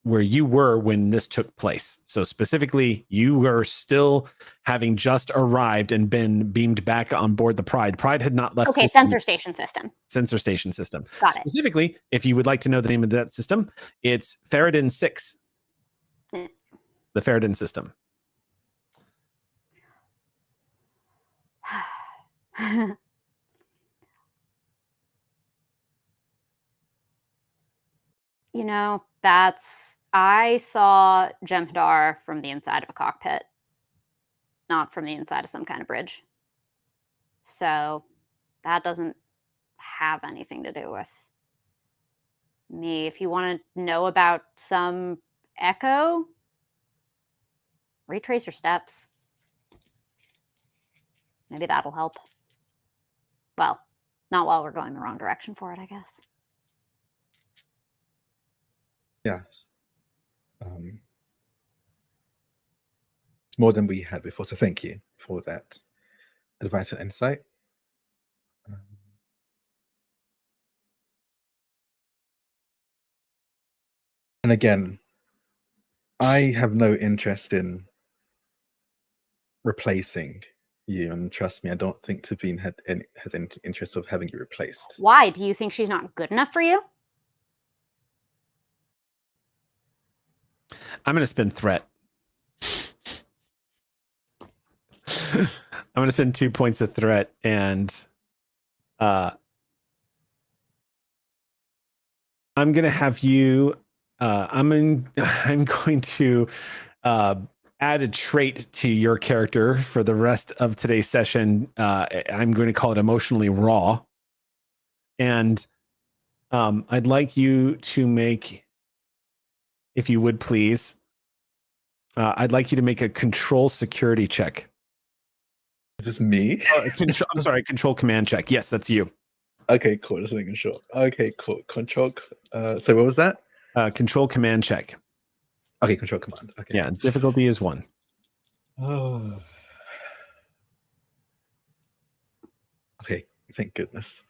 where you were when this took place. So specifically, you were still having just arrived and been beamed back on board the Pride. Pride had not left. Okay, sensor station system. Sensor station system. Got it. Specifically, if you would like to know the name of that system, it's Faradin 6. The Faradin system. You know, I saw Jem'Hadar from the inside of a cockpit, not from the inside of some kind of bridge. So that doesn't have anything to do with me. If you want to know about some echo, retrace your steps. Maybe that'll help. Well, not while we're going the wrong direction for it, I guess. Yeah. It's more than we had before, so thank you for that advice and insight. And again, I have no interest in replacing you, and trust me, I don't think Tavine has any interest of having you replaced. Why? Do you think she's not good enough for you? I'm going to spend threat. I'm going to spend 2 points of threat, and I'm going to have you. I'm going to add a trait to your character for the rest of today's session. I'm going to call it emotionally raw, and I'd like you to make, if you would please, I'd like you to make a control security check. Is this me? I'm sorry, control command check. Yes, that's you. Okay, cool. Just making sure. Okay, cool. Control. So what was that? Control command check. Okay, control command. Okay. Yeah, difficulty is 1. Oh. Okay, thank goodness.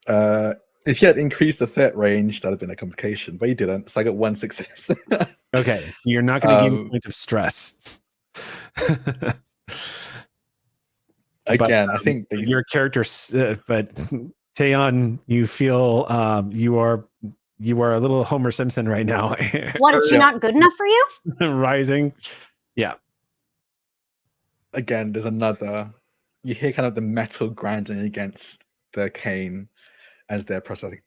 If you had increased the threat range, that'd have been a complication, but you didn't. So I got 1 success. Okay, so you're not going to gain a point of stress. Again, but, I think your character, but Taeyeon, you feel you are a little Homer Simpson right now. What, is she not good enough for you? Rising. Yeah. Again, there's another. You hear kind of the metal grinding against the cane as their processing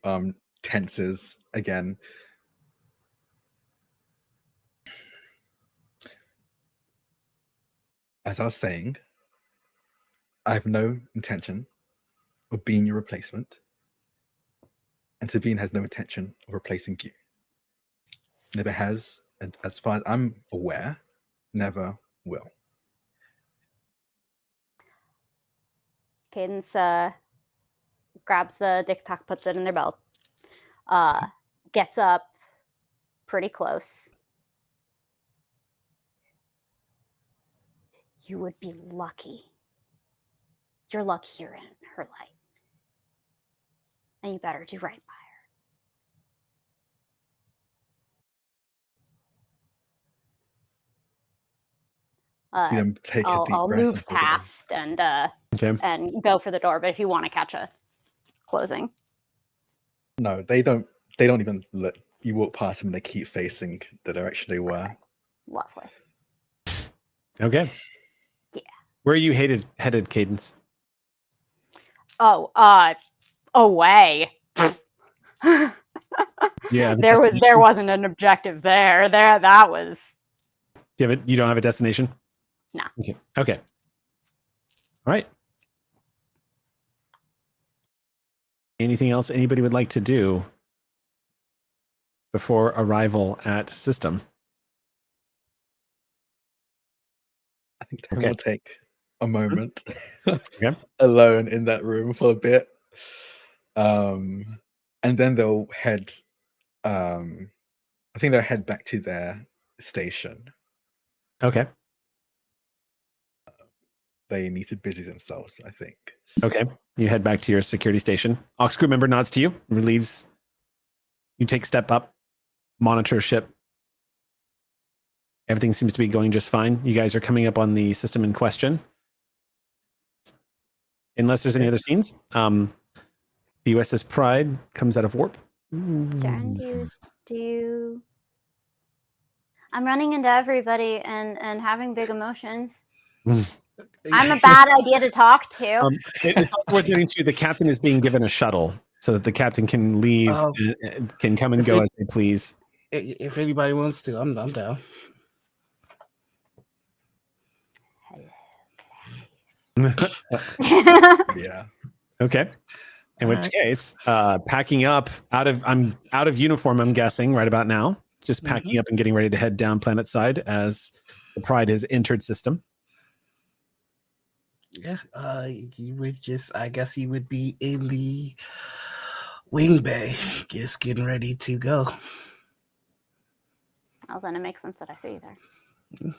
tenses again. As I was saying, I have no intention of being your replacement, and Tavine has no intention of replacing you. Never has, and as far as I'm aware, never will. Cadence grabs the diktak, puts it in their belt, gets up pretty close. You would be lucky. You're lucky you're in her light. And you better do right by her. Take I'll move past and go for the door, but if you want to catch a closing. No, they don't even look. You walk past them and they keep facing the direction they were. Okay. Lovely. Okay. Yeah. Where are you headed, Cadence? Oh, away. Yeah. There wasn't an objective there. That was. You don't have a destination? No. Okay. All right. Anything else anybody would like to do before arrival at system? I think Tim will take a moment Okay. alone in that room for a bit. And then they'll head I think they'll head back to their station. Okay. They need to busy themselves, I think. Okay. You head back to your security station. Aux crew member nods to you, relieves. You take step up, monitor ship. Everything seems to be going just fine. You guys are coming up on the system in question. Unless there's any other scenes. The USS Pride comes out of warp. Darn, I'm running into everybody and having big emotions. I'm a bad idea to talk to. It's also worth noting too, the captain is being given a shuttle. so that the captain can leave, can come and go as they please. If anybody wants to, I'm down. Yeah. Okay. In which case, packing up I'm out of uniform, I'm guessing, right about now. Just packing up and getting ready to head down planet side as the Pride has entered system. Yeah, I guess you would be in the wing bay, just getting ready to go. Well, then it makes sense that I see you there.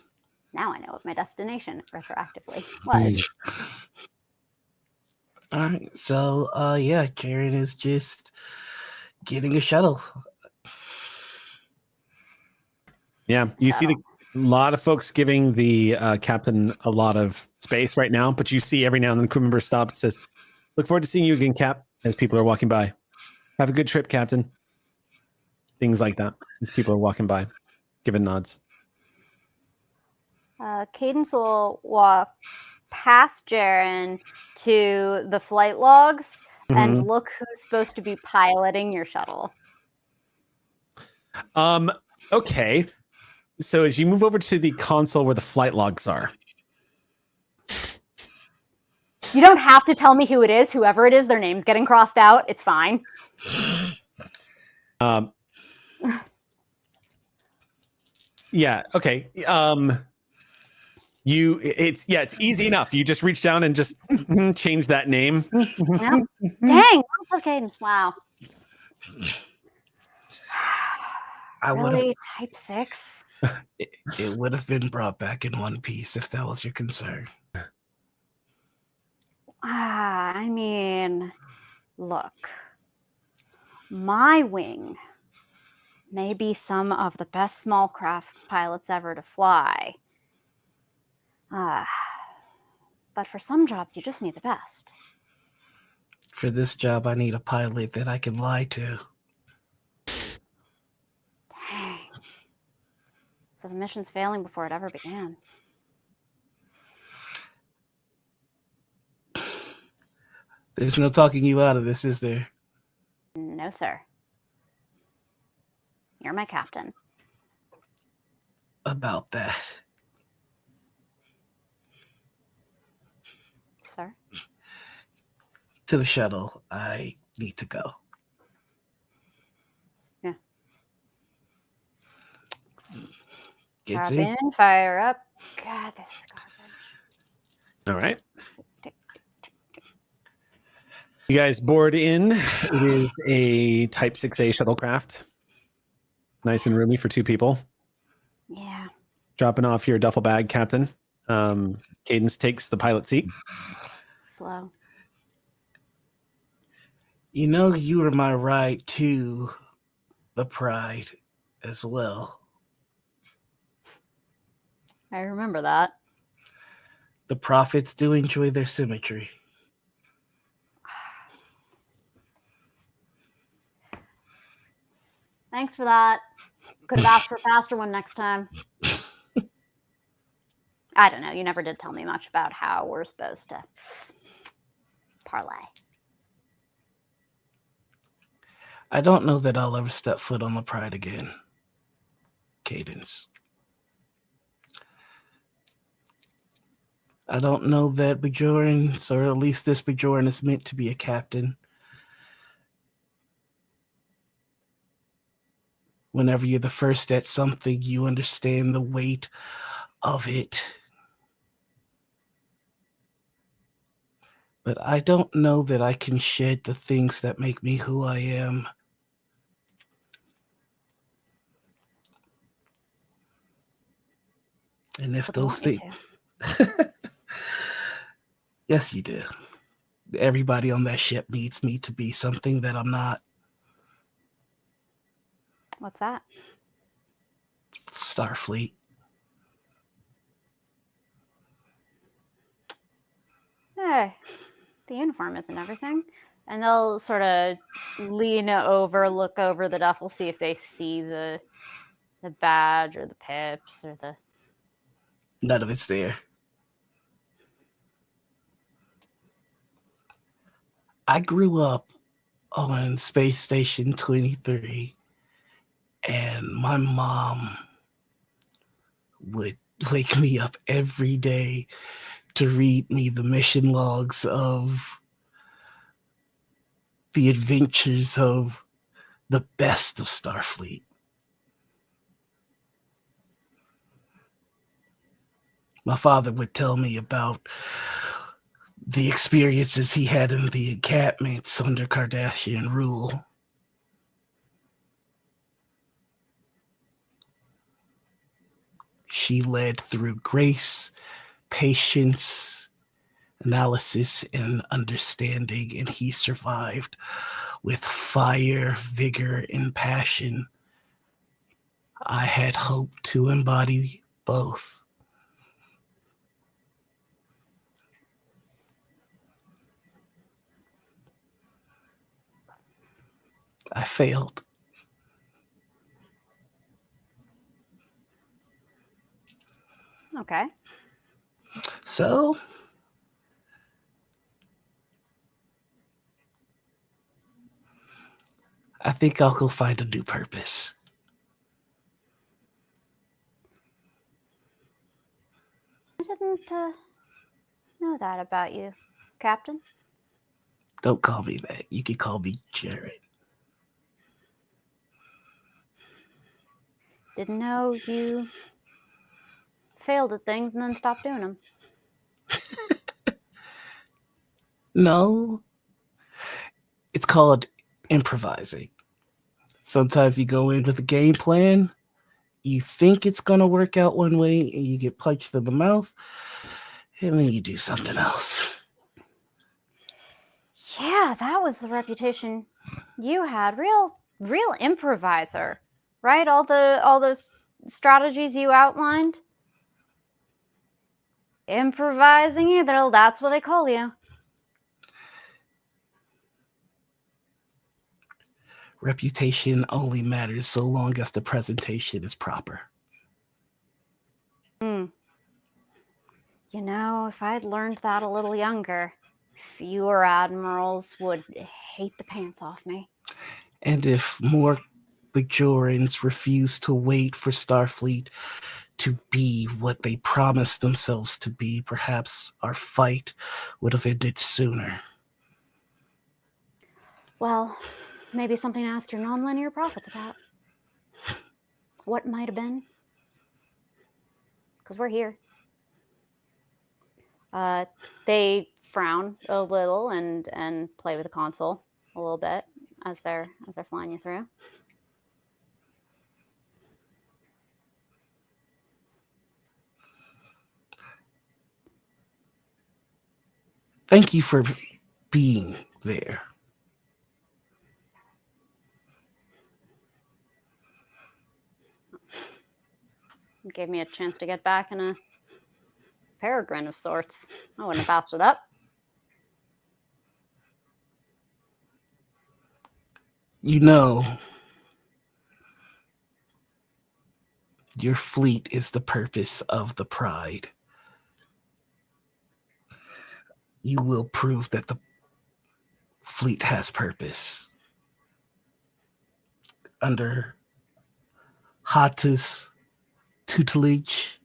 Now I know what my destination retroactively was. All right, so yeah, Karen is just getting a shuttle. Yeah, you see a lot of folks giving the captain a lot of space right now, but you see every now and then a crew member stops and says, "Look forward to seeing you again, Cap," as people are walking by. "Have a good trip, Captain." Things like that as people are walking by, giving nods. Cadence will walk past Jaren to the flight logs and look who's supposed to be piloting your shuttle. Okay. So as you move over to the console where the flight logs are. You don't have to tell me who it is. Whoever it is, their name's getting crossed out. It's fine. Yeah, okay. It's easy enough. You just reach down and just change that name. Yeah. Dang, Cadence. Wow. Really? Type 6? It would have been brought back in one piece if that was your concern. I mean, look. My wing may be some of the best small craft pilots ever to fly. But for some jobs, you just need the best. For this job, I need a pilot that I can lie to. Dang. So the mission's failing before it ever began. There's no talking you out of this, is there? No, sir. You're my captain. About that. Sir? To the shuttle. I need to go. Yeah. Gets Drop in. in, fire up. God, this is garbage. All right. You guys board in. It is a Type 6A shuttlecraft. Nice and roomy for 2 people. Yeah. Dropping off your duffel bag, Captain. Cadence takes the pilot seat. Slow. You know you were my ride to the Pride as well. I remember that. The prophets do enjoy their symmetry. Thanks for that. Could have asked for a faster one next time. I don't know. You never did tell me much about how we're supposed to parlay. I don't know that I'll ever step foot on the Pride again. Cadence. I don't know that Bajorans, or at least this Bajoran, is meant to be a captain. Whenever you're the first at something, you understand the weight of it. But I don't know that I can shed the things that make me who I am. And if those things... Yes, you do. Everybody on that ship needs me to be something that I'm not. What's that? Starfleet. Hey, the uniform isn't everything. And they'll sort of lean over, look over the duffel, see if they see the badge or the pips or the... None of it's there. I grew up on Space Station 23, and my mom would wake me up every day to read me the mission logs of the adventures of the best of Starfleet. My father would tell me about the experiences he had in the encampments under Cardassian rule. She led through grace, patience, analysis, and understanding, and he survived with fire, vigor, and passion. I had hoped to embody both. I failed. Okay. So, I think I'll go find a new purpose. I didn't know that about you, Captain. Don't call me that. You can call me Jared. Didn't know you failed at things and then stopped doing them. No. It's called improvising. Sometimes you go in with a game plan, you think it's going to work out one way, and you get punched in the mouth, and then you do something else. Yeah, that was the reputation you had. Real improviser, right? All those strategies you outlined. Improvising either, that's what they call you. Reputation only matters so long as the presentation is proper. You know, if I'd learned that a little younger, fewer admirals would hate the pants off me. And if more Bajorans refuse to wait for Starfleet to be what they promised themselves to be, perhaps our fight would have ended sooner. Well, maybe something to ask your nonlinear prophets about. What might have been? Because we're here. They frown a little and play with the console a little bit as they're flying you through. Thank you for being there. Gave me a chance to get back in a peregrine of sorts. I wouldn't have passed it up. You know, your fleet is the purpose of the Pride. You will prove that the fleet has purpose. Under Hata's tutelage,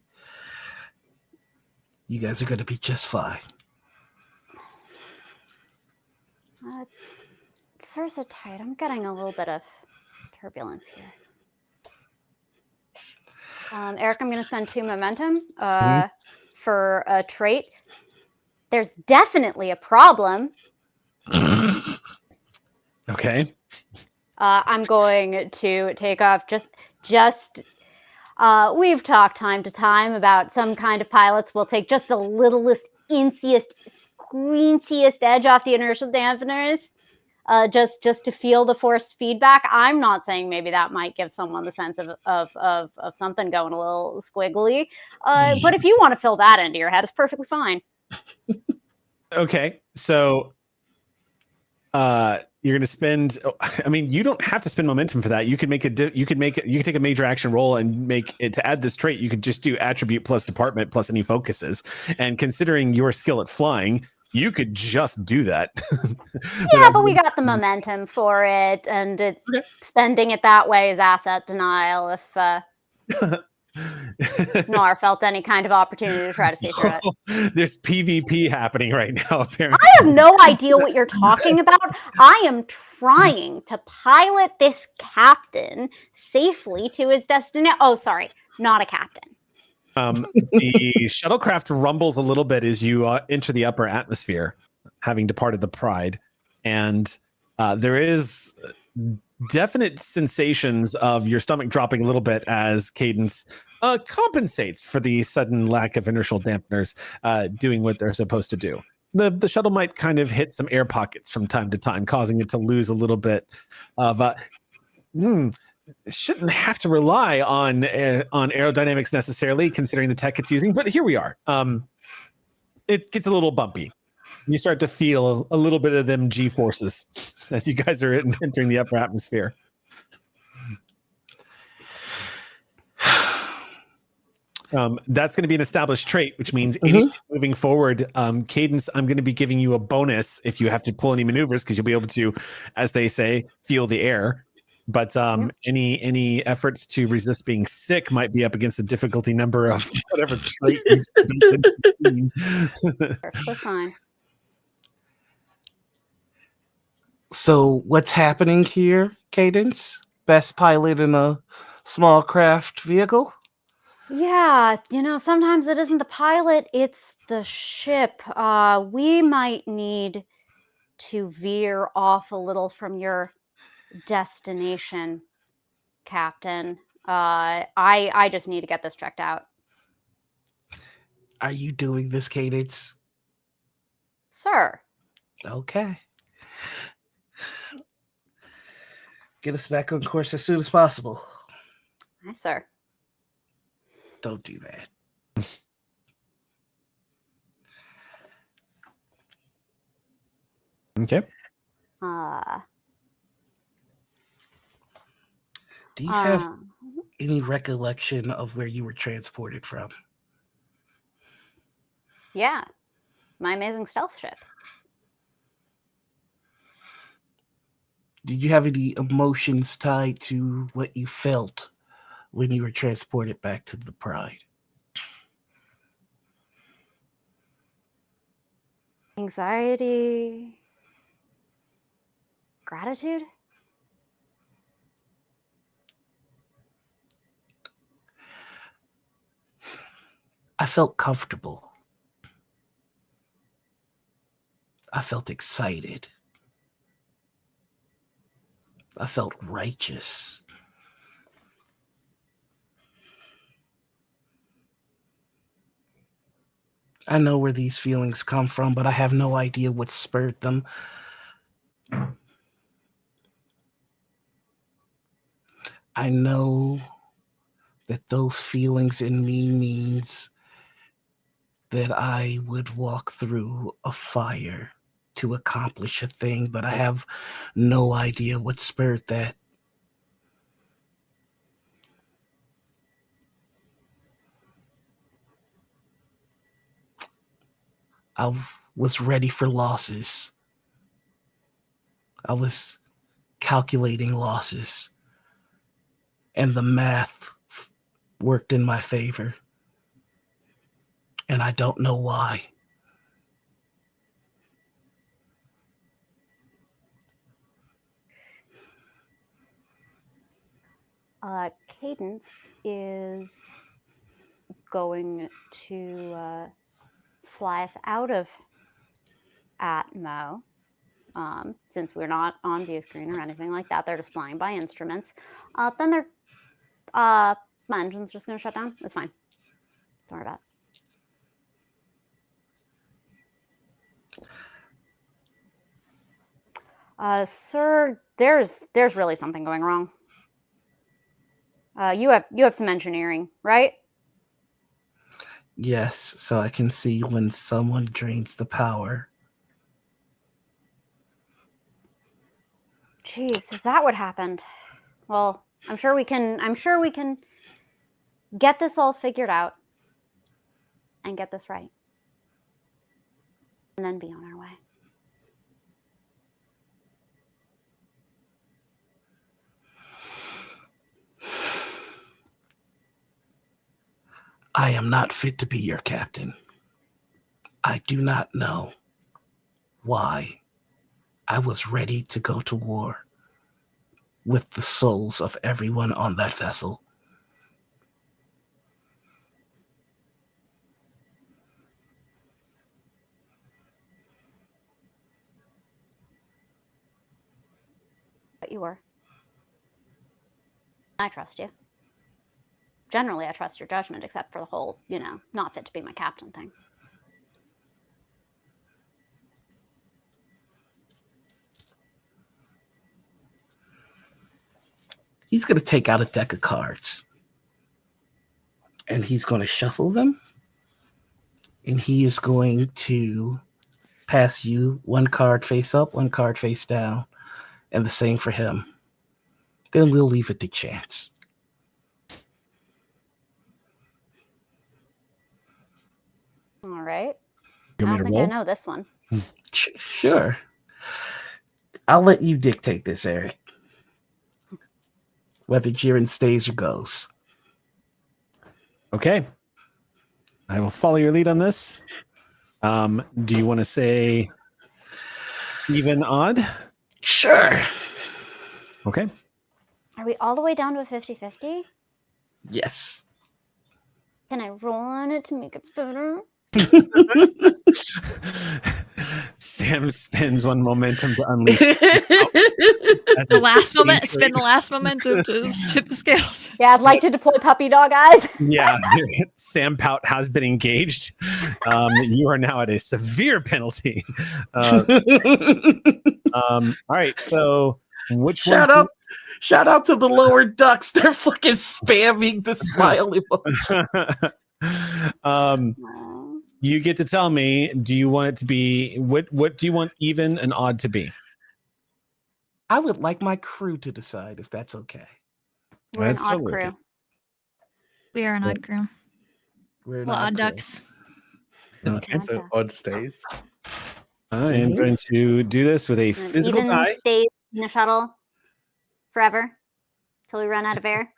you guys are going to be just fine. Sirs are tight. I'm getting a little bit of turbulence here. Eric, I'm going to spend 2 momentum for a trait. There's definitely a problem. Okay. I'm going to take off we've talked time to time about some kind of pilots will take just the littlest, insiest, squeentiest edge off the inertial dampeners just to feel the force feedback. I'm not saying maybe that might give someone the sense of something going a little squiggly. But if you want to fill that into your head, it's perfectly fine. Okay. So you're going to spend, I mean, you don't have to spend momentum for that. You could you could take a major action roll and make it to add this trait. You could just do attribute plus department plus any focuses. And considering your skill at flying, you could just do that. Yeah, but we got the momentum for it, and spending it that way is asset denial. If Nar felt any kind of opportunity to try to see through it. There's PvP happening right now, apparently. I have no idea what you're talking about. I am trying to pilot this captain safely to his destination. Oh, sorry, not a captain. The shuttlecraft rumbles a little bit as you enter the upper atmosphere, having departed the Pride, and there is definite sensations of your stomach dropping a little bit as Cadence compensates for the sudden lack of inertial dampeners doing what they're supposed to do. The shuttle might kind of hit some air pockets from time to time, causing it to lose a little bit of shouldn't have to rely on aerodynamics necessarily, considering the tech it's using, but here we are. It gets a little bumpy. You start to feel a little bit of them G-forces as you guys are entering the upper atmosphere. That's going to be an established trait, which means moving forward, Cadence, I'm going to be giving you a bonus if you have to pull any maneuvers, because you'll be able to, as they say, feel the air. But any efforts to resist being sick might be up against a difficulty number of whatever trait you've We're fine. So what's happening here, Cadence? Best pilot in a small craft vehicle? Yeah, sometimes it isn't the pilot, it's the ship. We might need to veer off a little from your destination, Captain. I just need to get this checked out. Are you doing this, Cadence? Sir. Okay. Get us back on course as soon as possible. Aye, sir. Don't do that. Okay. Do you have any recollection of where you were transported from? Yeah. My amazing stealth ship. Did you have any emotions tied to what you felt when you were transported back to the Pride? Anxiety. Gratitude? I felt comfortable. I felt excited. I felt righteous. I know where these feelings come from, but I have no idea what spurred them. I know that those feelings in me means that I would walk through a fire to accomplish a thing, but I have no idea what spurred that. I was ready for losses. I was calculating losses, and the math worked in my favor, and I don't know why. Cadence is going to fly us out of Atmo. Since we're not on view screen or anything like that, they're just flying by instruments. Then my engine's just going to shut down. It's fine. Don't worry about it. Sir, there's really something going wrong. You have some engineering, right? Yes, so I can see when someone drains the power. Jeez, is that what happened? Well, I'm sure we can get this all figured out and get this right. and then be on our way. I am not fit to be your captain. I do not know why I was ready to go to war with the souls of everyone on that vessel. But you were. I trust you. Generally, I trust your judgment, except for the whole, not fit to be my captain thing. He's going to take out a deck of cards. And he's going to shuffle them. And he is going to pass you one card face up, one card face down. And the same for him. Then we'll leave it to chance. All right. You I want don't me think to I know this one. Sure. I'll let you dictate this, Eric. Whether Jiren stays or goes. Okay. I will follow your lead on this. Do you want to say even, odd? Sure. Okay. Are we all the way down to a 50-50? Yes. Can I roll on it to make it better? Sam spends one momentum to unleash The last moment, spin the last momentum to tip the scales. Yeah, I'd like to deploy puppy dog eyes. Yeah, Sam Pout has been engaged. You are now at a severe penalty. All right, so which one? Shout out to the lower ducks. They're fucking spamming the smile emoji. You get to tell me, do you want it to be, what do you want even and odd to be? I would like my crew to decide if that's okay. We're an odd crew. Okay. We are an odd crew. We're Well, odd ducks. Okay. So odd stays. I am going to do this with a physical even die. Stays in the shuttle forever till we run out of air.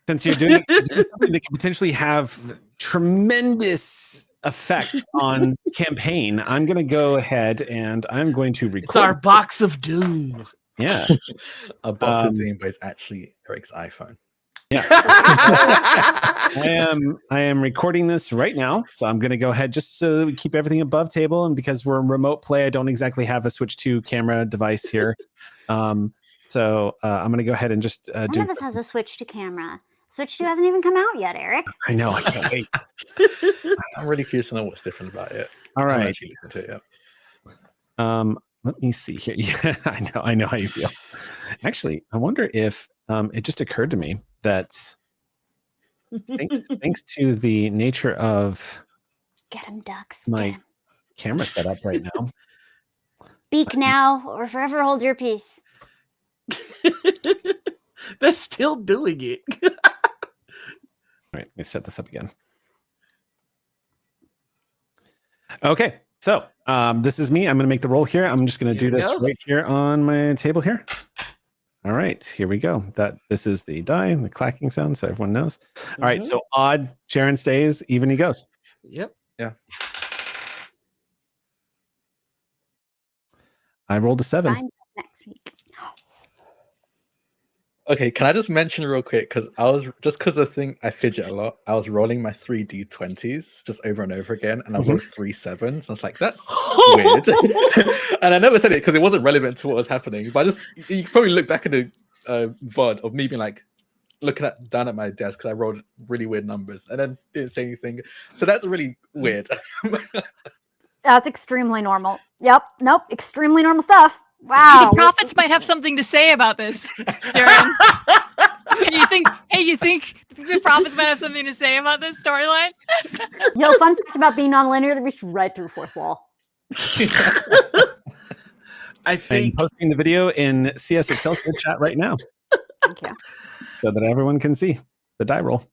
Since you're doing something that can potentially have tremendous effects on campaign, I'm going to go ahead and I'm going to record. It's our box of doom. Yeah. A box of doom, but it's actually Eric's iPhone. Yeah. I am recording this right now, so I'm going to go ahead just so that we keep everything above table, and because we're remote play, I don't exactly have a Switch 2 camera device here. So I'm going to go ahead and just None of us has a Switch 2 camera. Switch 2 hasn't even come out yet, Eric. I know, I can't wait. I'm really curious to know what's different about it. All right. To it, yeah. Let me see here. Yeah, I know how you feel. Actually, I wonder if it just occurred to me that thanks to the nature of Get him, ducks. my camera setup right now. Speak now or forever hold your peace. They're still doing it. All right, let me set this up again. Okay, so this is me. I'm going to make the roll here. I'm just going to do this right here on my table here. All right, here we go. This is the die, the clacking sound, so everyone knows. All right, so odd, Sharon stays, even he goes. Yep. Yeah. I rolled a 7. Next week. Okay, can I just mention real quick, because I think I fidget a lot, I was rolling my 3d20s just over and over again, and I rolled 3 7s. I was like, that's weird. And I never said it because it wasn't relevant to what was happening. But you can probably look back at the VOD of me being like, looking down at my desk because I rolled really weird numbers and then didn't say anything. So that's really weird. That's extremely normal. Yep. Nope. Extremely normal stuff. Wow. The prophets might have something to say about this, Darren. You think the prophets might have something to say about this storyline? Fun fact about being non-linear, they reach right through fourth wall. I think I'm posting the video in CS Excelsior chat right now. Thank you. So that everyone can see the die roll.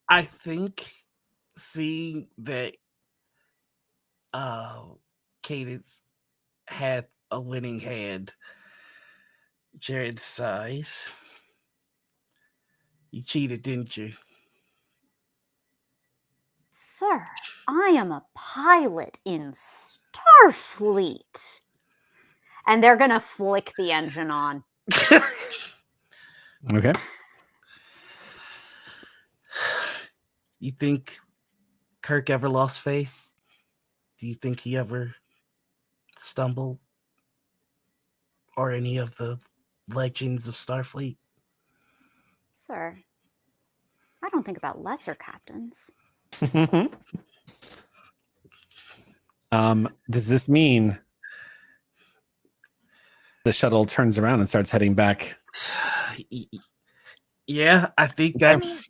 I think seeing that Cadence had a winning hand. Jared sighs. You cheated, didn't you? Sir, I am a pilot in Starfleet. And they're going to flick the engine on. Okay. You think Kirk ever lost faith? Do you think he ever stumbled? Or any of the legends of Starfleet? Sir, I don't think about lesser captains. Does this mean the shuttle turns around and starts heading back? Yeah, I think that's...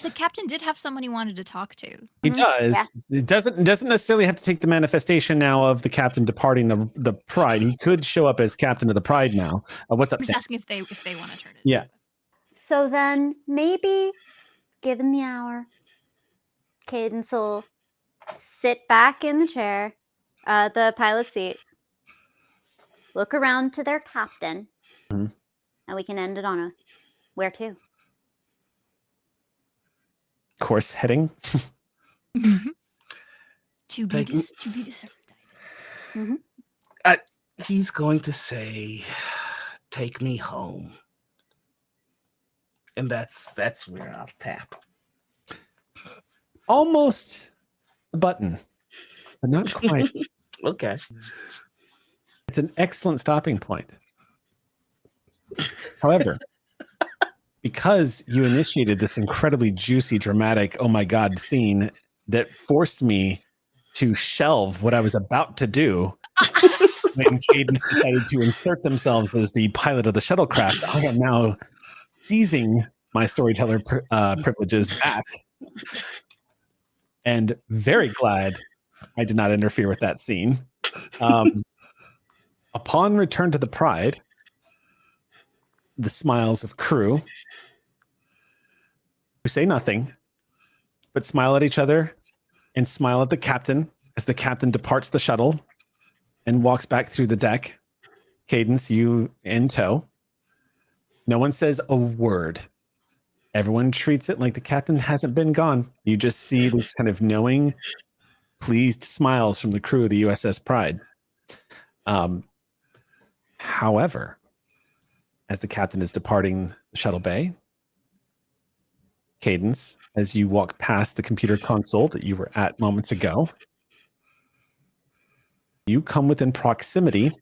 The captain did have someone he wanted to talk to. He does. Yeah. It doesn't necessarily have to take the manifestation now of the captain departing the Pride. He could show up as captain of the Pride now. What's up, I'm just Sam? asking if they want to turn it. Yeah. So then maybe, given the hour, Cadence will sit back in the chair, the pilot seat, look around to their captain, and we can end it on a where to. Course heading. To be decided. He's going to say, "Take me home," and that's where I'll tap. Almost a button, but not quite. Okay. It's an excellent stopping point. However, because you initiated this incredibly juicy, dramatic, oh my God scene that forced me to shelve what I was about to do when Cadence decided to insert themselves as the pilot of the shuttlecraft, I am now seizing my storyteller privileges back. And very glad I did not interfere with that scene. Upon return to the Pride, the smiles of crew who say nothing, but smile at each other and smile at the captain as the captain departs the shuttle and walks back through the deck. Cadence, you in tow. No one says a word. Everyone treats it like the captain hasn't been gone. You just see this kind of knowing, pleased smiles from the crew of the USS Pride. However, as the captain is departing the shuttle bay, Cadence, as you walk past the computer console that you were at moments ago, you come within proximity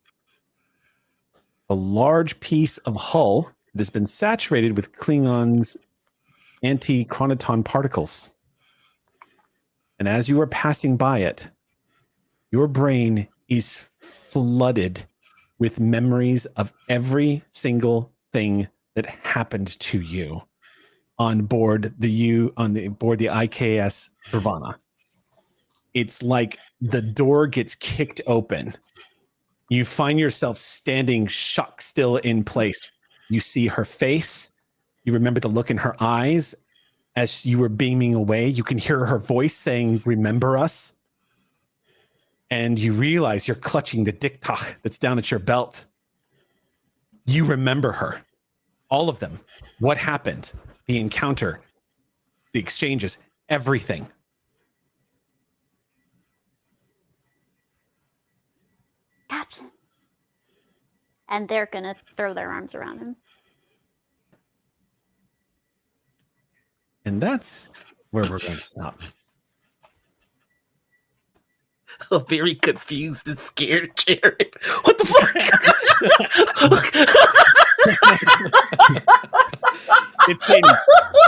a large piece of hull that has been saturated with Klingons' anti-chronoton particles. And as you are passing by it, your brain is flooded with memories of every single thing that happened to you on board the IKS Nirvana. It's like the door gets kicked open. You find yourself standing shock still in place. You see her face. You remember the look in her eyes as you were beaming away. You can hear her voice saying, "Remember us." And you realize you're clutching the diktach that's down at your belt. You remember her. All of them. What happened? The encounter. The exchanges. Everything. Captain. And they're going to throw their arms around him. And that's where we're going to stop. A very confused and scared Jared. What the fuck? It's Cadence.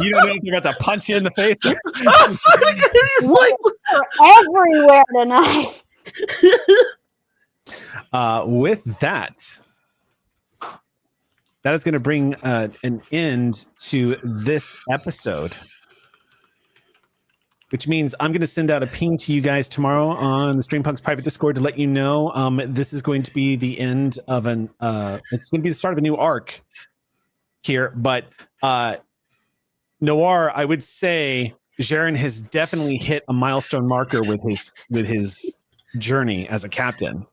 You don't know if they're about to punch you in the face. I'm sorry, it's like... Everywhere tonight. With that is going to bring an end to this episode, which means I'm going to send out a ping to you guys tomorrow on the StreamPunks private Discord to let you know this is going to be the end of it's going to be the start of a new arc here. But Noir, I would say Jaren has definitely hit a milestone marker with his journey as a captain.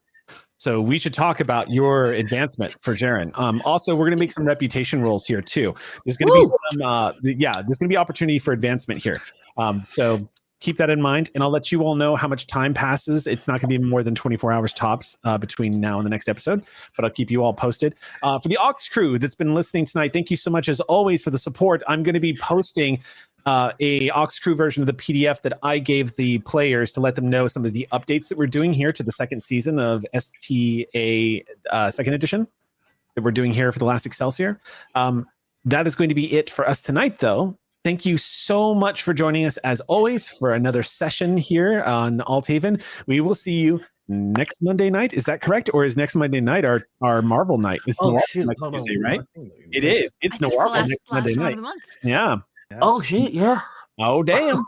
So we should talk about your advancement for Jaren. Also, we're going to make some reputation rolls here too. There's going to be some, there's going to be opportunity for advancement here. So keep that in mind, and I'll let you all know how much time passes. It's not going to be more than 24 hours tops between now and the next episode, but I'll keep you all posted. For the Aux crew that's been listening tonight, thank you so much as always for the support. I'm going to be posting a Aux crew version of the PDF that I gave the players to let them know some of the updates that we're doing here to the second season of STA second edition that we're doing here for the Last Excelsior. That is going to be it for us tonight, though. Thank you so much for joining us, as always, for another session here on Althaven. We will see you next Monday night. Is that correct? Or is next Monday night our Marvel night? It's next Tuesday, right? It is. It's Noir next Monday night. Yeah. Oh shit! Yeah. Oh damn!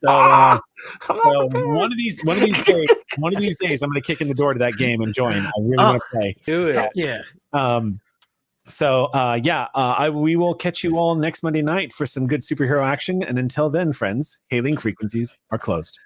So one of these days, I'm going to kick in the door to that game and join. I really want to play. Do it. Yeah. We will catch you all next Monday night for some good superhero action. And until then, friends, hailing frequencies are closed.